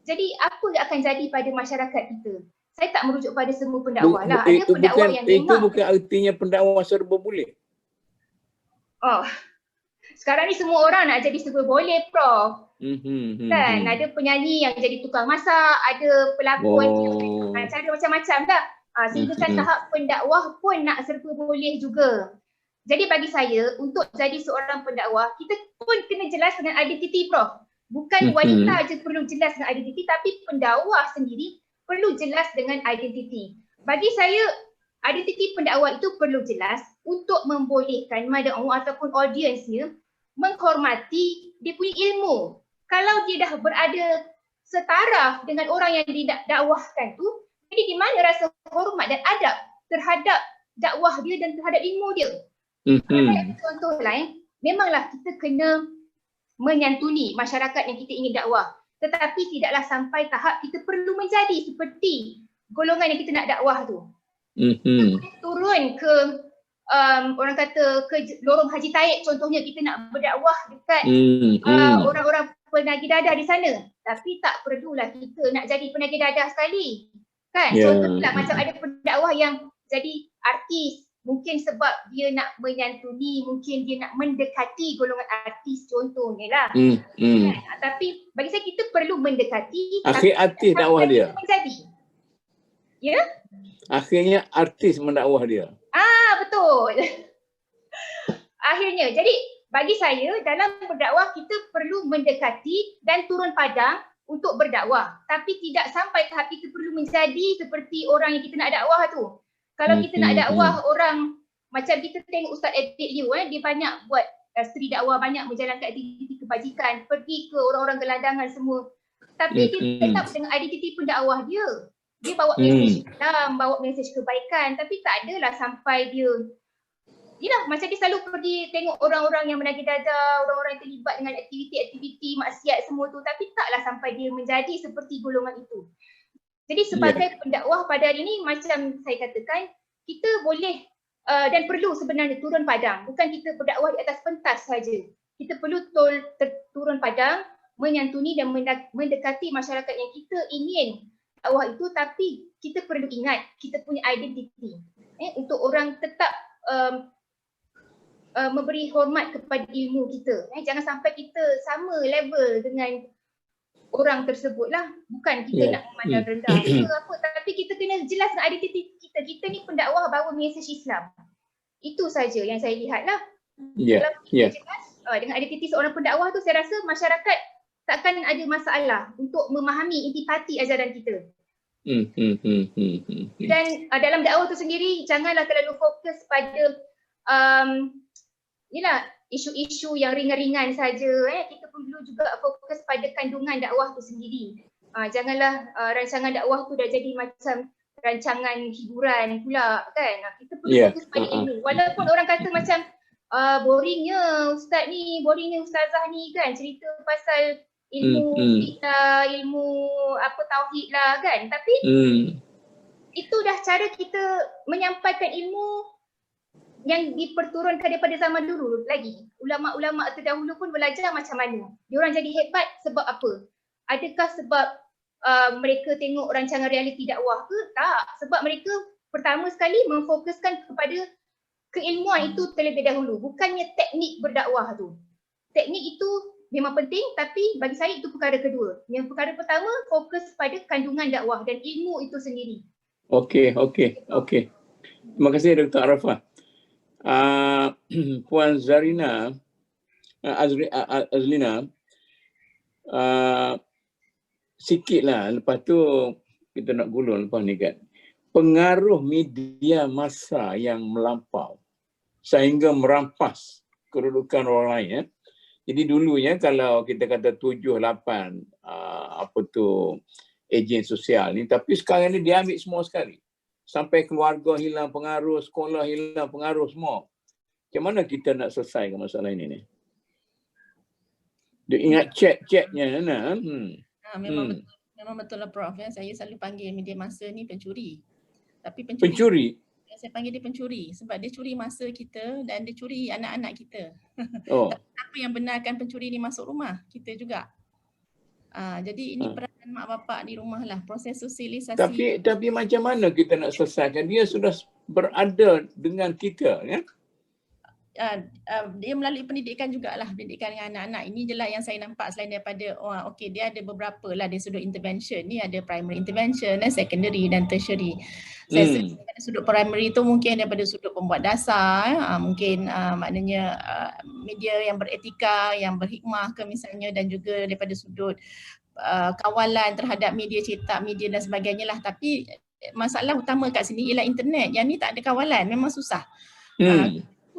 jadi apa yang akan jadi pada masyarakat kita? Saya tak merujuk pada semua pendakwah lah. Ada pendakwah yang memang... Itu bukan artinya pendakwah serba boleh. Sekarang ni semua orang nak jadi serba boleh, Prof. Kan ada penyanyi yang jadi tukang masak, ada pelakon yang cara macam-macam dah. Sehingga kan tahap pendakwah pun nak serba boleh juga. Jadi bagi saya, untuk jadi seorang pendakwah, kita pun kena jelas dengan identiti, Prof. Bukan wanita je perlu jelas dengan identiti, tapi pendakwah sendiri perlu jelas dengan identiti. Bagi saya, identiti pendakwah itu perlu jelas untuk membolehkan mad'u ataupun audiensnya menghormati dia punya ilmu. Kalau dia dah berada setaraf dengan orang yang didakwahkan tu, jadi di mana rasa hormat dan adab terhadap dakwah dia dan terhadap ilmu dia? Contoh lain, memanglah kita kena menyantuni masyarakat yang kita ingin dakwah. Tetapi tidaklah sampai tahap kita perlu menjadi seperti golongan yang kita nak dakwah tu. Kita boleh turun ke orang kata ke lorong Haji Taib contohnya, kita nak berdakwah dekat orang-orang penagih dadah di sana. Tapi tak perlulah kita nak jadi penagih dadah sekali. Kan? Contohnya macam ada pendakwah yang jadi artis. Mungkin sebab dia nak menyantuni, mungkin dia nak mendekati golongan artis contohnya lah. Kan? Tapi bagi saya kita perlu mendekati. Akhir artis dakwah dia. Menjadi. Ya? Akhirnya artis mendakwah dia. Betul. Akhirnya. Jadi bagi saya dalam berdakwah kita perlu mendekati dan turun padang untuk berdakwah. Tapi tidak sampai tahap kita perlu menjadi seperti orang yang kita nak dakwah tu. Kalau kita nak dakwah orang macam kita tengok Ustaz Edit Liu, dia banyak buat studi dakwah, banyak menjalankan aktiviti kebajikan, pergi ke orang-orang gelandangan semua. Tapi dia tetap dengan identiti pendakwah dia. Dia bawa mesej Islam, bawa mesej kebaikan, tapi tak adalah sampai dia macam dia selalu pergi tengok orang-orang yang menagih dadah, orang-orang yang terlibat dengan aktiviti-aktiviti maksiat semua tu, tapi taklah sampai dia menjadi seperti golongan itu. Jadi sebagai pendakwah pada hari ini, macam saya katakan, kita boleh dan perlu sebenarnya turun padang. Bukan kita berdakwah di atas pentas saja. Kita perlu turun padang, menyantuni dan mendekati masyarakat yang kita ingin dakwah itu, tapi kita perlu ingat kita punya identiti. Untuk orang tetap memberi hormat kepada ilmu kita. Jangan sampai kita sama level dengan orang tersebut lah. Bukan kita nak memandang rendah ke apa, tapi kita kena jelas dengan identiti kita. Kita ni pendakwah bawa mesej Islam. Itu saja yang saya lihat lah. Kalau kita jelas dengan identiti seorang pendakwah tu, saya rasa masyarakat takkan ada masalah untuk memahami intipati ajaran kita. Dan dalam dakwah tu sendiri, janganlah terlalu fokus pada isu-isu yang ringan-ringan saja. Kita perlu juga fokus pada kandungan dakwah tu sendiri. Janganlah rancangan dakwah tu dah jadi macam rancangan hiburan pula kan. Kita perlu fokus pada ilmu. Walaupun orang kata macam boringnya ustaz ni, boringnya ustazah ni kan, cerita pasal ilmu fiqh lah, ilmu apa tauhid lah kan. Tapi itu dah cara kita menyampaikan ilmu yang diperturunkan daripada zaman dulu lagi. Ulama-ulama terdahulu pun belajar macam mana. Diorang jadi hebat sebab apa? Adakah sebab mereka tengok rancangan realiti dakwah ke? Tak. Sebab mereka pertama sekali memfokuskan kepada keilmuan itu terlebih dahulu. Bukannya teknik berdakwah tu. Teknik itu memang penting, tapi bagi saya itu perkara kedua. Yang perkara pertama fokus pada kandungan dakwah dan ilmu itu sendiri. Okey. Terima kasih Dr. Arafah. Puan Zarina, Azlina, sikitlah, lepas tu kita nak gulung lepas ni kan. Pengaruh media massa yang melampau sehingga merampas kedudukan orang lain. Jadi dulunya kalau kita kata 7, 8 ejen sosial ni, tapi sekarang ni dia ambil semua sekali. Sampai keluarga hilang pengaruh, sekolah hilang pengaruh semua. Macam mana kita nak selesaikan masalah ini ni? Dia ingat chat-chatnya Nana. Memang betul lah Prof. Ya. Saya selalu panggil media massa ni pencuri. Tapi pencuri? Saya panggil dia pencuri sebab dia curi masa kita dan dia curi anak-anak kita. Oh. Tapi apa yang benarkan pencuri ni masuk rumah kita juga. Jadi ini peranan mak bapak di rumah lah, proses sosialisasi. Tapi macam mana kita nak selesaikan? Dia sudah berada dengan kita, ya? Dia melalui pendidikan jugalah, pendidikan dengan anak-anak. Ini je lah yang saya nampak selain daripada okey, dia ada beberapa lah dari sudut intervention. Ni ada primary intervention, secondary dan tertiary. Saya dari sudut primary tu mungkin daripada sudut pembuat dasar, mungkin maknanya media yang beretika, yang berhikmah ke misalnya, dan juga daripada sudut kawalan terhadap media cetak, media dan sebagainya lah. Tapi masalah utama kat sini ialah internet. Yang ni tak ada kawalan, memang susah.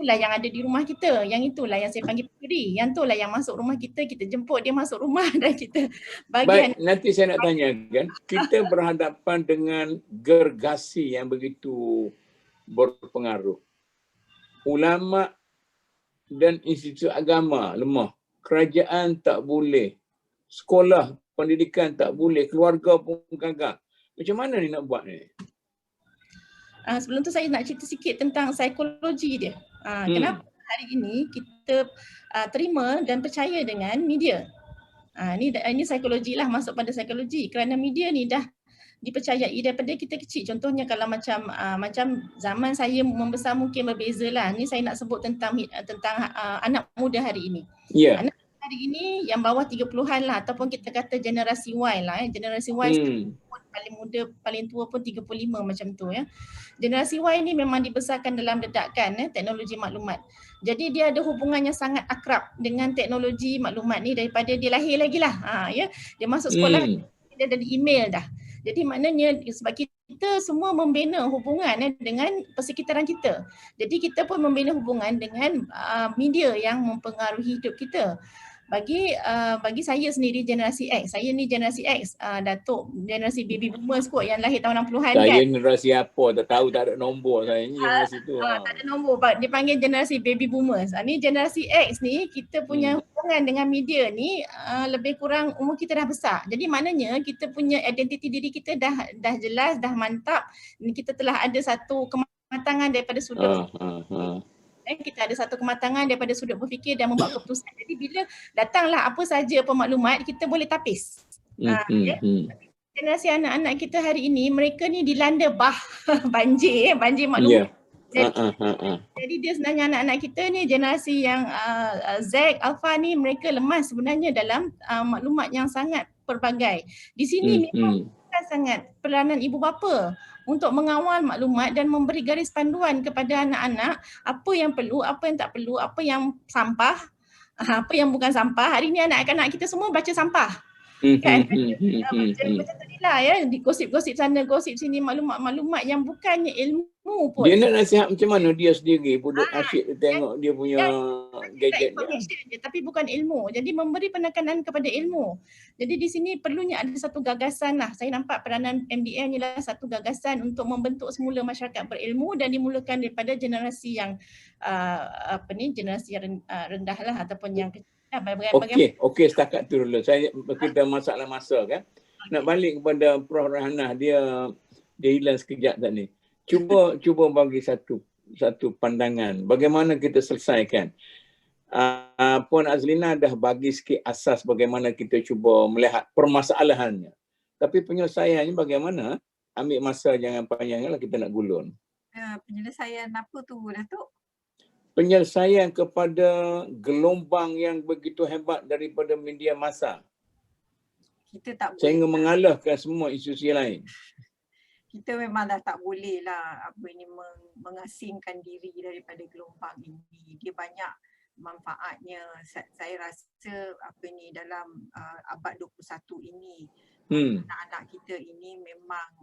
Itulah yang ada di rumah kita. Yang itulah yang saya panggil pencuri. Yang itulah yang masuk rumah kita, kita jemput dia masuk rumah dan kita bagi. Baik, nanti saya nak tanya kan. Kita berhadapan dengan gergasi yang begitu berpengaruh. Ulama dan institusi agama lemah. Kerajaan tak boleh. Sekolah, pendidikan tak boleh. Keluarga pun gagal. Macam mana ni nak buat ni? Sebelum tu saya nak cerita sikit tentang psikologi dia. Kenapa hari ini kita terima dan percaya dengan media? Ini psikologi lah, masuk pada psikologi. Kerana media ni dah dipercayai daripada kita kecil. Contohnya kalau macam zaman saya membesar mungkin berbeza lah. Ni saya nak sebut tentang anak muda hari ini. Yeah. Anak hari ini yang bawah 30-an lah, ataupun kita kata generasi Y lah. Generasi Y paling muda, paling tua pun 35 macam tu ya. Generasi Y ni memang dibesarkan dalam dedakan teknologi maklumat. Jadi dia ada hubungan yang sangat akrab dengan teknologi maklumat ni daripada dia lahir lagi lah. Ya. Dia masuk sekolah, dia ada email dah. Jadi maknanya sebab kita semua membina hubungan dengan persekitaran kita. Jadi kita pun membina hubungan dengan media yang mempengaruhi hidup kita. Bagi saya sendiri generasi X. Saya ni generasi X, Datuk generasi baby boomers kot yang lahir tahun 60-an kan. Saya generasi apa? Tak tahu, tak ada nombor saya ni generasi tu. Tak ada nombor, dia panggil generasi baby boomers. Ni generasi X ni kita punya hubungan dengan media ni lebih kurang umur kita dah besar. Jadi maknanya kita punya identiti diri kita dah jelas, dah mantap. Kita telah ada satu kematangan daripada sudut kita ada satu kematangan daripada sudut berfikir dan membuat keputusan. Jadi bila datanglah apa saja pemaklumat, kita boleh tapis. Generasi anak-anak kita hari ini, mereka ni dilanda banjir maklumat. Jadi dia sebenarnya anak-anak kita ni generasi yang Z, Alpha ni, mereka lemah sebenarnya dalam maklumat yang sangat pelbagai. Di sini memang sangat peranan ibu bapa untuk mengawal maklumat dan memberi garis panduan kepada anak-anak apa yang perlu, apa yang tak perlu, apa yang sampah, apa yang bukan sampah. Hari ini anak-anak kita semua baca sampah. Kan? Macam tadilah ya, di gosip-gosip sana, gosip sini, maklumat-maklumat yang bukannya ilmu pun. Dia nak nasihat macam mana dia sendiri pun asyik tengok dia punya gadget dia. Information je, tapi bukan ilmu. Jadi memberi penekanan kepada ilmu. Jadi di sini perlunya ada satu gagasan lah. Saya nampak peranan MDN ialah satu gagasan untuk membentuk semula masyarakat berilmu dan dimulakan daripada generasi yang generasi yang rendah lah ataupun yang kecil. Okey, setakat tu dulu. Kita masalah masa kan. Nak balik kepada Prof Rahanah, dia hilang sekejap tadi. Cuba bagi satu pandangan bagaimana kita selesaikan. Puan Azlina dah bagi sikit asas bagaimana kita cuba melihat permasalahannya. Tapi penyelesaiannya bagaimana? Ambil masa jangan panjang lah, kita nak gulun. Penyelesaian apa tu Datuk? Penyelesaian kepada gelombang yang begitu hebat daripada media massa. Kita tak boleh. Sehingga mengalahkan semua institusi lain. Kita memang dah tak boleh lah mengasingkan diri daripada gelombang ini. Dia banyak manfaatnya. Saya rasa dalam abad 21 ini anak-anak kita ini memang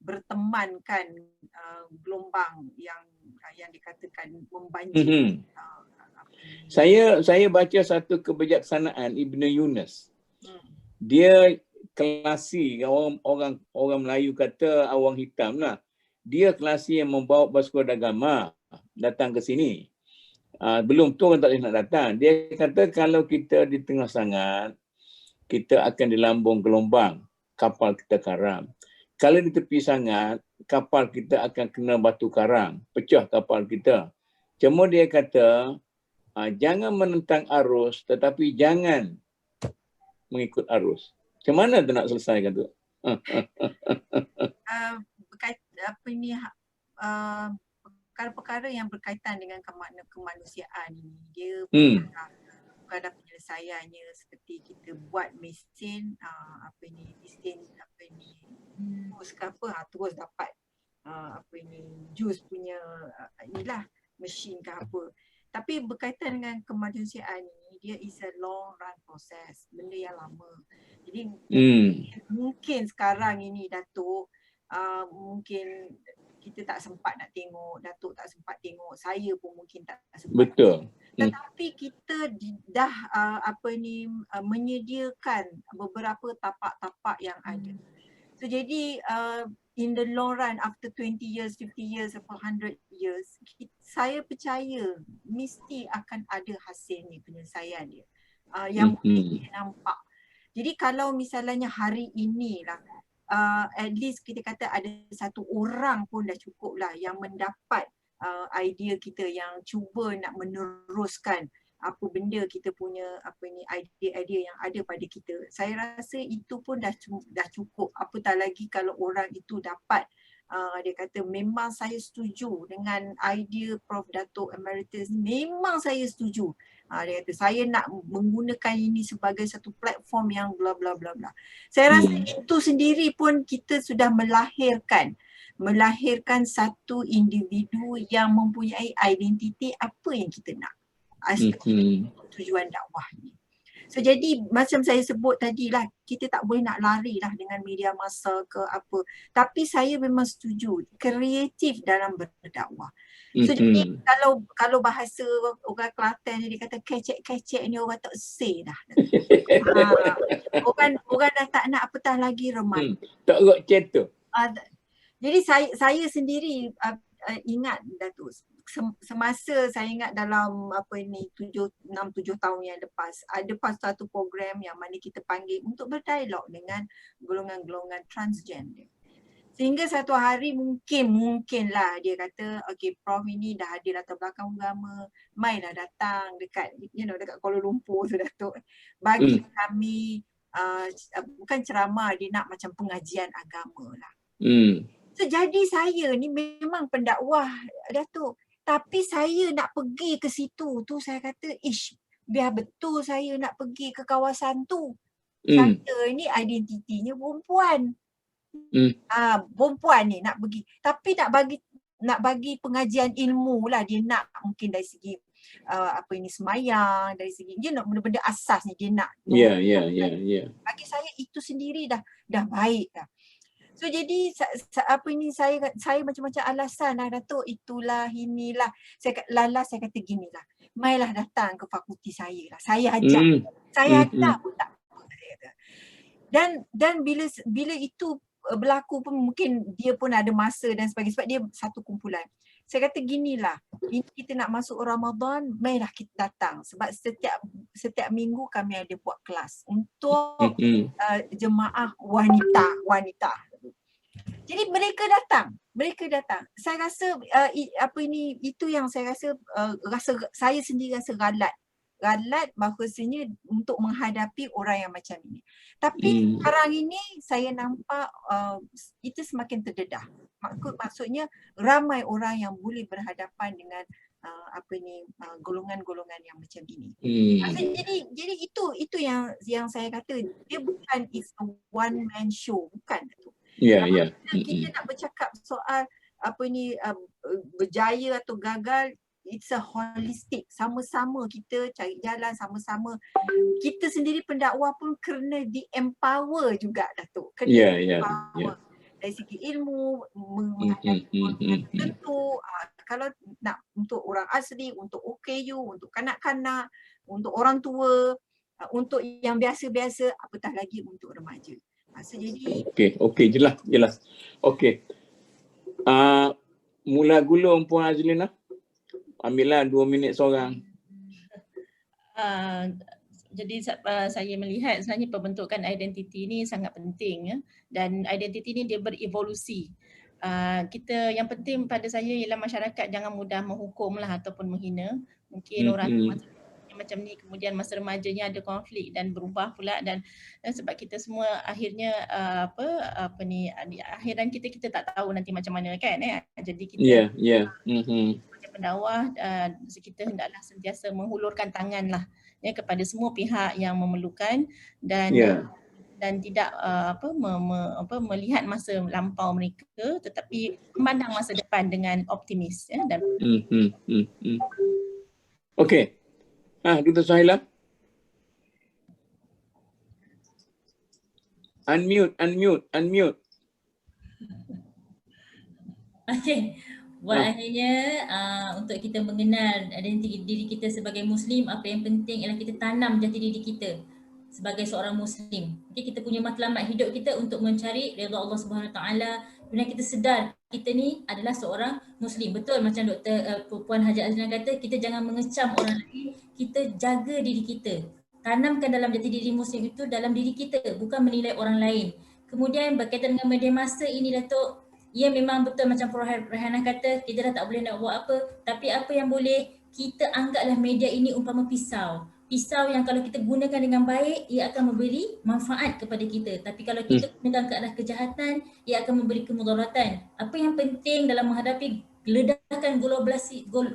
bertemankan gelombang yang dikatakan membanjiri. Saya baca satu kebijaksanaan Ibn Yunus. Dia klasi, orang Melayu kata awang hitam lah. Dia klasi yang membawa Vasco da Gama datang ke sini. Belum tu orang tak boleh nak datang. Dia kata kalau kita di tengah sangat, kita akan di lambung gelombang, kapal kita karam. Kalau di tepi sangat, kapal kita akan kena batu karang, pecah kapal kita. Cuma dia kata, jangan menentang arus tetapi jangan mengikut arus. Macam mana tu nak selesaikan tu? Perkara-perkara yang berkaitan dengan kemanusiaan ini, dia bukanlah penyelesaiannya seperti kita buat mesin terus dapat jus punya inilah mesin ke apa. Tapi berkaitan dengan kemanusiaan ini, dia is a long run process, benda yang lama. Jadi mungkin sekarang ini Datuk, mungkin kita tak sempat nak tengok, Datuk tak sempat tengok, saya pun mungkin tak sempat. Betul. Tetapi kita dah menyediakan beberapa tapak-tapak yang ada. So jadi in the long run, after 20 years, 50 years, atau 100 years, saya percaya mesti akan ada hasilnya, penyelesaian dia yang boleh nampak. Jadi kalau misalnya hari ini lah, at least kita kata ada satu orang pun dah cukup lah yang mendapat idea kita, yang cuba nak meneruskan apa benda kita punya idea-idea yang ada pada kita. Saya rasa itu pun dah cukup. Apatah lagi kalau orang itu dapat dia kata memang saya setuju dengan idea Prof Datuk Emeritus, memang saya setuju. Dia kata saya nak menggunakan ini sebagai satu platform yang bla bla bla bla. Saya rasa itu sendiri pun kita sudah melahirkan satu individu yang mempunyai identiti apa yang kita nak. Tujuan dakwah ni. So jadi macam saya sebut tadi lah, kita tak boleh nak lari lah dengan media massa ke apa. Tapi saya memang setuju kreatif dalam berdakwah. So jadi kalau bahasa orang Kelantan dia kata kecek-kecek ni orang tak say dah. Orang dah tak nak apatah lagi remah. Tak rot ceto. Jadi saya sendiri ingat Datuk, semasa saya ingat dalam 6-7 tahun yang lepas, ada satu program yang mana kita panggil untuk berdialog dengan golongan-golongan transgender. Sehingga satu hari mungkinlah dia kata, okay, Prof ini dah ada latar belakang agama, mainlah datang dekat Kuala Lumpur tu Datuk. Bagi kami bukan ceramah, dia nak macam pengajian agama lah. So jadi saya ni memang pendakwah Datuk, tapi saya nak pergi ke situ tu, saya kata biar betul saya nak pergi ke kawasan tu. Saya ni identitinya perempuan. Perempuan ni nak pergi, tapi nak bagi pengajian ilmu lah, dia nak mungkin dari segi apa ini semayang, dari segi dia nak benda-benda asas ni dia nak. Ya. Bagi saya itu sendiri dah baik dah. So jadi apa ini saya macam-macam alasan lah Datuk, itulah inilah. Saya kata ginilah. Mailah datang ke fakulti saya lah. Saya ajar. Saya ajar pun tak apa saya kata. Dan bila itu berlaku pun mungkin dia pun ada masa dan sebagainya sebab dia satu kumpulan. Saya kata ginilah, ini kita nak masuk Ramadan, mailah kita datang sebab setiap minggu kami ada buat kelas untuk jemaah wanita. Jadi mereka datang. Saya rasa itu yang saya rasa saya sendiri rasa galat bahawasanya untuk menghadapi orang yang macam ini. Tapi sekarang ini saya nampak itu semakin terdedah. Maksudnya ramai orang yang boleh berhadapan dengan golongan-golongan yang macam ini. Jadi itu yang saya kata, dia bukan is a one man show, bukan tu. Kita nak bercakap soal berjaya atau gagal, it's a holistic, sama-sama kita cari jalan, sama-sama kita sendiri pendakwa pun kena di-empower juga Datuk. Kena di-empower dari segi ilmu, menghadapi tentu kalau nak untuk orang asli, untuk OKU, untuk kanak-kanak, untuk orang tua, untuk yang biasa-biasa, apatah lagi untuk remaja. Jadi Okey, jelas. Okey. Mula gulung Puan Azlina. Ambillah 2 minit seorang. Jadi saya melihat sebenarnya pembentukan identiti ni sangat penting ya. Dan identiti ni dia berevolusi. Kita yang penting pada saya ialah masyarakat jangan mudah menghukum lah ataupun menghina. Mungkin orang macam ni kemudian masa remajanya ada konflik dan berubah pula dan sebab kita semua akhirnya di akhiran kita tak tahu nanti macam mana kan jadi kita sebagai pendakwah kita hendaklah sentiasa menghulurkan tangan lah ya kepada semua pihak yang memerlukan dan tidak melihat masa lampau mereka tetapi memandang masa depan dengan optimis ya dan Okey. Dr. Sahila. Unmute. Okey. Akhirnya untuk kita mengenal identiti diri kita sebagai Muslim, apa yang penting ialah kita tanam jati diri kita sebagai seorang Muslim. Okay, kita punya matlamat hidup kita untuk mencari redha Allah Subhanahu Wa Taala. Kemudian kita sedar kita ni adalah seorang Muslim. Betul macam Puan Haji Azlina kata, kita jangan mengecam orang lain, kita jaga diri kita. Tanamkan dalam jati diri Muslim itu dalam diri kita, bukan menilai orang lain. Kemudian berkaitan dengan media masa ini Datuk, ya memang betul macam Prof. Rehanah kata, kita dah tak boleh nak buat apa, tapi apa yang boleh, kita anggaplah media ini umpama pisau. Pisau yang kalau kita gunakan dengan baik, ia akan memberi manfaat kepada kita. Tapi kalau kita gunakan ke arah kejahatan, ia akan memberi kemudaratan. Apa yang penting dalam menghadapi ledakan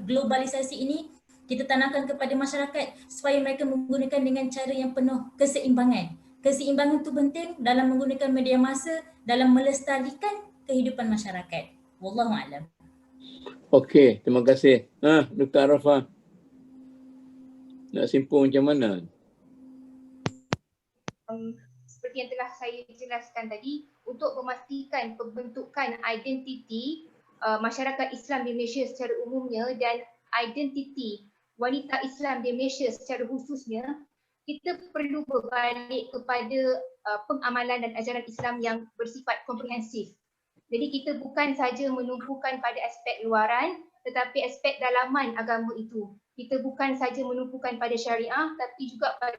globalisasi ini, kita tanamkan kepada masyarakat supaya mereka menggunakan dengan cara yang penuh keseimbangan. Keseimbangan itu penting dalam menggunakan media masa, dalam melestarikan kehidupan masyarakat. Wallahualam. Okey, terima kasih. Dr. Arafah. Nak simpul macam mana? Seperti yang telah saya jelaskan tadi, untuk memastikan pembentukan identiti masyarakat Islam di Malaysia secara umumnya dan identiti wanita Islam di Malaysia secara khususnya, kita perlu berbalik kepada pengamalan dan ajaran Islam yang bersifat komprehensif. Jadi kita bukan saja menumpukan pada aspek luaran tetapi aspek dalaman agama itu. Kita bukan saja menumpukan pada syariah tapi juga pada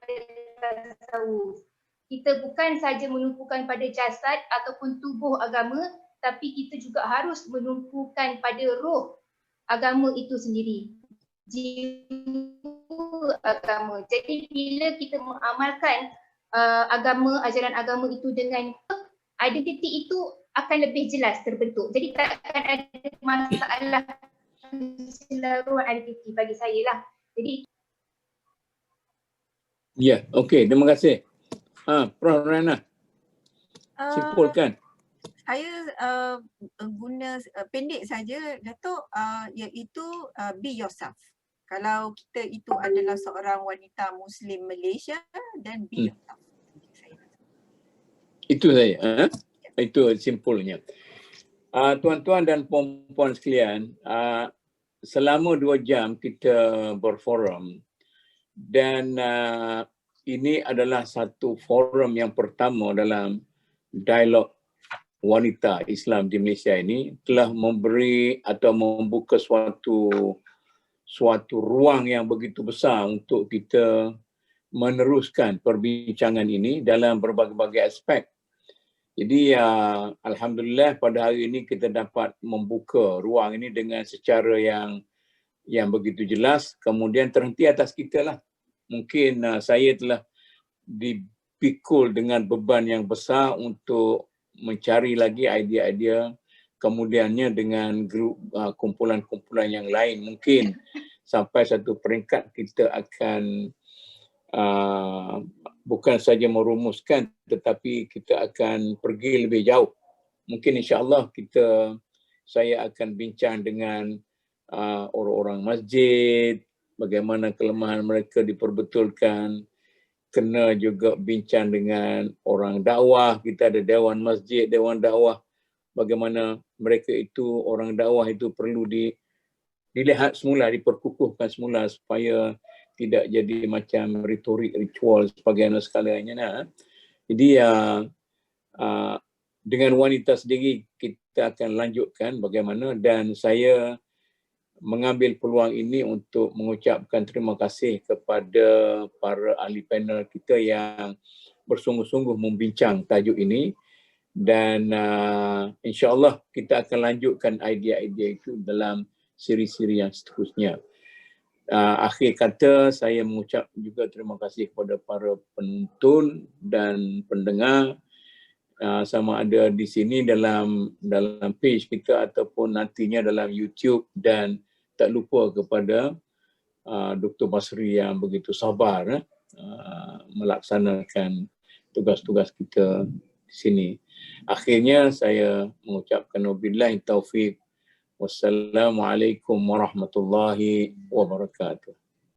tasawuf. Kita bukan saja menumpukan pada jasad ataupun tubuh agama tapi kita juga harus menumpukan pada roh agama itu sendiri. Jiwa agama. Jadi bila kita mengamalkan ajaran agama itu dengan identiti itu akan lebih jelas terbentuk. Jadi tak akan ada masalah keseluruhan identiti bagi saya lah. Jadi ya, okey, terima kasih. Prof. Rana. Simpulkan. Saya guna pendek saja Datuk, iaitu be yourself. Kalau kita itu adalah seorang wanita Muslim Malaysia, then be yourself. Itu saya. Itu simpulnya. Tuan-tuan dan puan-puan sekalian, selama 2 jam kita berforum dan ini adalah satu forum yang pertama dalam dialog wanita Islam di Malaysia ini, telah memberi atau membuka suatu ruang yang begitu besar untuk kita meneruskan perbincangan ini dalam berbagai-bagai aspek. Jadi alhamdulillah pada hari ini kita dapat membuka ruang ini dengan secara yang begitu jelas, kemudian terhenti atas kita lah. Mungkin saya telah dipikul dengan beban yang besar untuk mencari lagi idea-idea, kemudiannya dengan grup kumpulan-kumpulan yang lain, mungkin sampai satu peringkat kita akan bukan saja merumuskan tetapi kita akan pergi lebih jauh. Mungkin insya-Allah saya akan bincang dengan orang-orang masjid, bagaimana kelemahan mereka diperbetulkan. Kena juga bincang dengan orang dakwah, kita ada dewan masjid, dewan dakwah, bagaimana mereka itu, orang dakwah itu perlu dilihat semula, diperkukuhkan semula supaya tidak jadi macam retorik, ritual sebagainya sekaliannya. Jadi dengan wanita sendiri kita akan lanjutkan bagaimana, dan saya mengambil peluang ini untuk mengucapkan terima kasih kepada para ahli panel kita yang bersungguh-sungguh membincang tajuk ini, dan insya-Allah kita akan lanjutkan idea-idea itu dalam siri-siri yang seterusnya. Akhir kata saya mengucap juga terima kasih kepada para penonton dan pendengar, sama ada di sini dalam page kita ataupun nantinya dalam YouTube, dan tak lupa kepada Dr. Basri yang begitu sabar melaksanakan tugas-tugas kita di sini. Akhirnya saya mengucapkan wabillahi taufik. Wassalamualaikum warahmatullahi wabarakatuh.